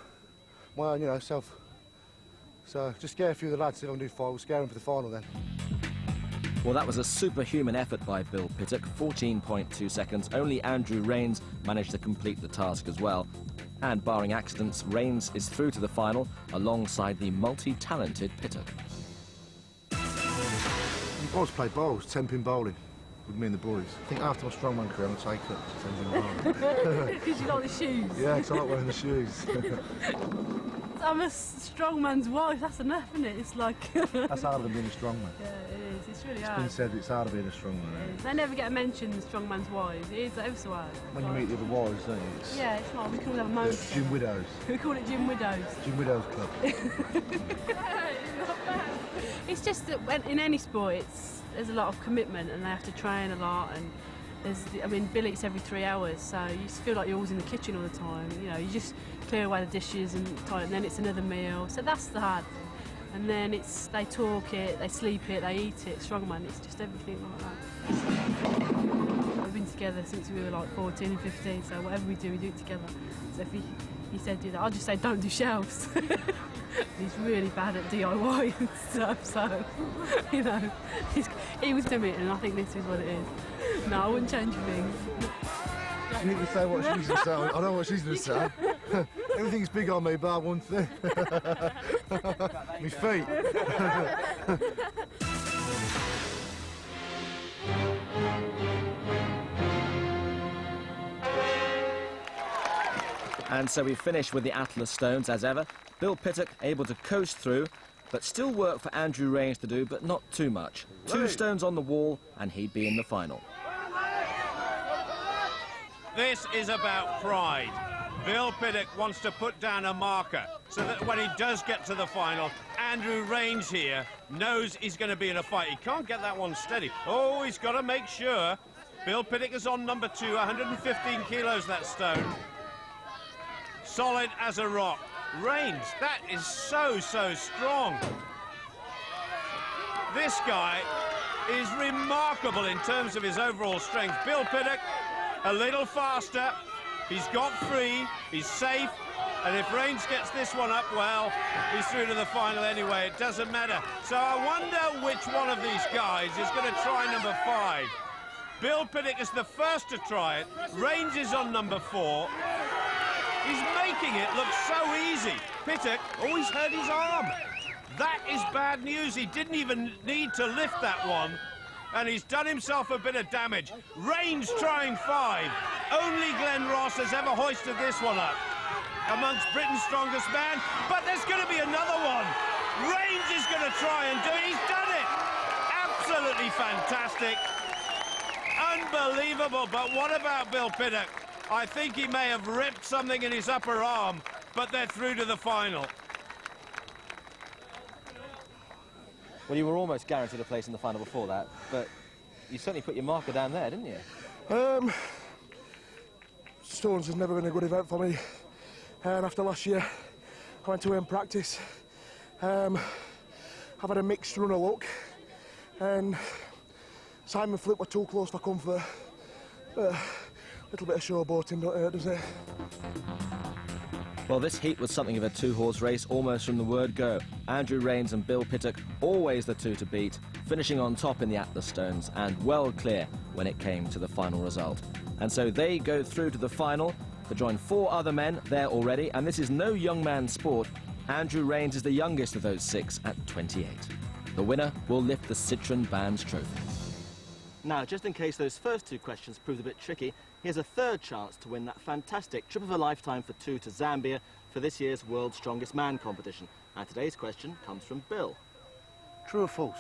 my own, self. So just scare a few of the lads if I can do 5. We'll scare them for the final then. Well, that was a superhuman effort by Bill Pittock, 14.2 seconds. Only Andrew Rains managed to complete the task as well. And barring accidents, Rains is through to the final alongside the multi-talented Pittock. I always play bowls, 10-pin bowling, with me and the boys. I think after my strongman career, I'm going to take up 10-pin bowling. Because you like the shoes? Yeah, because I like wearing the shoes. I'm a strongman's wife, that's enough, isn't it? It's like... That's harder than being a strongman. Yeah, it is. It's really It's hard. been said it's harder being a strongman. They never get mentioned, the strongman's wives. It is ever so hard. When you meet the other wives, don't you? It's Yeah, it's not. We can all have a moment. Jim Widows. We call it Jim Widows. Jim Widows Club. It's just that in any sport, there's a lot of commitment and they have to train a lot. And Bill eats every 3 hours, so you just feel like you're always in the kitchen all the time. You just clear away the dishes and then it's another meal. So that's the hard thing. And then they talk it, they sleep it, they eat it. Strongman, it's just everything like that. We've been together since we were like 14 and 15, so whatever we do it together. So if he said do that, I'll just say don't do shelves. He's really bad at DIY and stuff, so, you know, he was doing it, and I think this is what it is. No, I wouldn't change a thing. You need to say what she's going to say. I know what she's going to say. Everything's big on me, bar one thing. My feet. And so we finish with the Atlas Stones as ever. Bill Pittock able to coast through, but still work for Andrew Rains to do, but not too much. 2 stones on the wall, and he'd be in the final. This is about pride. Bill Pittock wants to put down a marker so that when he does get to the final, Andrew Rains here knows he's going to be in a fight. He can't get that one steady. Oh, he's got to make sure. Bill Pittock is on number 2, 115 kilos, that stone. Solid as a rock. Rains, that is so strong. This guy is remarkable in terms of his overall strength. Bill Pittock, a little faster. He's got free, he's safe, and if Rains gets this one up, well, he's through to the final anyway. It doesn't matter. So I wonder which one of these guys is going to try number 5. Bill Pittock is the first to try it. Rains is on number 4. He's making it look so easy. Pittock, oh, he's hurt his arm. That is bad news. He didn't even need to lift that one, and he's done himself a bit of damage. Rains trying 5. Only Glenn Ross has ever hoisted this one up amongst Britain's strongest man, but there's going to be another one. Rains is going to try and do it. He's done it. Absolutely fantastic. Unbelievable. But what about Bill Pittock? I think he may have ripped something in his upper arm, but they're through to the final. Well, you were almost guaranteed a place in the final before that, but you certainly put your marker down there, didn't you? Stones has never been a good event for me. After last year, I went away and practice. I've had a mixed run of luck, and Simon Flip were too close for comfort. A little bit of showboating don't hurt, does it? Well, this heat was something of a 2-horse race almost from the word go. Andrew Rains and Bill Pittock, always the 2 to beat, finishing on top in the Atlas Stones and well clear when it came to the final result. And so they go through to the final to join 4 other men there already, and this is no young man's sport. Andrew Rains is the youngest of those 6 at 28. The winner will lift the Citroën Bands trophy. Now, just in case those first 2 questions proved a bit tricky, here's a third chance to win that fantastic trip of a lifetime for 2 to Zambia for this year's World's Strongest Man competition. And today's question comes from Bill. True or false?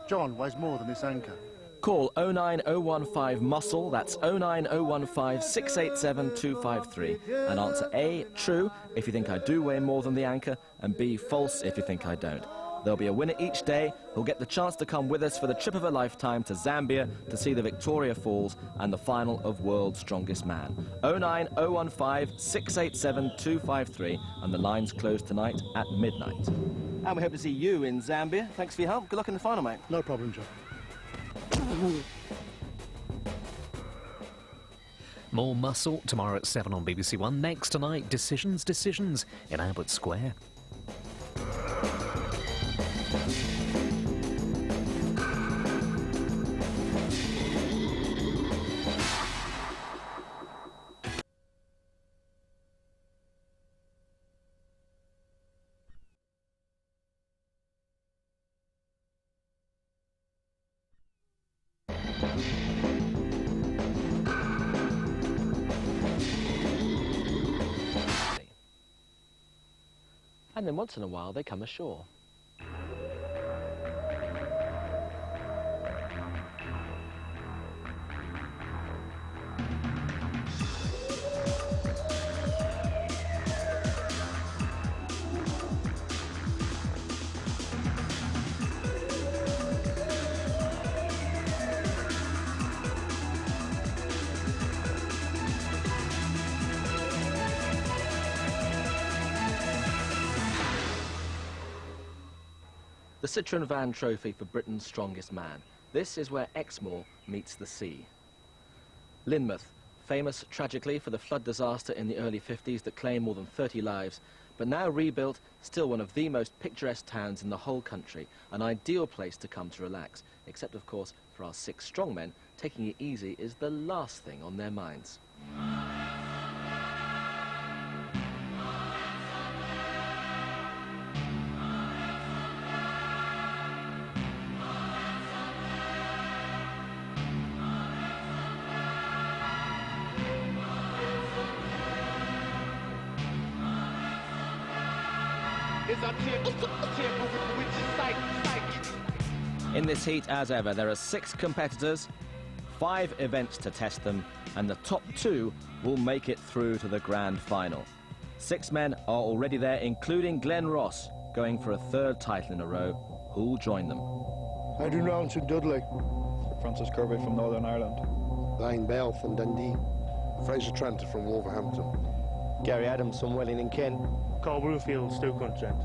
John weighs more than this anchor. Call 09015 MUSCLE, that's 09015 687 253, and answer A, true, if you think I do weigh more than the anchor, and B, false, if you think I don't. There'll be a winner each day who'll get the chance to come with us for the trip of a lifetime to Zambia to see the Victoria Falls and the final of World's Strongest Man. 09015 687 253, and the lines close tonight at midnight. And we hope to see you in Zambia. Thanks for your help. Good luck in the final, mate. No problem, John. More Muscle tomorrow at 7 on BBC One. Next tonight, Decisions in Albert Square. And then once in a while they come ashore. the Citroën Van Trophy for Britain's strongest man. This is where Exmoor meets the sea. Lynmouth, famous tragically for the flood disaster in the early 50s that claimed more than 30 lives, but now rebuilt, still one of the most picturesque towns in the whole country, an ideal place to come to relax, except of course for our 6 strongmen, taking it easy is the last thing on their minds. In this heat, as ever, there are 6 competitors, 5 events to test them, and the top 2 will make it through to the grand final. 6 men are already there, including Glenn Ross, going for a 3rd title in a row. Who'll join them? Adrian Rollins from Dudley. Francis Kirby from Northern Ireland. Ryan Bell from Dundee. Fraser Tranter from Wolverhampton. Gary Adams from Welling in Kent. Carl Broomfield, Stoke-on-Trent.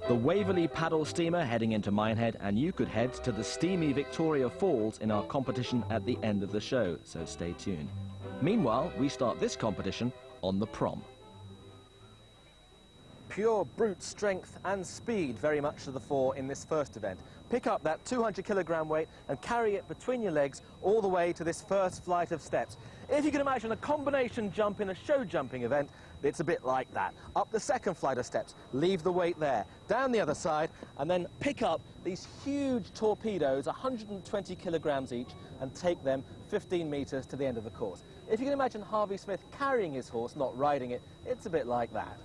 The Waverley paddle steamer heading into Minehead, and you could head to the steamy Victoria Falls in our competition at the end of the show, so stay tuned. Meanwhile, we start this competition on the prom. Pure brute strength and speed very much to the fore in this first event. Pick up that 200 kilogram weight and carry it between your legs all the way to this first flight of steps. If you can imagine a combination jump in a show jumping event, it's a bit like that. Up the second flight of steps, leave the weight there, down the other side, and then pick up these huge torpedoes, 120 kilograms each, and take them 15 meters to the end of the course. If you can imagine Harvey Smith carrying his horse, not riding it, it's a bit like that.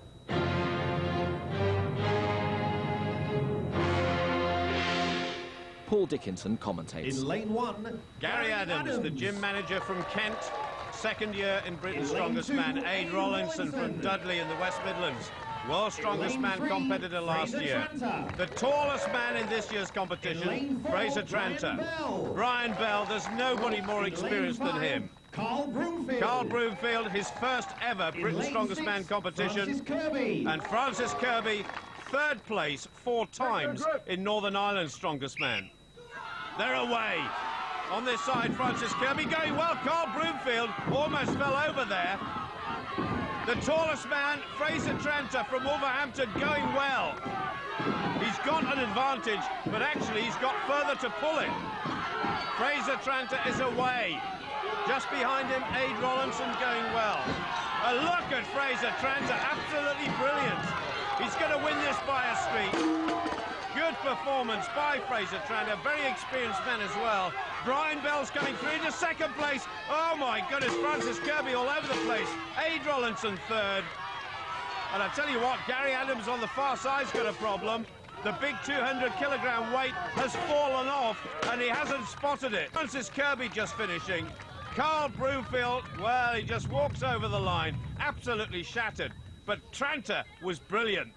Paul Dickinson commentates. In lane 1, Gary Adams, the gym manager from Kent, second year in Britain's Strongest Man. Aid Rollinson from Dudley in the West Midlands, World's Strongest Man competitor last year. The tallest man in this year's competition, Fraser Tranter. Brian Bell, there's nobody more experienced than him. Carl Broomfield, his first ever Britain's Strongest Man competition. And Francis Kirby, 3rd place 4 times in Northern Ireland's Strongest Man. They're away. On this side, Francis Kirby going well. Carl Broomfield almost fell over there. The tallest man, Fraser Tranter from Wolverhampton, going well. He's got an advantage, but actually he's got further to pull it. Fraser Tranter is away. Just behind him, Aid Rollinson going well. A look at Fraser Tranter, absolutely brilliant. He's going to win this by a streak. Good performance by Fraser Tranter, very experienced man as well. Brian Bell's coming through into 2nd place. Oh my goodness, Francis Kirby all over the place. Aid Rollinson 3rd. And I tell you what, Gary Adams on the far side's got a problem. The big 200 kilogram weight has fallen off and he hasn't spotted it. Francis Kirby just finishing. Carl Broomfield, well, he just walks over the line, absolutely shattered. But Tranter was brilliant.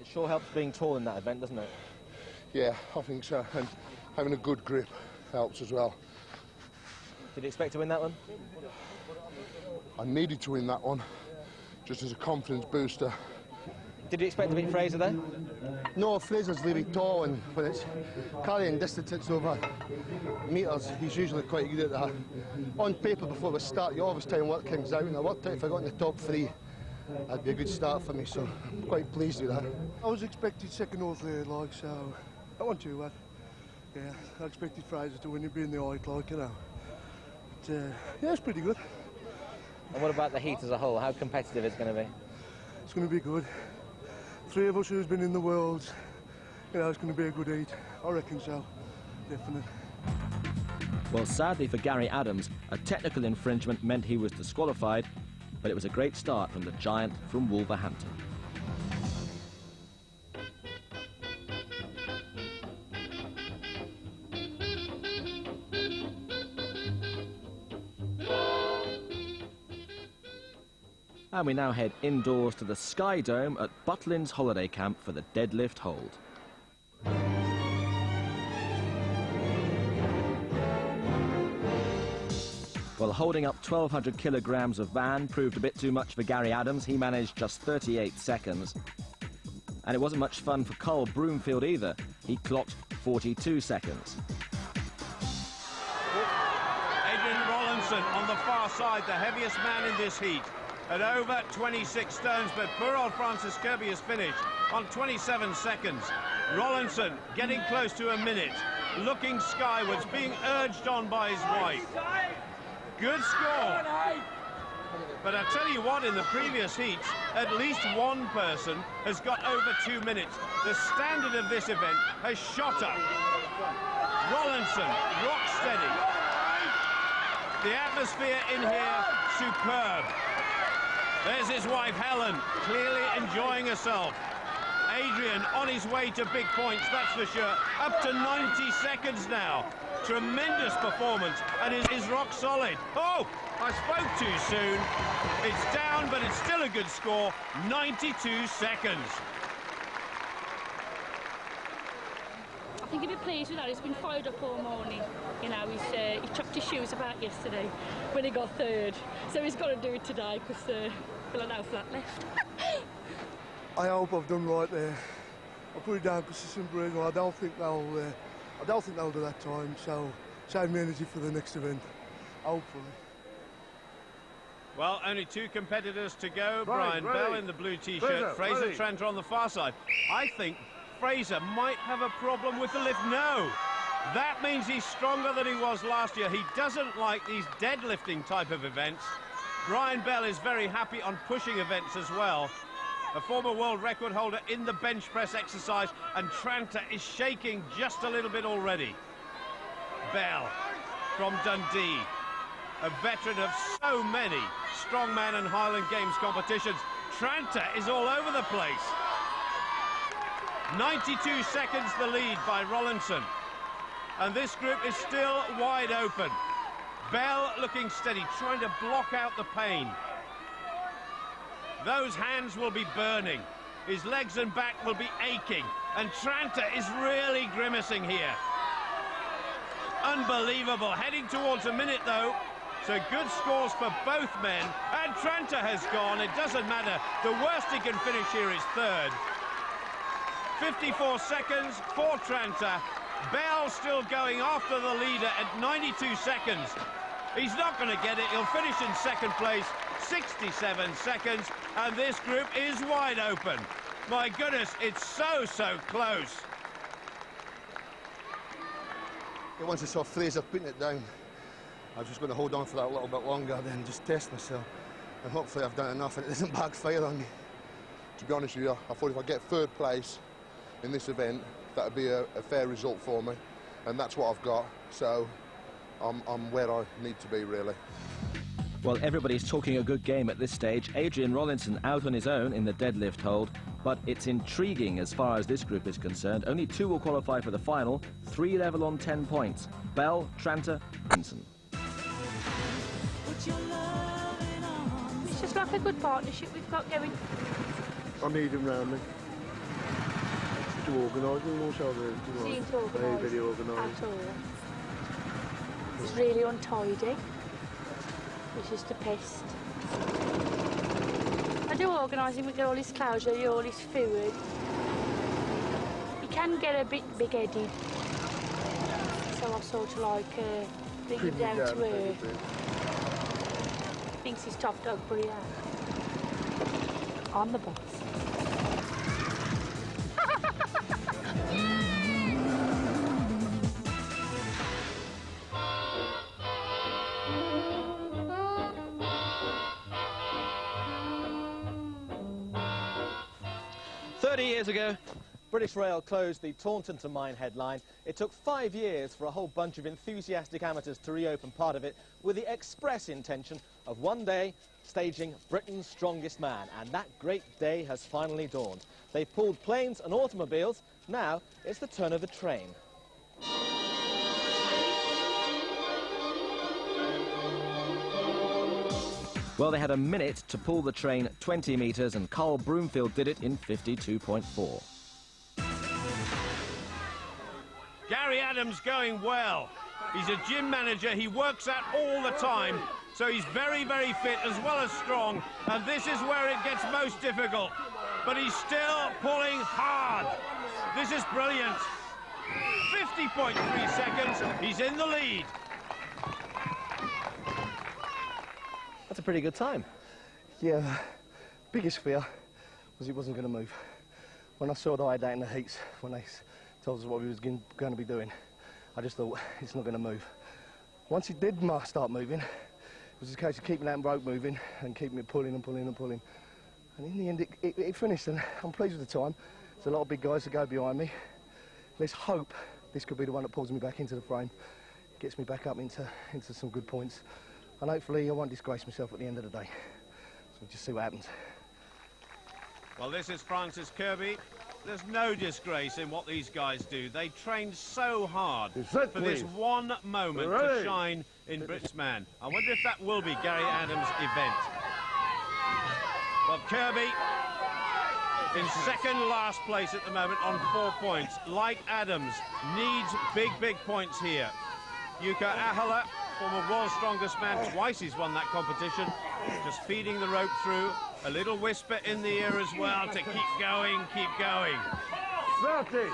It sure helps being tall in that event, doesn't it? Yeah, I think so. And having a good grip helps as well. Did you expect to win that one? I needed to win that one, just as a confidence booster. Did you expect to beat Fraser there? No, Fraser's really tall, and when it's carrying distance, it's over metres. He's usually quite good at that. On paper, before we start, you always try and work things out, and I worked out if I got in the top 3, that'd be a good start for me, so I'm quite pleased with that. I was expecting 2nd or 3rd, like, so I wasn't too bad. Yeah, I expected Fraser to win it, being the height, like, you know. yeah, it's pretty good. And what about the heat as a whole? How competitive is it going to be? It's going to be good. 3 of us who's been in the Worlds, you know, it's going to be a good heat. I reckon so, definitely. Well, sadly for Gary Adams, a technical infringement meant he was disqualified, but it was a great start from the giant from Wolverhampton. And we now head indoors to the Sky Dome at Butlins Holiday Camp for the deadlift hold. Well, holding up 1,200 kilograms of van proved a bit too much for Gary Adams. He managed just 38 seconds. And it wasn't much fun for Carl Broomfield either. He clocked 42 seconds. Adrian Rollinson on the far side, the heaviest man in this heat, at over 26 stones, but poor old Francis Kirby has finished on 27 seconds. Rollinson getting close to a minute, looking skywards, being urged on by his wife. Good score. But I tell you what, in the previous heats, at least one person has got over 2 minutes. The standard of this event has shot up. Rollinson, rock steady. The atmosphere in here, superb. There's his wife, Helen, clearly enjoying herself. Adrian on his way to big points, that's for sure. Up to 90 seconds now. Tremendous performance, and is rock solid. Oh, I spoke too soon. It's down, but it's still a good score. 92 seconds. I think he'd be pleased with that. He's been fired up all morning. You know, he chucked his shoes about yesterday when he got third. So he's got to do it today because he'll have no flat left. I hope I've done right there. I'll put it down because it's simple reason. I don't think they'll do that time, so save me energy for the next event, hopefully. Well, only 2 competitors to go. Brian Bell in the blue T-shirt, Fraser Tranter on the far side. I think Fraser might have a problem with the lift. No! That means he's stronger than he was last year. He doesn't like these deadlifting type of events. Brian Bell is very happy on pushing events as well. A former world record holder in the bench press exercise, and Tranter is shaking just a little bit already. Bell from Dundee, a veteran of so many strongman and Highland Games competitions. Tranter is all over the place. 92 seconds the lead by Rollinson. And this group is still wide open. Bell looking steady, trying to block out the pain. Those hands will be burning. His legs and back will be aching. And Tranter is really grimacing here. Unbelievable. Heading towards a minute, though. So good scores for both men. And Tranter has gone. It doesn't matter. The worst he can finish here is third. 54 seconds for Tranter. Bell still going after the leader at 92 seconds. He's not going to get it. He'll finish in second place, 67 seconds, and this group is wide open. My goodness, it's so close. Once I saw Fraser putting it down, I was just going to hold on for that a little bit longer, then just test myself. And hopefully I've done enough and it doesn't backfire on me. To be honest with you, I thought if I get third place in this event, that would be a fair result for me. And that's what I've got, so I'm where I need to be, really. Well, everybody's talking a good game at this stage. Adrian Rollinson out on his own in the deadlift hold, but it's intriguing as far as this group is concerned. Only 2 will qualify for the final, 3 level on 10 points. Bell, Tranter, Rollinson. It's just like a good partnership we've got going. I need him round me. To organise him also. Seem to organise very organised. at all. It's really untidy. It's just a pest. I do organise him, we get all his clothes ready, all his food. He can get a bit big-headed. So I sort of like bring him down to earth. Thinks he's top dog, but he ain't. I'm the boss. 30 years ago, British Rail closed the Taunton to Minehead line. It took 5 years for a whole bunch of enthusiastic amateurs to reopen part of it with the express intention of one day staging Britain's Strongest Man. And that great day has finally dawned. They've pulled planes and automobiles. Now it's the turn of the train. Well, they had a minute to pull the train 20 metres, and Carl Broomfield did it in 52.4. Gary Adams going well. He's a gym manager. He works out all the time, so he's very, very fit as well as strong, and this is where it gets most difficult. But he's still pulling hard. This is brilliant. 50.3 seconds. He's in the lead. That's a pretty good time. Yeah, the biggest fear was it wasn't going to move. When I saw the eye date in the heats, when they told us what we was going to be doing, I just thought, it's not going to move. Once it did start moving, it was a case of keeping that rope moving and keeping it pulling and pulling and pulling. And in the end, it finished, and I'm pleased with the time. There's a lot of big guys that go behind me. Let's hope this could be the one that pulls me back into the frame, gets me back up into some good points. And hopefully I won't disgrace myself at the end of the day. So we'll just see what happens. Well, this is Francis Kirby. There's no disgrace in what these guys do. They train so hard for this one moment to shine in Britain's Man. I wonder if that will be Gary Adams' event. Well, Kirby in second last place at the moment on 4 points. Like Adams, needs big, big points here. Jukka Ahola, former World's Strongest Man, twice he's won that competition. Just feeding the rope through. A little whisper in the ear as well to keep going, keep going.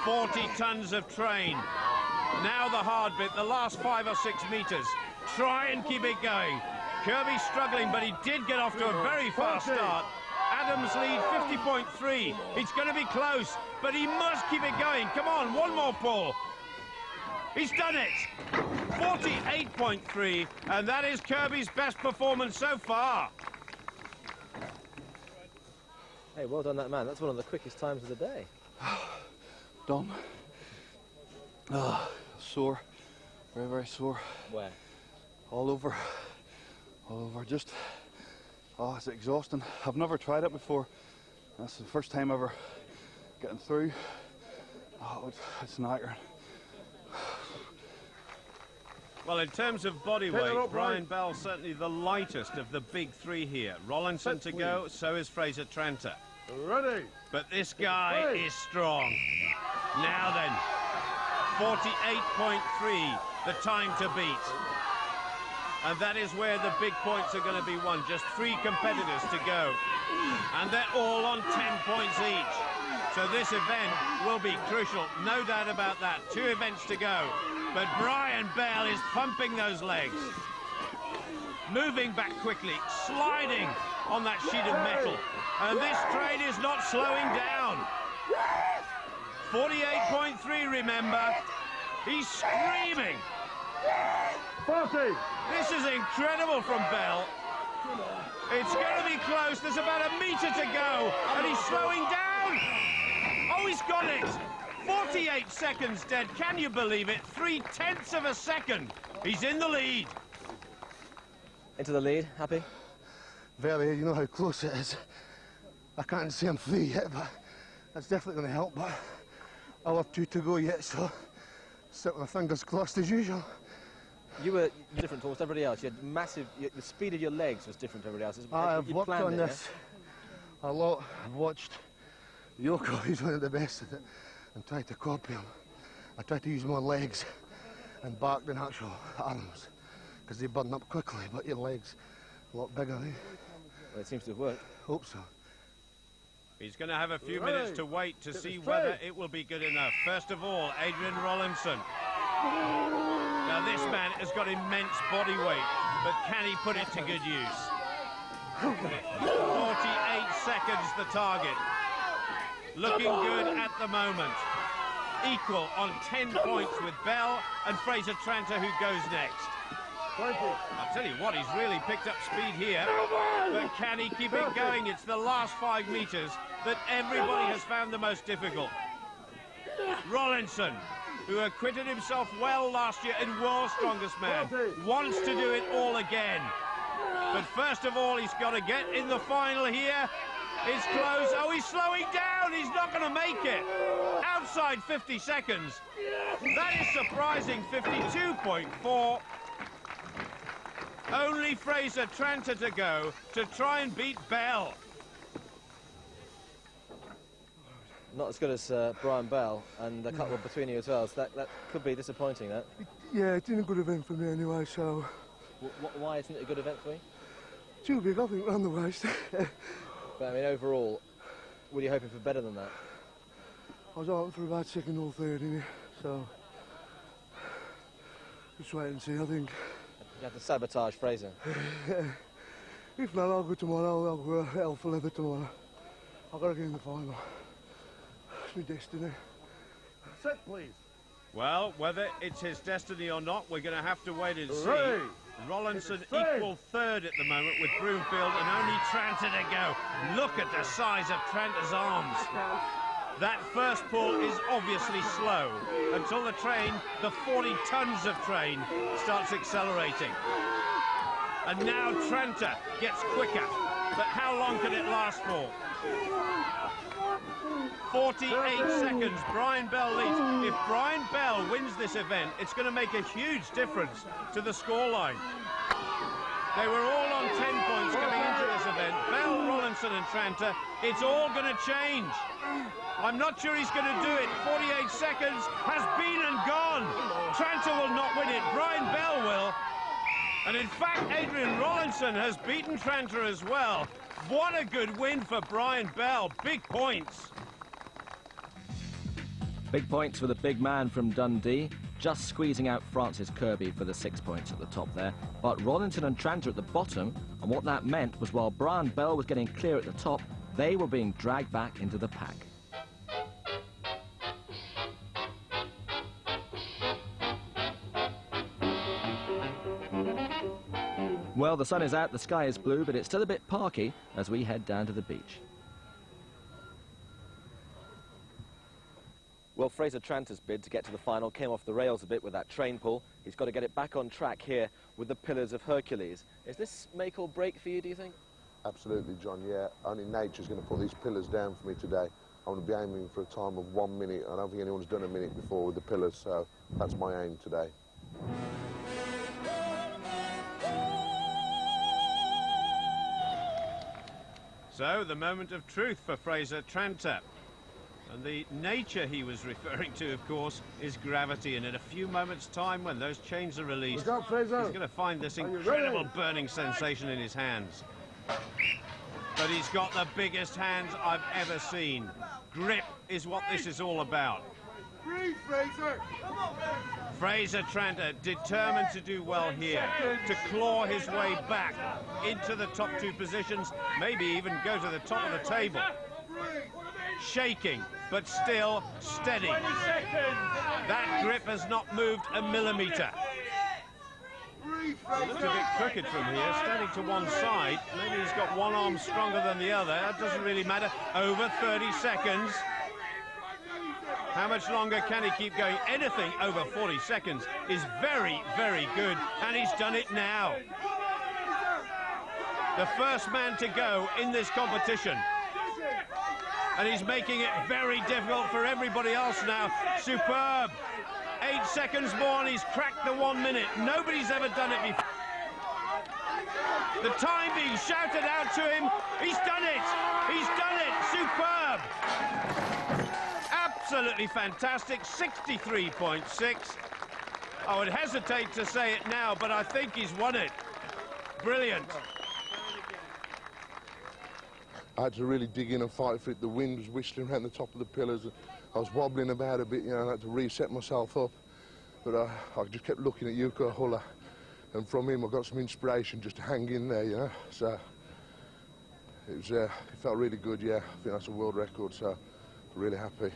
40 tons of train. Now the hard bit, the last 5 or 6 metres. Try and keep it going. Kirby's struggling, but he did get off to a very fast start. Adams lead 50.3. It's going to be close, but he must keep it going. Come on, one more pull. He's done it. 48.3, and that is Kirby's best performance so far. Hey, well done, that man. That's one of the quickest times of the day. Done. Sore. Very, very sore. Where? All over. All over. Just, it's exhausting. I've never tried it before. That's the first time ever getting through. It's knackering. Well, in terms of body weight, Brian Bell certainly the lightest of the big three here. Rollinson to go, so is Fraser Tranter. Ready. But this guy is strong. Now then, 48.3, the time to beat. And that is where the big points are going to be won. Just 3 competitors to go. And they're all on 10 points each. So this event will be crucial, no doubt about that. 2 events to go. But Brian Bell is pumping those legs. Moving back quickly, sliding on that sheet of metal. And this train is not slowing down. 48.3, remember. He's screaming. 40. This is incredible from Bell. It's going to be close. There's about a metre to go. And he's slowing down. Oh, he's got it. 48 seconds dead. Can you believe it? 0.3 of a second. He's in the lead. Into the lead. Happy? Very. You know how close it is. I can't say I'm free yet, but that's definitely going to help. But I'll have 2 to go yet, so sit with my fingers crossed as usual. You were different to almost everybody else. You had massive. The speed of your legs was different to everybody else's. I've worked on this a lot. I've watched Yoko, he's one of the best at it, and tried to copy him. I tried to use more legs and back than actual arms, because they burn up quickly, but your legs a lot bigger, eh? Well, it seems to have worked. Hope so. He's going to have a few minutes to wait to see whether it will be good enough. First of all, Adrian Rollinson. Now this man has got immense body weight, but can he put it to good use? 48 seconds the target. Looking good at the moment. Equal on 10 points with Bell and Fraser Tranter, who goes next. I'll tell you what, he's really picked up speed here. But can he keep it going? It's the last 5 metres that everybody has found the most difficult. Rollinson, who acquitted himself well last year and World's Strongest Man, wants to do it all again. But first of all, he's got to get in the final here. It's close. Oh, he's slowing down. He's not going to make it. Outside 50 seconds. That is surprising. 52.4. Only Fraser Tranter to go to try and beat Bell. Not as good as Brian Bell, and a couple between you as well, so that could be disappointing, that. Yeah, it's been a good event for me anyway, so... Why isn't it a good event for you? Too big, I think, round the waist. But, I mean, overall, were you hoping for better than that? I was hoping for about second or third in it, so... Just wait and see, I think. You have to sabotage Fraser. If not, I'll go tomorrow. I'll go hell for leather tomorrow. I've got to get in the final. It's my destiny. Set, please. Well, whether it's his destiny or not, we're going to have to wait and see. Ready. Rollinson equal third at the moment with Broomfield and only Tranter to go. Look at the size of Tranter's arms. That first pull is obviously slow until the train, the 40 tons of train, starts accelerating. And now Tranter gets quicker. But how long can it last for? 48 seconds, Brian Bell leads. If Brian Bell wins this event, it's going to make a huge difference to the scoreline. They were all on 10 points coming into this event. Bell, Rollinson and Tranter, it's all going to change. I'm not sure he's going to do it. 48 seconds has been and gone. Tranter will not win it. Brian Bell will. And in fact, Adrian Rollinson has beaten Tranter as well. What a good win for Brian Bell. Big points. Big points for the big man from Dundee, just squeezing out Francis Kirby for the 6 points at the top there. But Rollinson and Tranter at the bottom, and what that meant was while Brian Bell was getting clear at the top, they were being dragged back into the pack. Well, the sun is out, the sky is blue, but it's still a bit parky as we head down to the beach. Well, Fraser Tranter's bid to get to the final came off the rails a bit with that train pull. He's got to get it back on track here with the Pillars of Hercules. Is this make or break for you, do you think? Absolutely, John, yeah. Only nature's going to put these pillars down for me today. I'm going to be aiming for a time of 1 minute. I don't think anyone's done a minute before with the pillars, so that's my aim today. So, the moment of truth for Fraser Tranter. And the nature he was referring to, of course, is gravity. And in a few moments' time, when those chains are released, Look out, Fraser. he's going to find this incredible burning sensation in his hands. But he's got the biggest hands I've ever seen. Grip is what this is all about. Breathe, Fraser. Fraser Tranter determined to do well here, to claw his way back into the top 2 positions, maybe even go to the top of the table. Shaking, but still steady. That grip has not moved a millimetre. Looks a bit crooked from here, standing to one side. Maybe he's got one arm stronger than the other. That doesn't really matter. Over 30 seconds. How much longer can he keep going? Anything over 40 seconds is very, very good, and he's done it now. The first man to go in this competition. And he's making it very difficult for everybody else now. Superb. 8 seconds more and he's cracked the 1 minute. Nobody's ever done it before. The time being shouted out to him. He's done it. He's done it. Superb. Absolutely fantastic. 63.6. I would hesitate to say it now, but I think he's won it. Brilliant. I had to really dig in and fight for it. The wind was whistling around the top of the pillars. I was wobbling about a bit, you know, I had to reset myself up. But I just kept looking at Yuko Huller, and from him I got some inspiration just to hang in there, you know. So it felt really good, yeah. I think that's a world record, so really happy.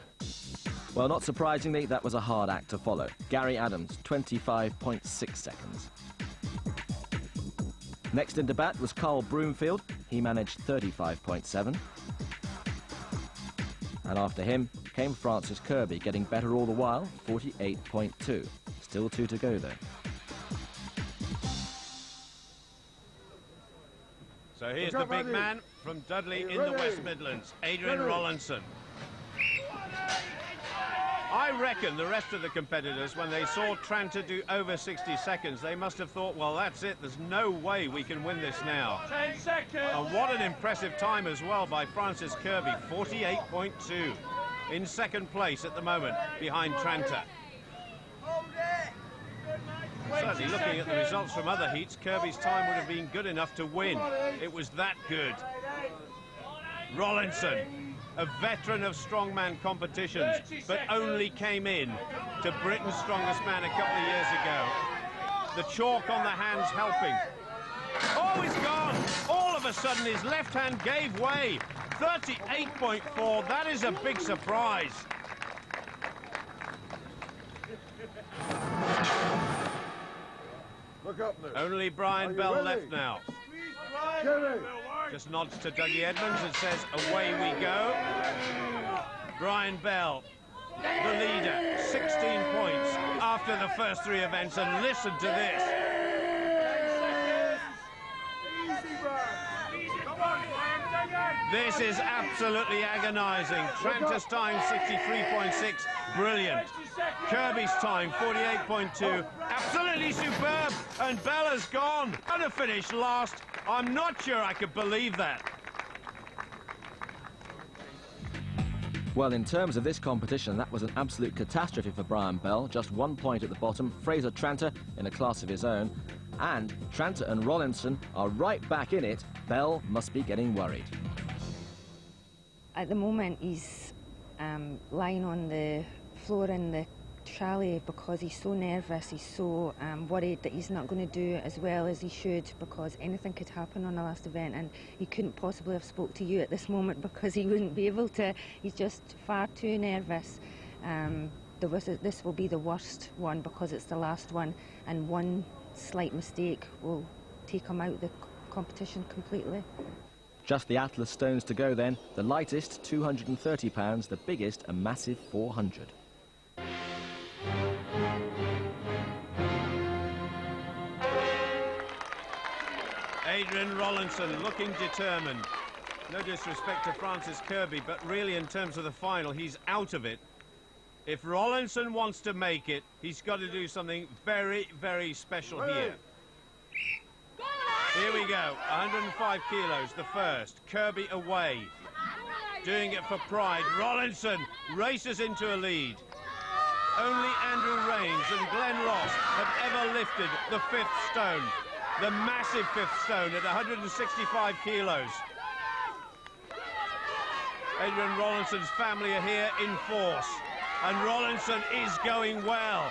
Well, not surprisingly, that was a hard act to follow. Gary Adams, 25.6 seconds. Next in debate was Carl Broomfield. He managed 35.7. And after him came Francis Kirby, getting better all the while, 48.2. Still 2 to go, though. So here's the big man from Dudley in the West Midlands, Adrian Rollinson. I reckon the rest of the competitors, when they saw Tranter do over 60 seconds, they must have thought, well, that's it. There's no way we can win this now. 10 seconds. And what an impressive time as well by Francis Kirby, 48.2. In second place at the moment, behind Tranter. Certainly looking at the results from other heats, Kirby's time would have been good enough to win. It was that good. Rollinson, a veteran of strongman competitions, but only came in to Britain's Strongest Man a couple of years ago. The chalk on the hands helping. Oh, he's gone! All of a sudden his left hand gave way. 38.4, that is a big surprise. Look up now. Only Brian Bell left now. Just nods to Dougie Edmonds and says, away we go. Brian Bell, the leader, 16 points after the first 3 events, and listen to this. This is absolutely agonising. Tranter's time, 63.6, brilliant. Kirby's time, 48.2, absolutely superb, and Bella's gone. Gonna finish last. I'm not sure I could believe that. Well, in terms of this competition, that was an absolute catastrophe for Brian Bell. Just 1 point at the bottom. Fraser Tranter in a class of his own. And Tranter and Rollinson are right back in it. Bell must be getting worried. At the moment, he's lying on the floor in the chalet because he's so nervous, he's so worried that he's not going to do as well as he should, because anything could happen on the last event, and he couldn't possibly have spoke to you at this moment because he wouldn't be able to. He's just far too nervous. This will be the worst one because it's the last one, and one slight mistake will take him out of the competition completely. Just the Atlas stones to go then. The lightest, £230, the biggest, a massive 400. Adrian Rollinson looking determined. No disrespect to Francis Kirby, but really in terms of the final, he's out of it. If Rollinson wants to make it, he's got to do something very, very special here. Here we go, 105 kilos, the first. Kirby away, doing it for pride. Rollinson races into a lead. Only Andrew Rains and Glenn Ross have ever lifted the 5th stone, the massive 5th stone at 165 kilos. Adrian Rollinson's family are here in force, and Rollinson is going well.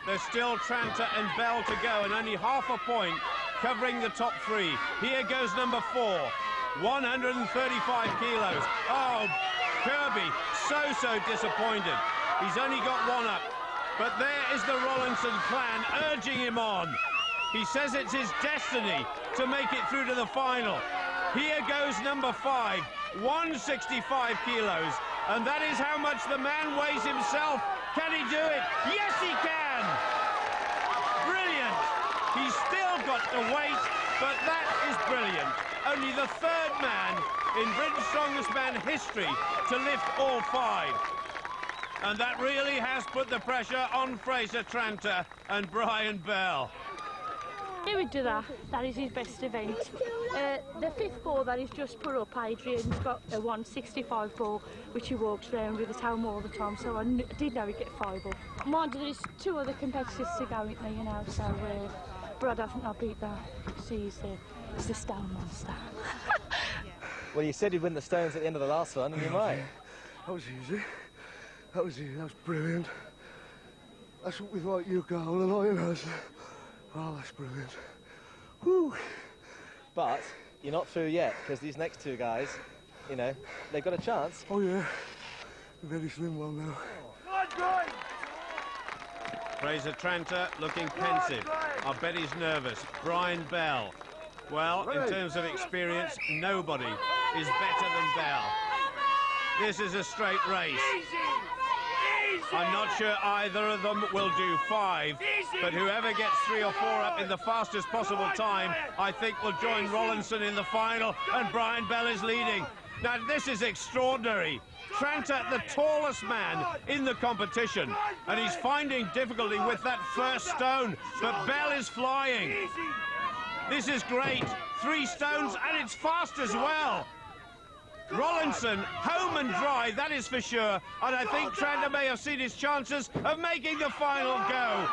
There's still Tranter and Bell to go, and only half a point covering the top 3. Here goes number 4, 135 kilos. Oh, Kirby, so disappointed. He's only got 1 up, but there is the Rollinson clan urging him on. He says it's his destiny to make it through to the final. Here goes number 5, 165 kilos, and that is how much the man weighs himself. Can he do it? Yes, he can! Brilliant! He's still got the weight, but that is brilliant. Only the 3rd man in Britain's Strongest Man history to lift all 5. And that really has put the pressure on Fraser Tranter and Brian Bell. He would do that. That is his best event. The 5th ball that he's just put up, Adrian's got a 165 ball, which he walks around with at home all the time, so I did know he'd get 5 up. Mind you, there's 2 other competitors to go, isn't there, you know, so, but I don't think I'll beat that. See, he's the stone monster. Well, you said you'd win the stones at the end of the last one, and you might. That was easy. That was brilliant. That's what we thought you got all along, us. Oh, that's brilliant. Woo! But you're not through yet, because these next 2 guys, you know, they've got a chance. Oh, yeah. A very slim one now. Fraser Tranter looking pensive. I bet he's nervous. Brian Bell. Well, in terms of experience, nobody is better than Bell. This is a straight race. I'm not sure either of them will do 5, but whoever gets 3 or 4 up in the fastest possible time, I think will join Rollinson in the final, and Brian Bell is leading. Now, this is extraordinary. Tranter, the tallest man in the competition, and he's finding difficulty with that first stone, but Bell is flying. This is great. 3 stones, and it's fast as well. Rollinson, home and dry, that is for sure, and I think Tranter may have seen his chances of making the final go.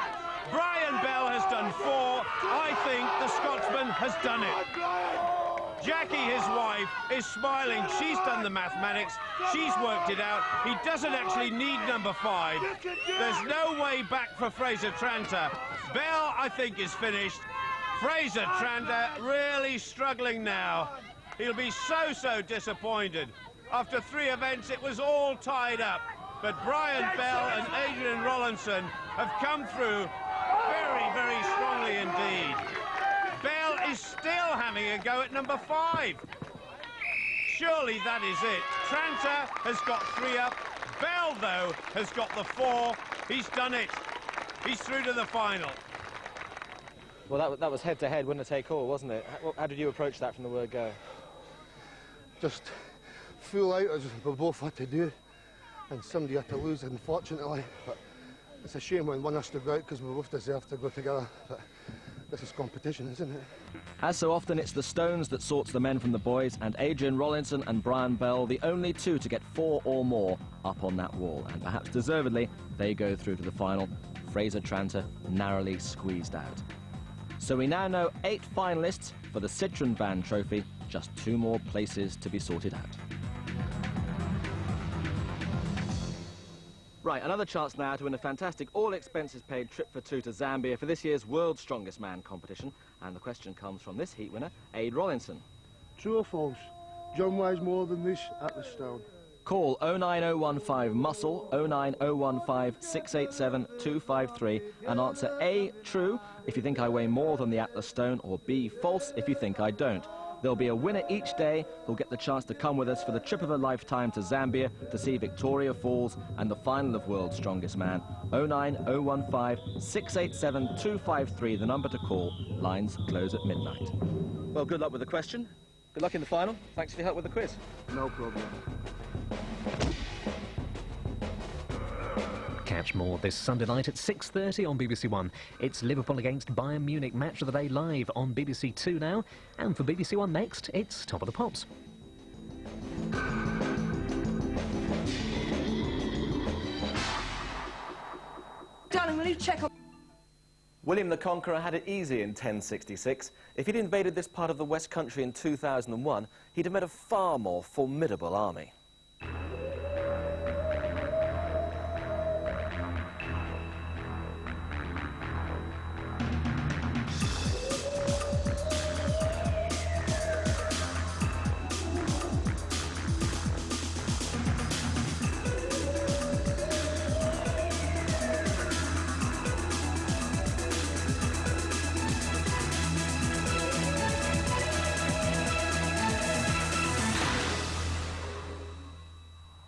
Brian Bell has done 4. I think the Scotsman has done it. Jackie, his wife, is smiling. She's done the mathematics. She's worked it out. He doesn't actually need number 5. There's no way back for Fraser Tranter. Bell, I think, is finished. Fraser Tranter really struggling now. He'll be so disappointed. After 3 events, it was all tied up. But Brian Bell and Adrian Rollinson have come through very strongly indeed. Bell is still having a go at number 5. Surely that is it. Tranter has got 3 up. Bell, though, has got the 4. He's done it. He's through to the final. Well, that was head-to-head, winner take all, wasn't it? How did you approach that from the word go? Just full out as we both had to do, and somebody had to lose, unfortunately. But it's a shame when one has to go out because we both deserve to go together. But this is competition, isn't it? As so often, it's the stones that sorts the men from the boys, and Adrian Rollinson and Brian Bell, the only 2 to get 4 or more up on that wall. And perhaps deservedly, they go through to the final. Fraser Tranter narrowly squeezed out. So we now know 8 finalists for the Citroën Van Trophy, just 2 more places to be sorted out. Right, another chance now to win a fantastic all-expenses-paid trip for 2 to Zambia for this year's World's Strongest Man competition. And the question comes from this heat winner, Aid Rollinson. True or false? John weighs more than this at the stone. Call 09015 muscle 09015 687 253 and answer A, true, if you think I weigh more than the Atlas stone, or B, false, if you think I don't. There'll be a winner each day who'll get the chance to come with us for the trip of a lifetime to Zambia to see Victoria Falls and the final of World's Strongest Man. 09015 687 253, the number to call. Lines close at midnight. Well, good luck with the question. Good luck in the final. Thanks for your help with the quiz. No problem. Catch more this Sunday night at 6:30 on BBC One. It's Liverpool against Bayern Munich, match of the day live on BBC Two now. And for BBC One next, it's Top of the Pops. Darling, will you check on... William the Conqueror had it easy in 1066. If he'd invaded this part of the West Country in 2001, he'd have met a far more formidable army.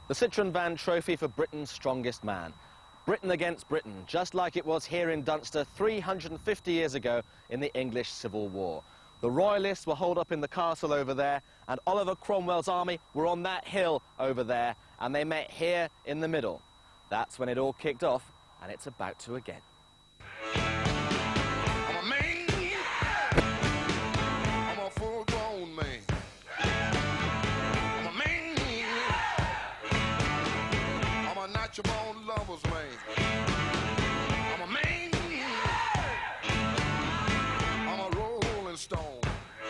The Citroën Van Trophy for Britain's strongest man. Britain against Britain, just like it was here in Dunster 350 years ago in the English Civil War. The Royalists were holed up in the castle over there, and Oliver Cromwell's army were on that hill over there, and they met here in the middle. That's when it all kicked off, and it's about to again. I'm a man. I'm a full-grown man. I'm a man. I'm a natural lover's man. I'm a man. I'm a rolling stone.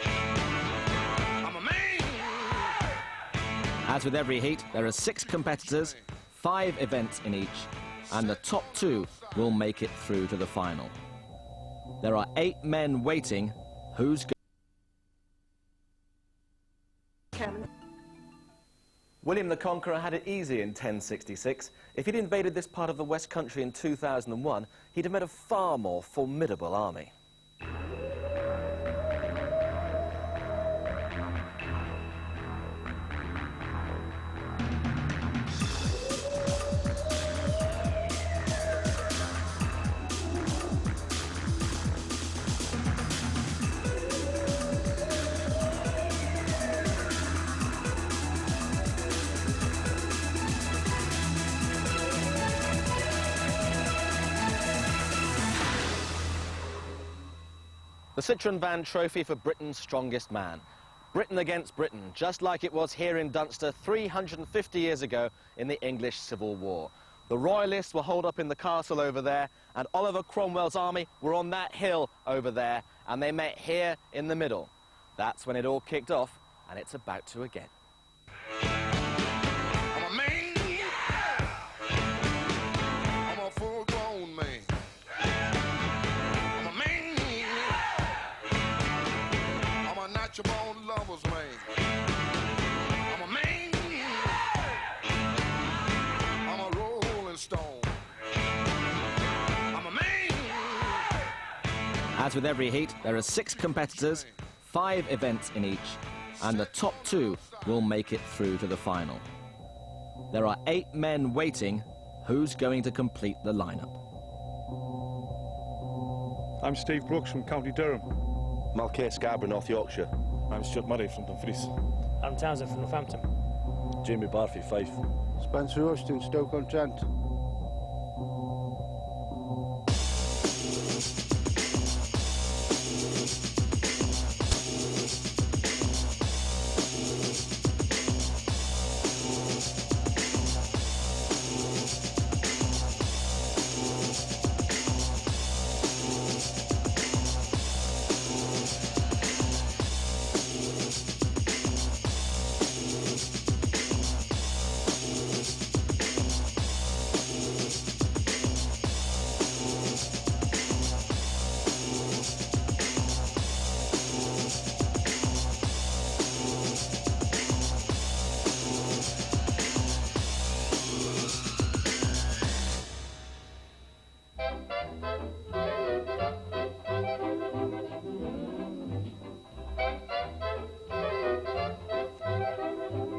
I'm a man. As with every heat, there are 6 competitors, 5 events in each, and the top 2 will make it through to the final. There are 8 men waiting. Who's William the Conqueror had it easy in 1066. If he'd invaded this part of the West Country in 2001, he'd have met a far more formidable army. The Citroën Van Trophy for Britain's strongest man. Britain against Britain, just like it was here in Dunster 350 years ago in the English Civil War. The Royalists were holed up in the castle over there, and Oliver Cromwell's army were on that hill over there, and they met here in the middle. That's when it all kicked off, and it's about to again. I'm a man, I'm a full-grown man. I'm a man, I'm a natural-born lover's man. I'm a man, I'm a rolling stone. I'm a man. As with every heat, there are 6 competitors, 5 events in each, and the top 2 will make it through to the final. There are 8 men waiting. Who's going to complete the lineup? I'm Steve Brooks from County Durham. Malkay Scarborough, North Yorkshire. I'm Stuart Murray from Dumfries. Adam Townsend from Northampton. Jamie Barfi, Fife. Spencer Austin, Stoke-on-Trent.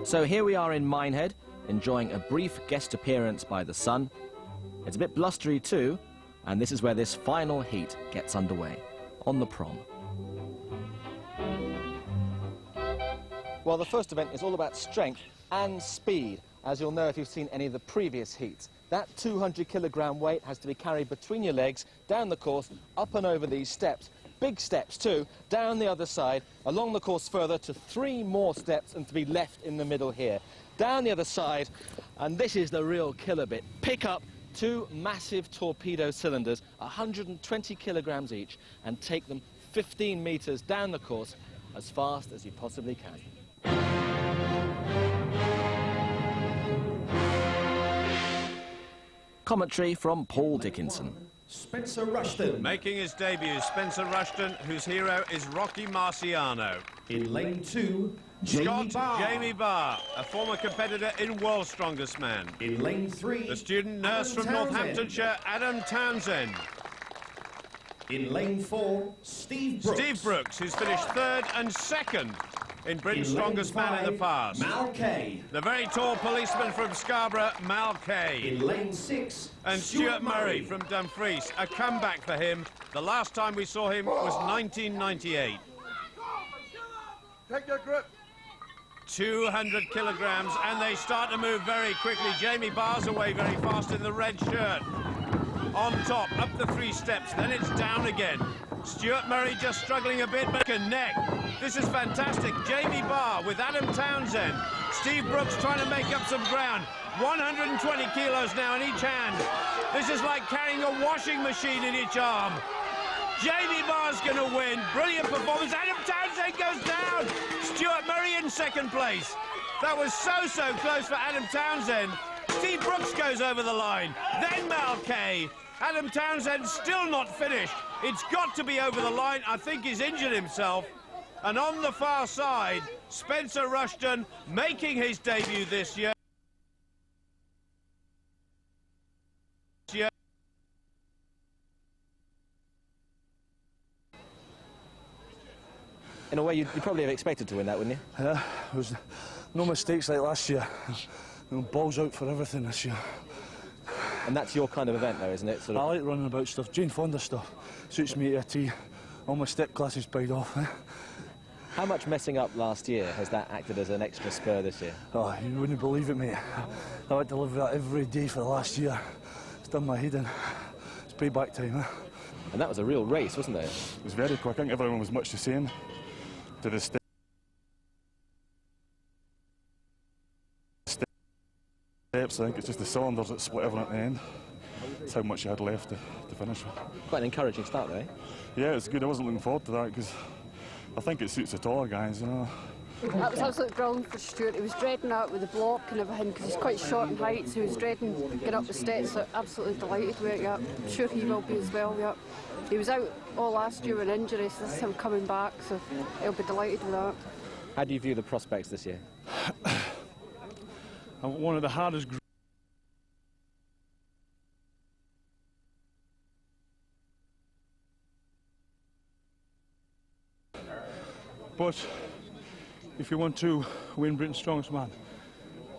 So here we are in Minehead, enjoying a brief guest appearance by the sun. It's a bit blustery too, and this is where this final heat gets underway, on the prom. Well, the first event is all about strength and speed, as you'll know if you've seen any of the previous heats. That 200-kilogram weight has to be carried between your legs, down the course, up and over these steps. Big steps too, down the other side, along the course further to 3 more steps and to be left in the middle here. Down the other side, and this is the real killer bit. Pick up 2 massive torpedo cylinders, 120 kilograms each, and take them 15 meters down the course as fast as you possibly can. Commentary from Paul Dickinson. Spencer Rushton. Making his debut, Spencer Rushton, whose hero is Rocky Marciano. In lane 2, Jamie Barr, a former competitor in World's Strongest Man. In lane 3, the student nurse from Northamptonshire, Adam Townsend. In lane 4, Steve Brooks. Steve Brooks, who's finished 3rd and 2nd in Britain's Strongest Man in the past. Mal Kay. The very tall policeman from Scarborough, Mal Kay. In lane 6, and Stuart Murray from Dumfries. A comeback for him. The last time we saw him was 1998. Take your grip. 200 kilograms, and they start to move very quickly. Jamie Barr's away very fast in the red shirt. On top, up the 3 steps, then it's down again. Stuart Murray just struggling a bit, back and neck. This is fantastic. Jamie Barr with Adam Townsend. Steve Brooks trying to make up some ground. 120 kilos now in each hand. This is like carrying a washing machine in each arm. Jamie Barr's going to win. Brilliant performance. Adam Townsend goes down. Stuart Murray in 2nd place. That was so close for Adam Townsend. Steve Brooks goes over the line. Then Mal Kay. Adam Townsend still not finished. It's got to be over the line. I think he's injured himself. And on the far side, Spencer Rushton making his debut this year. In a way, you probably have expected to win that, wouldn't you? Yeah, there was no mistakes like last year. Balls out for everything this year. And that's your kind of event, though, isn't it? I like running about stuff. Jane Fonda stuff suits me to a T. All my step classes paid off. How much messing up last year has that acted as an extra spur this year? Oh, you wouldn't believe it, mate. I had to live that every day for the last year. It's done my head in. It's payback time, And that was a real race, wasn't it? It was very quick. I think everyone was much the same to the steps. I think it's just the cylinders that split everyone at the end. That's how much you had left to finish with. Quite an encouraging start, though, eh? Yeah, it's good. I wasn't looking forward to that because I think it suits the taller guys, you know. That was absolutely brilliant for Stuart. He was dreading out with the block and everything because he's quite short in height, so he was dreading getting up the steps. So absolutely delighted with it, yeah. I'm sure he will be as well, yeah. He was out all last year with injuries, so this is him coming back, so he'll be delighted with that. How do you view the prospects this year? One of the hardest but if you want to win Britain's strongest man,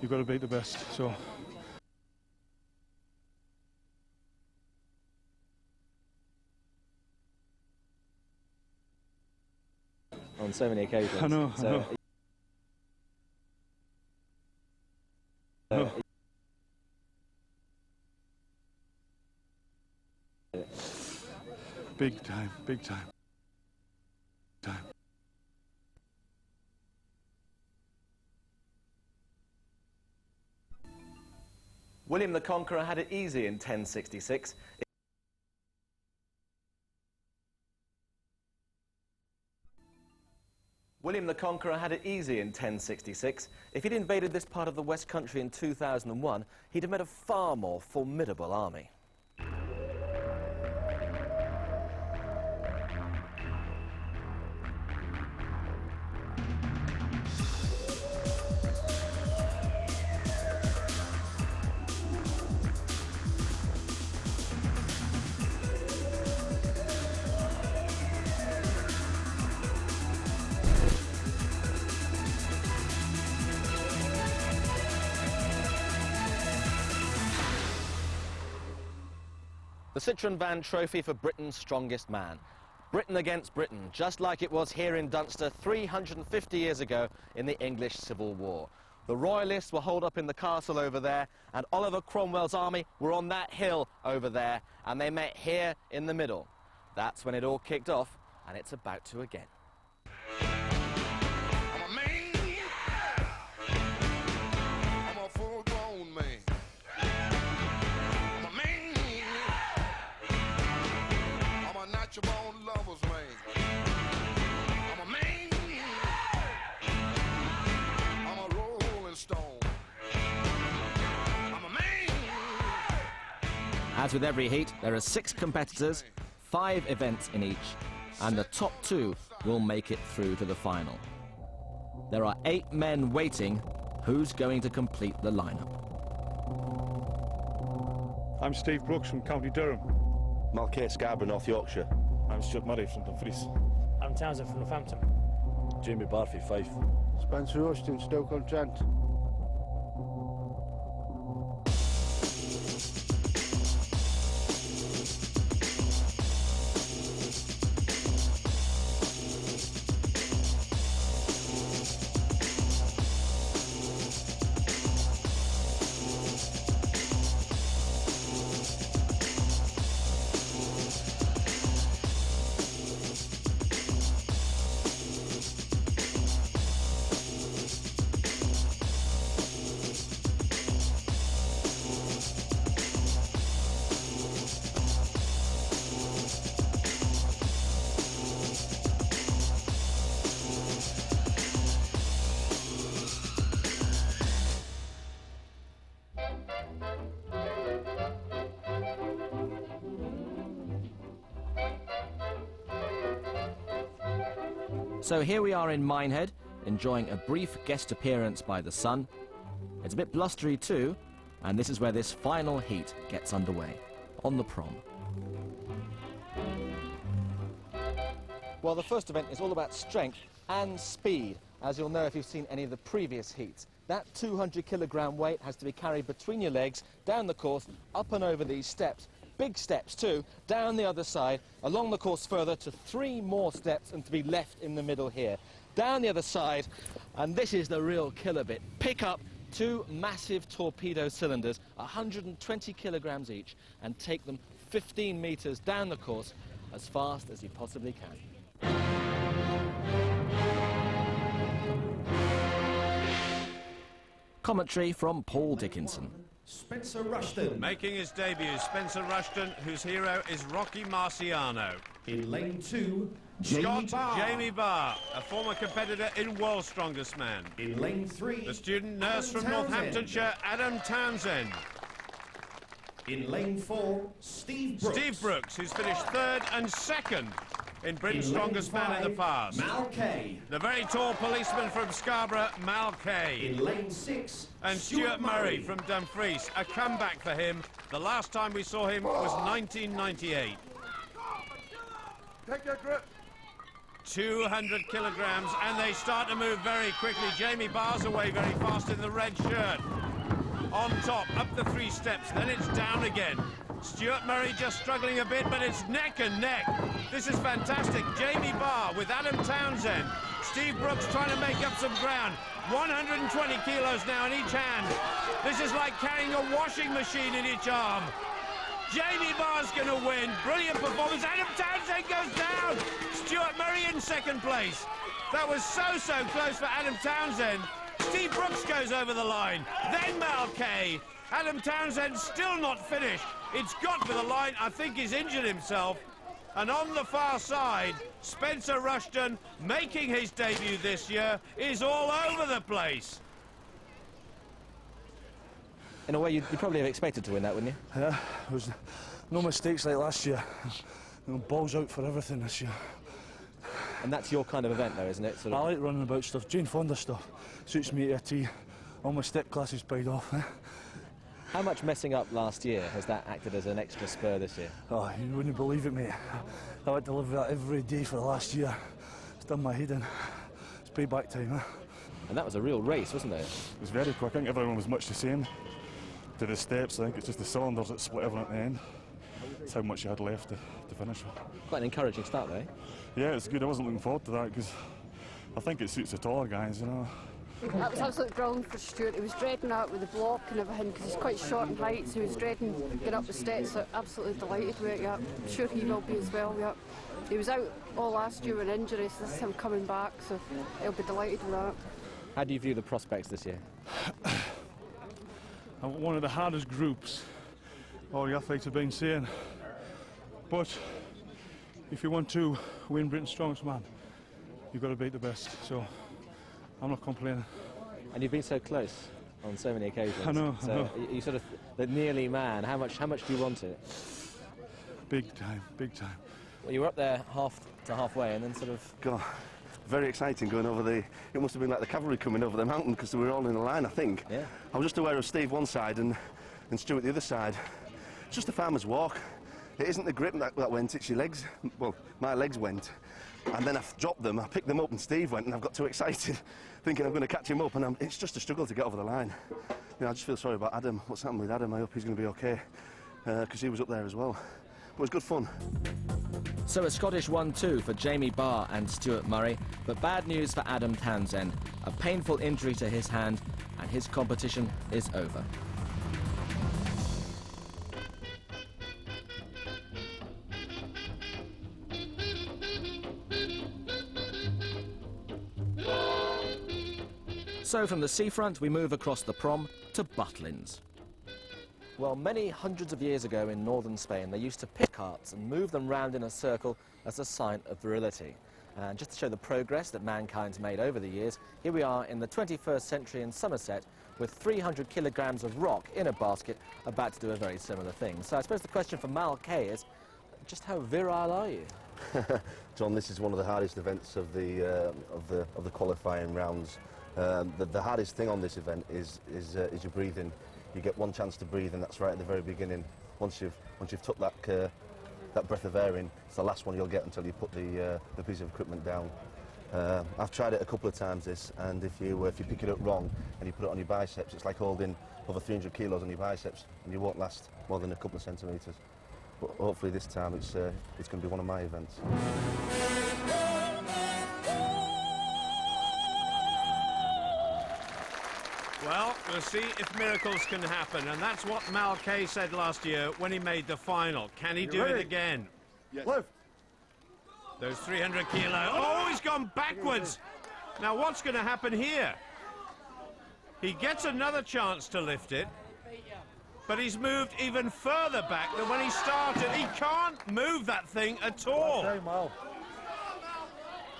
you've got to beat the best. So on so many occasions. I know. Big time. William the Conqueror had it easy in 1066. William the Conqueror had it easy in 1066. If he'd invaded this part of the West Country in 2001, he'd have met a far more formidable army. The Citroën Van Trophy for Britain's strongest man. Britain against Britain, just like it was here in Dunster 350 years ago in the English Civil War. The Royalists were holed up in the castle over there, and Oliver Cromwell's army were on that hill over there, and they met here in the middle. That's when it all kicked off, and it's about to again. As with every heat, there are 6 competitors, 5 events in each, and the top 2 will make it through to the final. There are 8 men waiting. Who's going to complete the lineup? I'm Steve Brooks from County Durham. Malkay Scarborough, North Yorkshire. I'm Stuart Murray from Dumfries. I'm Townsend from Northampton. Jamie Barfi, Fife. Spencer Austin, Stoke-on-Trent. So here we are in Minehead, enjoying a brief guest appearance by the sun. It's a bit blustery too, and this is where this final heat gets underway, on the prom. Well, the first event is all about strength and speed, as you'll know if you've seen any of the previous heats. That 200-kilogram weight has to be carried between your legs, down the course, up and over these steps. Big steps too, down the other side, along the course further to 3 more steps and to be left in the middle here. Down the other side, and this is the real killer bit. Pick up 2 massive torpedo cylinders, 120 kilograms each, and take them 15 meters down the course as fast as he possibly can. Commentary from Paul Dickinson. Spencer Rushton. Making his debut, Spencer Rushton, whose hero is Rocky Marciano. In lane 2, Jamie Barr, a former competitor in World's Strongest Man. In lane 3, the student nurse Adam from Townsend. Northamptonshire, Adam Townsend. In lane 4, Steve Brooks. Steve Brooks, who's finished 3rd and 2nd in Britain's In lane Strongest Man in the 5, past. Mal Kay. The very tall policeman from Scarborough, Mal Kay. In lane 6, And Stuart Murray from Dumfries. A comeback for him. The last time we saw him was 1998. Take your grip. 200 kilograms, and they start to move very quickly. Jamie Barr's away very fast in the red shirt. On top, up the 3 steps, then it's down again. Stuart Murray just struggling a bit, but it's neck and neck. This is fantastic. Jamie Barr with Adam Townsend. Steve Brooks trying to make up some ground. 120 kilos now in each hand. This is like carrying a washing machine in each arm. Jamie Barr's going to win. Brilliant performance. Adam Townsend goes down. Stuart Murray in 2nd place. That was so close for Adam Townsend. Steve Brooks goes over the line. Then Mal Kay. Adam Townsend still not finished. It's got to the line. I think he's injured himself. And on the far side, Spencer Rushton, making his debut this year, is all over the place. In a way, you'd probably have expected to win that, wouldn't you? Yeah, there was no mistakes like last year. Balls out for everything this year. And that's your kind of event, though, isn't it? I like running about stuff. Jane Fonda stuff suits me to a T. All my step classes paid off. How much messing up last year has that acted as an extra spur this year? Oh, you wouldn't believe it, mate. I had to live that every day for the last year. It's done my head in. It's payback time, huh? And that was a real race, wasn't it? It was very quick. I think everyone was much the same. To the steps, I think it's just the cylinders that split everyone at the end. That's how much you had left to finish with. Quite an encouraging start, though. Yeah, it's good. I wasn't looking forward to that because I think it suits the taller guys, you know. That was absolutely brilliant for Stuart. He was dreading out with the block and everything because he's quite short in height, so he was dreading getting up the steps. So absolutely delighted with it, yeah. I'm sure he will be as well, yeah. He was out all last year with injuries, so this is him coming back, so he'll be delighted with that. How do you view the prospects this year? One of the hardest groups all the athletes have been saying. But if you want to win Britain's Strongest Man, you've got to beat the best. So I'm not complaining. And you've been so close on so many occasions. I know. So I know. you sort of the nearly man. How much do you want it? Big time, big time. Well, you were up there half to halfway, and then sort of. God, very exciting going over the. It must have been like the cavalry coming over the mountain because they were all in a line, I think. Yeah. I was just aware of Steve one side and Stuart the other side. It's just a farmer's walk. It isn't the grip that went, it's your legs. Well, my legs went. And then I dropped them, I picked them up and Steve went and I've got too excited thinking I'm going to catch him up and it's just a struggle to get over the line. You know, I just feel sorry about Adam. What's happened with Adam? I hope he's going to be okay because he was up there as well. But it was good fun. So a Scottish 1-2 for Jamie Barr and Stuart Murray, but bad news for Adam Townsend. A painful injury to his hand and his competition is over. So from the seafront, we move across the prom to Butlins. Well, many hundreds of years ago in northern Spain, they used to pick carts and move them round in a circle as a sign of virility. And just to show the progress that mankind's made over the years, here we are in the 21st century in Somerset with 300 kilograms of rock in a basket about to do a very similar thing. So I suppose the question for Mal Kay is, just how virile are you? John, this is one of the hardest events of the qualifying rounds. The hardest thing on this event is your breathing. You get one chance to breathe, and that's right at the very beginning. Once you've took that breath of air in, it's the last one you'll get until you put the piece of equipment down. I've tried it a couple of times this, and if you pick it up wrong and you put it on your biceps, it's like holding over 300 kilos on your biceps, and you won't last more than a couple of centimetres. But hopefully this time it's going to be one of my events. Well, we'll see if miracles can happen, and that's what Mal Kay said last year when he made the final. Can he do it again? Yes. Lift. Those 300 kilo. Oh, he's gone backwards. Now, what's going to happen here? He gets another chance to lift it, but he's moved even further back than when he started. He can't move that thing at all.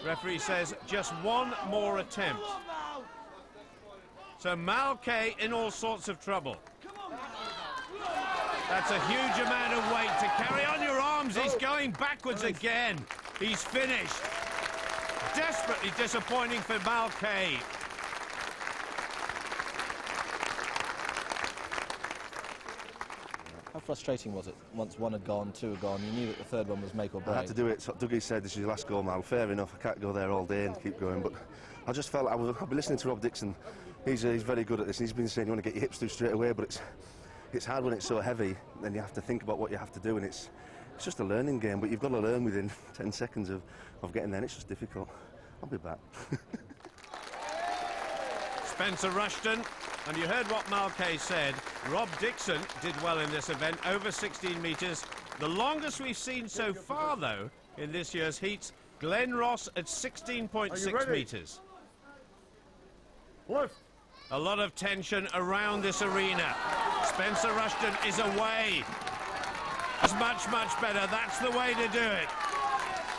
Referee says just one more attempt. So Mal Kay in all sorts of trouble. That's a huge amount of weight to carry on your arms. He's going backwards again. He's finished. Desperately disappointing for Mal Kay. How frustrating was it? Once one had gone, two had gone, you knew that the third one was make or break. I had to do it. So Dougie said, this is your last goal, Mal. Fair enough, I can't go there all day and keep going, but I just felt I've been listening to Rob Dixon. He's very good at this, and he's been saying you want to get your hips through straight away, but it's hard when it's so heavy, then you have to think about what you have to do, and it's just a learning game, but you've got to learn within 10 seconds of getting there, and it's just difficult. I'll be back. Spencer Rushton, and you heard what Mal Kay said. Rob Dixon did well in this event, over 16 metres. The longest we've seen so far, though, in this year's heats, Glenn Ross at 16.6 metres. A lot of tension around this arena. Spencer Rushton is away. It's much, much better. That's the way to do it.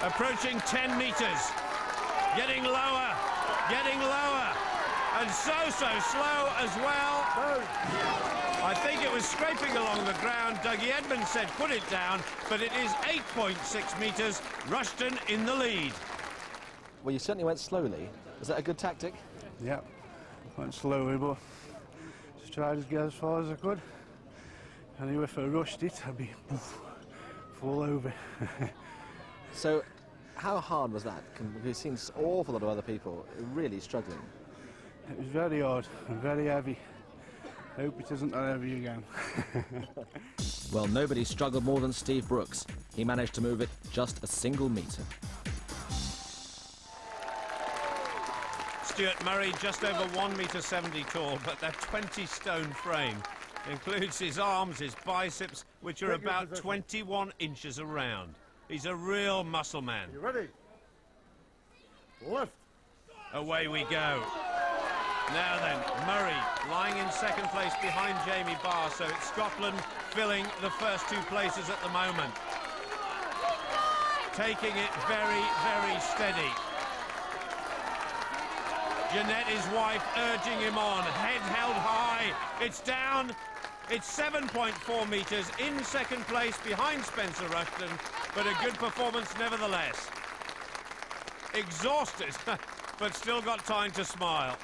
Approaching 10 metres. Getting lower. Getting lower. And so slow as well. I think it was scraping along the ground. Dougie Edmonds said put it down, but it is 8.6 metres. Rushton in the lead. Well, you certainly went slowly. Was that a good tactic? Yeah, went slowly, but just tried to get as far as I could. And if I rushed it, I'd be fall over. So, how hard was that? We've seen an awful lot of other people really struggling. It was very hard and very heavy. I hope it isn't that heavy again. Well, nobody struggled more than Steve Brooks. He managed to move it just a single metre. Stuart Murray just over 1.70 metre tall, but that 20-stone frame includes his arms, his biceps, which are about 21 inches around. He's a real muscle man. You ready? Lift. Away we go. Now then, Murray lying in second place behind Jamie Barr, so it's Scotland filling the first two places at the moment. Taking it very, very steady. Jeanette, his wife, urging him on. Head held high. It's down. It's 7.4 metres in second place behind Spencer Rushton, but a good performance nevertheless. Exhausted, but still got time to smile.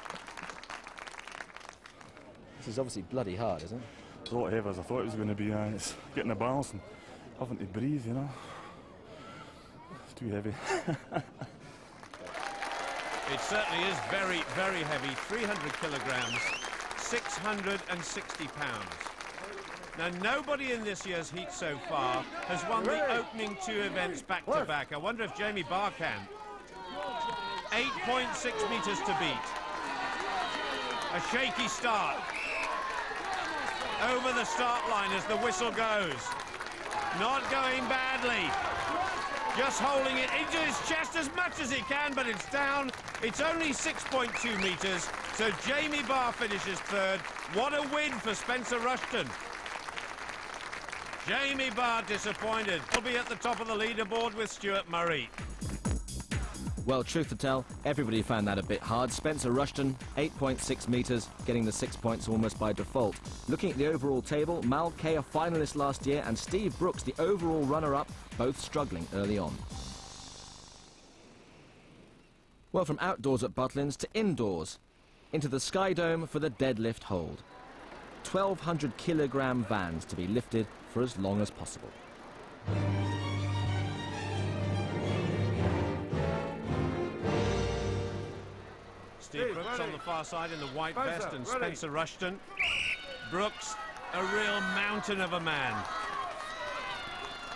This is obviously bloody hard, isn't it? It's a lot heavier as I thought it was going to be. It's getting the balance and having to breathe, you know. It's too heavy. It certainly is very, very heavy. 300 kilograms, 660 pounds. Now, nobody in this year's heat so far has won the opening two events back-to-back. I wonder if Jamie Barr can. 8.6 metres to beat. A shaky start. Over the start line as the whistle goes. Not going badly. Just holding it into his chest as much as he can, but it's down. It's only 6.2 metres, so Jamie Barr finishes third. What a win for Spencer Rushton. Jamie Barr disappointed. He'll be at the top of the leaderboard with Stuart Murray. Well, truth to tell, everybody found that a bit hard. Spencer Rushton, 8.6 metres, getting the 6 points almost by default. Looking at the overall table, Mal Kay, a finalist last year, and Steve Brooks, the overall runner-up, both struggling early on. Well, from outdoors at Butlins to indoors, into the Sky Dome for the deadlift hold. 1,200 kilogram vans to be lifted for as long as possible. Steve Brooks on the far side in the white vest, and Spencer Rushton. Brooks, a real mountain of a man.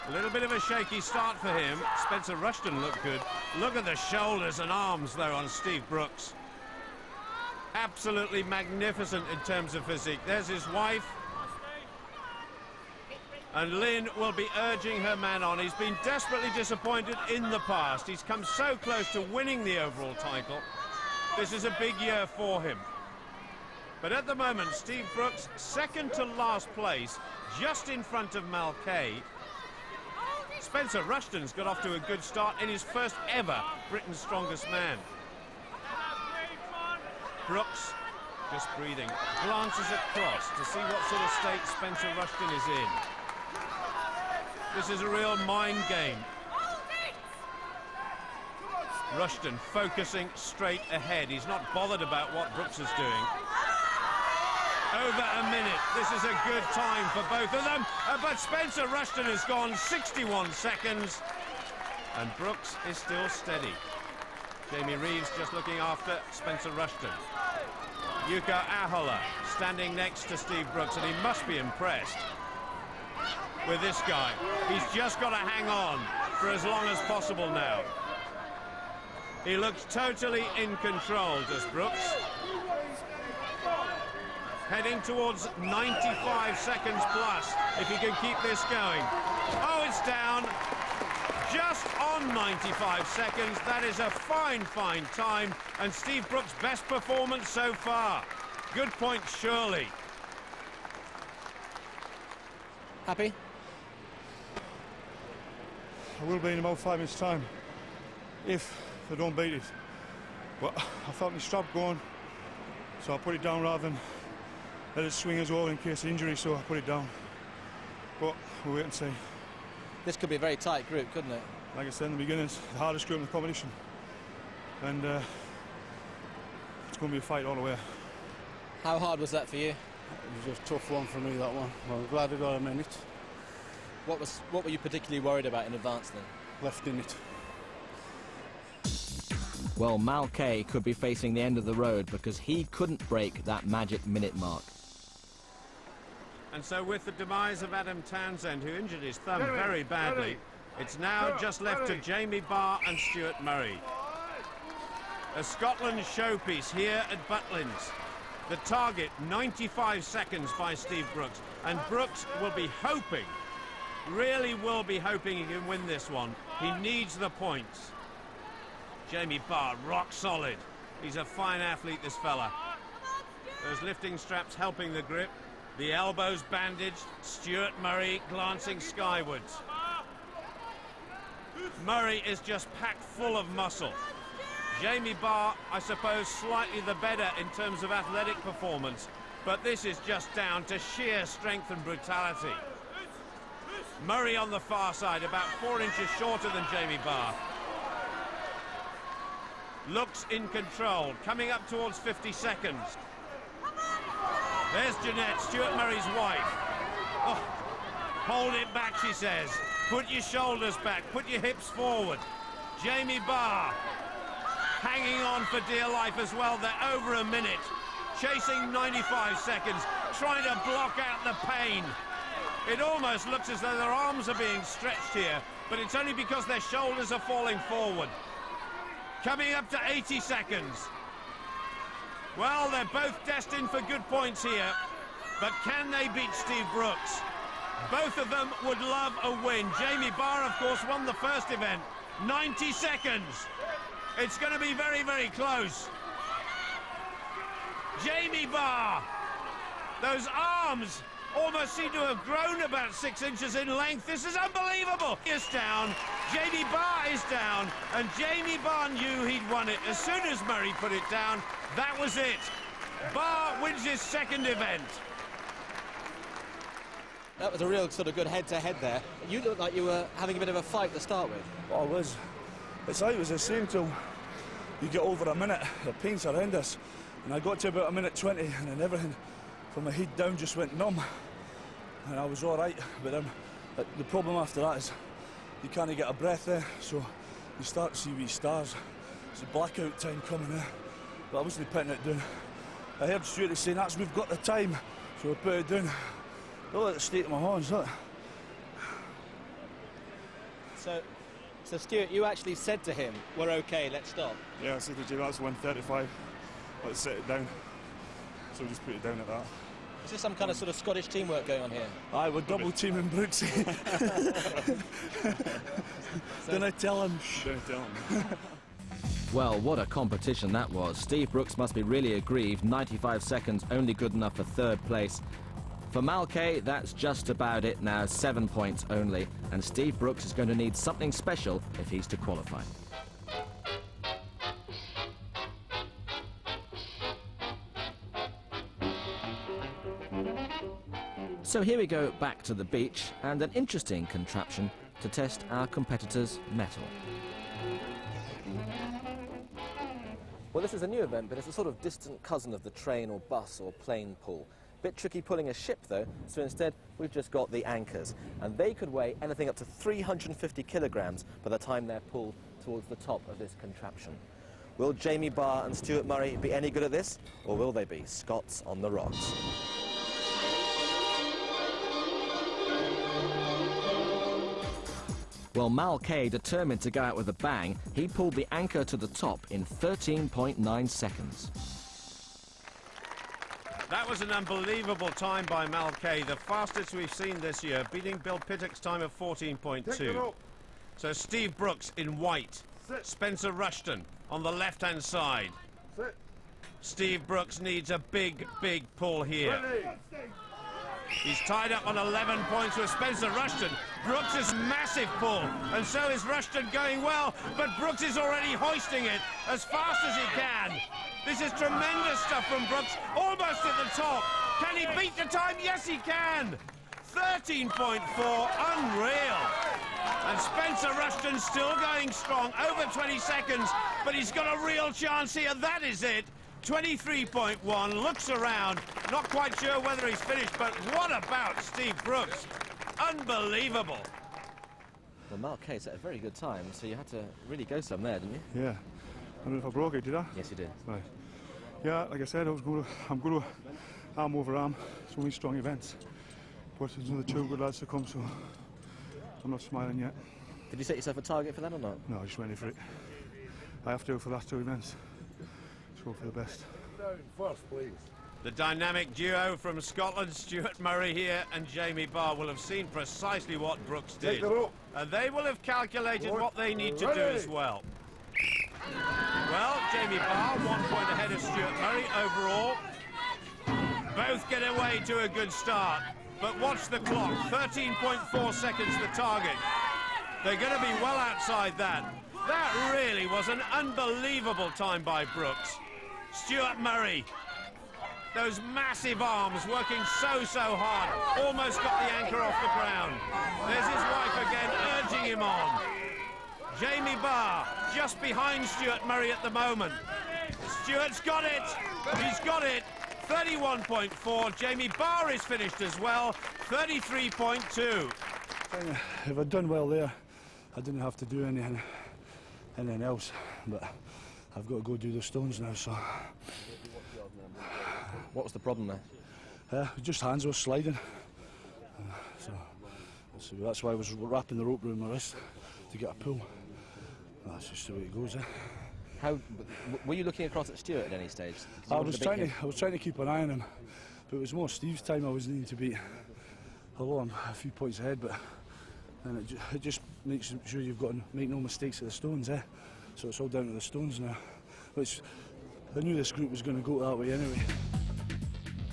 A little bit of a shaky start for him. Spencer Rushton looked good. Look at the shoulders and arms, though, on Steve Brooks. Absolutely magnificent in terms of physique. There's his wife. And Lynn will be urging her man on. He's been desperately disappointed in the past. He's come so close to winning the overall title. This is a big year for him. But at the moment, Steve Brooks, second to last place, just in front of Mal Kay. Spencer Rushton's got off to a good start in his first ever Britain's Strongest Man. Brooks, just breathing, glances across to see what sort of state Spencer Rushton is in. This is a real mind game. Rushton focusing straight ahead. He's not bothered about what Brooks is doing. Over a minute. This is a good time for both of them. But Spencer Rushton has gone 61 seconds. And Brooks is still steady. Jamie Reeves just looking after Spencer Rushton. Jukka Ahola standing next to Steve Brooks, and he must be impressed with this guy. He's just got to hang on for as long as possible now. He looks totally in control, does Brooks. Heading towards 95 seconds plus, if he can keep this going. Oh, it's down. Just on 95 seconds. That is a fine, fine time. And Steve Brooks' best performance so far. Good point, surely. Happy? I will be in about 5 minutes' time, if they don't beat it. But I felt my strap going, so I put it down rather than let it swing as well in case of injury, so I put it down. But we'll wait and see. This could be a very tight group, couldn't it? Like I said in the beginning, it's the hardest group in the competition. And it's going to be a fight all the way. How hard was that for you? It was a tough one for me, that one. Well, I'm glad I got a minute. What were you particularly worried about in advance then? Left in it. Well, Mal Kay could be facing the end of the road because he couldn't break that magic minute mark. And so with the demise of Adam Townsend, who injured his thumb very badly, it's now just left to Jamie Barr and Stuart Murray. A Scotland showpiece here at Butlins. The target, 95 seconds by Steve Brooks. And Brooks will be hoping, really will be hoping he can win this one. He needs the points. Jamie Barr, rock solid. He's a fine athlete, this fella. Those lifting straps helping the grip. The elbows bandaged. Stuart Murray glancing skywards. Murray is just packed full of muscle. Jamie Barr, I suppose, slightly the better in terms of athletic performance, but this is just down to sheer strength and brutality. Murray on the far side, about 4 inches shorter than Jamie Barr. Looks in control, coming up towards 50 seconds. There's Jeanette, Stuart Murray's wife. Oh, hold it back, she says. Put your shoulders back, put your hips forward. Jamie Barr hanging on for dear life as well. They're over a minute, chasing 95 seconds, trying to block out the pain. It almost looks as though their arms are being stretched here, but it's only because their shoulders are falling forward. Coming up to 80 seconds. Well, they're both destined for good points here, but can they beat Steve Brooks? Both of them would love a win. Jamie Barr, of course, won the first event. 90 seconds. It's going to be very, very close. Jamie Barr. Those arms almost seem to have grown about 6 inches in length. This is unbelievable. He is down. Jamie Barr is down. And Jamie Barr knew he'd won it. As soon as Murray put it down, that was it. Barr wins his second event. That was a real sort of good head-to-head there. You looked like you were having a bit of a fight to start with. Well, I was. It's like it was the same till you get over a minute. The pain's horrendous. And I got to about 1:20, and then everything from my head down just went numb. And I was all right, but the problem after that is you can't get a breath there, so you start to see wee stars. It's a blackout time coming there, but I wasn't putting it down. I heard Stuart saying, we've got the time, so I put it down. Look at the state of my hands, look. So Stuart, you actually said to him, we're okay, let's stop. Yeah, I said to Jim, that's 135, let's set it down. So we just put it down at that. Is there some kind of sort of Scottish teamwork going on here? Aye, we're double teaming Brooks. Don't I tell him? Don't tell him. Well, what a competition that was. Steve Brooks must be really aggrieved. 95 seconds, only good enough for third place. For Mal Kay, that's just about it now, 7 points only. And Steve Brooks is going to need something special if he's to qualify. So here we go back to the beach, and an interesting contraption to test our competitors' mettle. Well, this is a new event, but it's a sort of distant cousin of the train or bus or plane pull. Bit tricky pulling a ship, though, so instead we've just got the anchors. And they could weigh anything up to 350 kilograms by the time they're pulled towards the top of this contraption. Will Jamie Barr and Stuart Murray be any good at this, or will they be Scots on the rocks? Well, Mal Kay, determined to go out with a bang, he pulled the anchor to the top in 13.9 seconds. That was an unbelievable time by Mal Kay, the fastest we've seen this year, beating Bill Pittock's time of 14.2. So Steve Brooks in white, Spencer Rushton on the left-hand side. Steve Brooks needs a big, big pull here. He's tied up on 11 points with Spencer Rushton. Brooks is massive pull, and so is Rushton going well, but Brooks is already hoisting it as fast as he can. This is tremendous stuff from Brooks, almost at the top. Can he beat the time? Yes, he can. 13.4, unreal. And Spencer Rushton still going strong, over 20 seconds, but he's got a real chance here. That is it. 23.1, looks around, not quite sure whether he's finished, but what about Steve Brooks? Unbelievable. Well, Mal Kay set a very good time, so you had to really go some there, didn't you? Yeah. I don't know if I broke it, did I? Yes, you did. Right. Yeah, like I said, I'm going to arm over arm. It's only strong events. But there's another two good lads to come, so I'm not smiling yet. Did you set yourself a target for that or not? No, I just went in for it. I have to for the last two events. Go for the best. First, please. The dynamic duo from Scotland, Stuart Murray here and Jamie Barr, will have seen precisely what Brooks did. And they will have calculated what they need to do as well. Well, Jamie Barr, 1 point ahead of Stuart Murray overall. Both get away to a good start. But watch the clock, 13.4 seconds the target. They're going to be well outside that. That really was an unbelievable time by Brooks. Stuart Murray, those massive arms working so hard, almost got the anchor off the ground. There's his wife again urging him on. Jamie Barr just behind Stuart Murray at the moment. Stuart's got it, he's got it. 31.4, Jamie Barr is finished as well, 33.2. If I'd done well there, I didn't have to do anything else, but I've got to go do the stones now, so... What was the problem there? Just hands were sliding. So that's why I was wrapping the rope around my wrist to get a pull. That's just the way it goes, How were you looking across at Stuart at any stage? I was trying to keep an eye on him, but it was more Steve's time I was needing to beat. Although I'm a few points ahead, but and it just makes sure you've got to make no mistakes at the stones, So it's all down to the stones now. Which I knew this group was going to go that way anyway.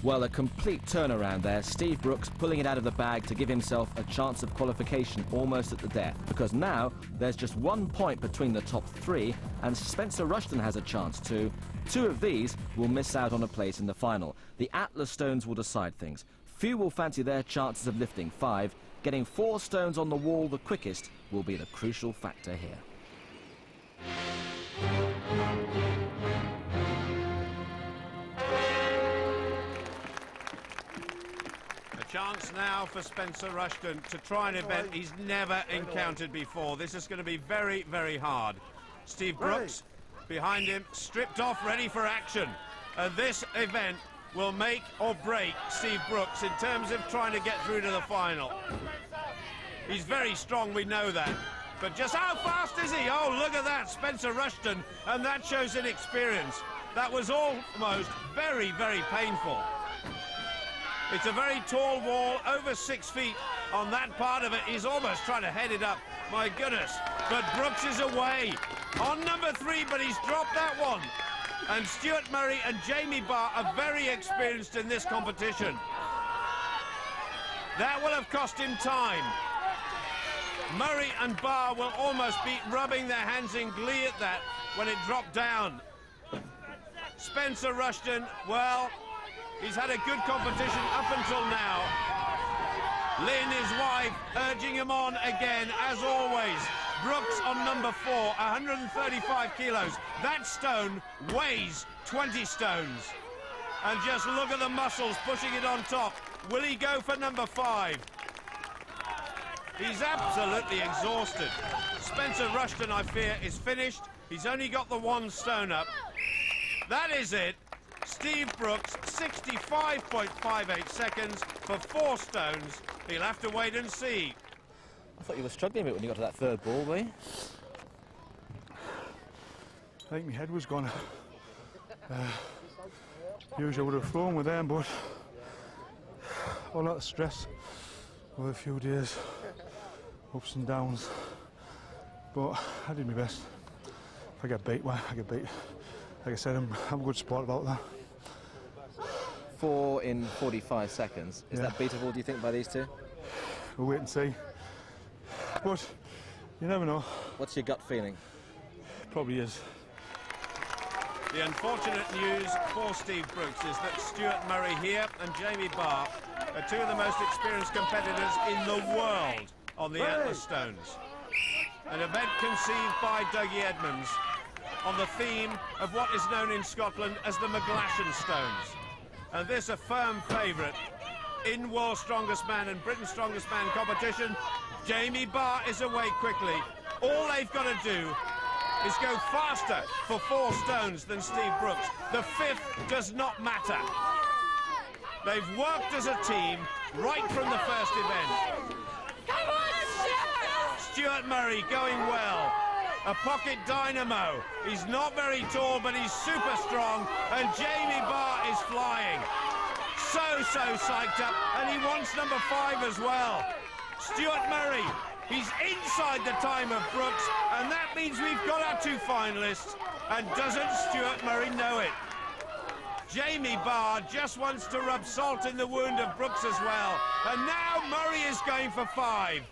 Well, a complete turnaround there. Steve Brooks pulling it out of the bag to give himself a chance of qualification almost at the death. Because now there's just 1 point between the top three, and Spencer Rushton has a chance too. Two of these will miss out on a place in the final. The Atlas stones will decide things. Few will fancy their chances of lifting 5. Getting 4 stones on the wall the quickest will be the crucial factor here. A chance now for Spencer Rushton to try an event he's never encountered before. This is going to be very, very hard. Steve Brooks behind him, stripped off, ready for action. And this event will make or break Steve Brooks in terms of trying to get through to the final. He's very strong, we know that. But just how fast is he? Oh, look at that, Spencer Rushton, and that shows inexperience. That was almost very, very painful. It's a very tall wall, over 6 feet on that part of it. He's almost trying to head it up. My goodness. But Brooks is away on number 3, but he's dropped that one. And Stuart Murray and Jamie Barr are very experienced in this competition. That will have cost him time. Murray and Barr will almost be rubbing their hands in glee at that when it dropped down. Spencer Rushton, well, he's had a good competition up until now. Lynn, his wife, urging him on again, as always. Brooks on number 4, 135 kilos. That stone weighs 20 stones. And just look at the muscles pushing it on top. Will he go for number 5? He's absolutely exhausted. Spencer Rushton, I fear, is finished. He's only got the 1 stone up. That is it. Steve Brooks, 65.58 seconds for 4 stones. He'll have to wait and see. I thought you were struggling a bit when you got to that 3rd ball, were you? I think my head was gone. Usually I would have flown with them, but a lot of stress over a few days, ups and downs. But I did my best. If I get beat, well, I get beat. Like I said, I'm a good sport about that. 4 in 45 seconds. Is that beatable, do you think, by these two? We'll wait and see. But you never know. What's your gut feeling? Probably is. The unfortunate news for Steve Brooks is that Stuart Murray here and Jamie Barr are 2 of the most experienced competitors in the world on the Atlas Stones. An event conceived by Dougie Edmonds on the theme of what is known in Scotland as the McGlashan Stones. And this a firm favourite in World's Strongest Man and Britain's Strongest Man competition. Jamie Barr is away quickly. All they've got to do is go faster for 4 stones than Steve Brooks. The 5th does not matter. They've worked as a team right from the first event. Come on, Stuart Murray going well. A pocket dynamo. He's not very tall, but he's super strong. And Jamie Barr is flying. So psyched up. And he wants number 5 as well. Stuart Murray, he's inside the time of Brooks. And that means we've got our 2 finalists. And doesn't Stuart Murray know it? Jamie Barr just wants to rub salt in the wound of Brooks as well. And now Murray is going for 5.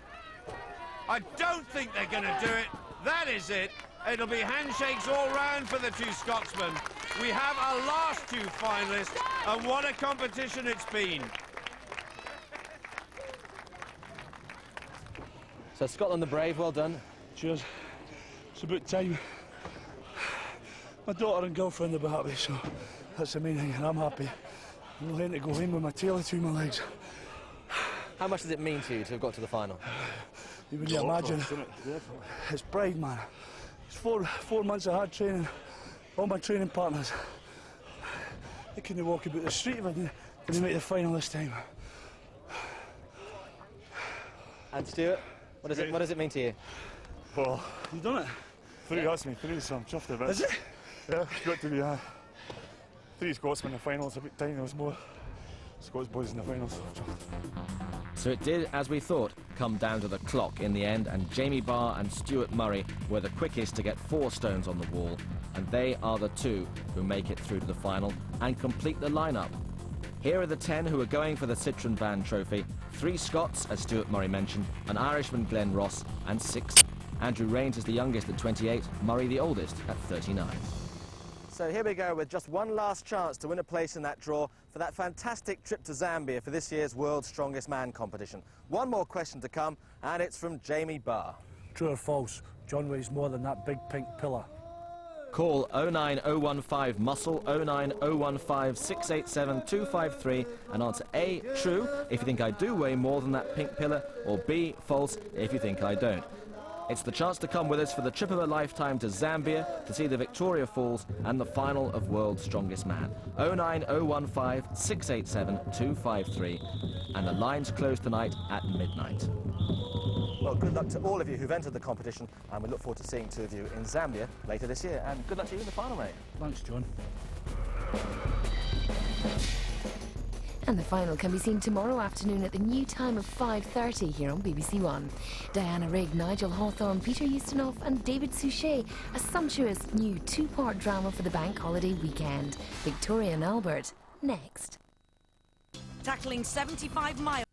I don't think they're going to do it. That is it. It'll be handshakes all round for the 2 Scotsmen. We have our last 2 finalists, and what a competition it's been. So Scotland the brave, well done. Cheers. It's about time. My daughter and girlfriend are happy, so that's the main thing, and I'm happy. I'm not letting it go in with my tail between my legs. How much does it mean to you to have got to the final? You wouldn't imagine. It's pride, man. It's four months of hard training. All my training partners, they couldn't walk about the street if I didn't make the final this time. And Stuart, what does it mean to you? Well, you've done it. 3 that's me, 3, so I'm chuffed a bit. Is it? Yeah, it's got to be 3 Scotsmen in the final. It's a bit time there was more Scots boys in the final. So it did, as we thought, come down to the clock in the end, and Jamie Barr and Stuart Murray were the quickest to get 4 stones on the wall, and they are the 2 who make it through to the final and complete the lineup. Here are the 10 who are going for the Citroën Van Trophy. 3 Scots, as Stuart Murray mentioned, an Irishman, Glenn Ross, and 6. Andrew Rains is the youngest at 28, Murray the oldest at 39. So here we go with just one last chance to win a place in that draw for that fantastic trip to Zambia for this year's World's Strongest Man competition. One more question to come, and it's from Jamie Barr. True or false? John weighs more than that big pink pillar. Call 09015 muscle 09015 687 253 and answer A, true, if you think I do weigh more than that pink pillar, or B, false, if you think I don't. It's the chance to come with us for the trip of a lifetime to Zambia to see the Victoria Falls and the final of World's Strongest Man. 09015 687 253, and the lines close tonight at midnight. Well, good luck to all of you who've entered the competition, and we look forward to seeing 2 of you in Zambia later this year. And good luck to you in the final, mate. Thanks, John. And the final can be seen tomorrow afternoon at the new time of 5:30 here on BBC One. Diana Rigg, Nigel Hawthorne, Peter Ustinov and David Suchet. A sumptuous new two-part drama for the bank holiday weekend. Victoria and Albert, next. Tackling 75 miles.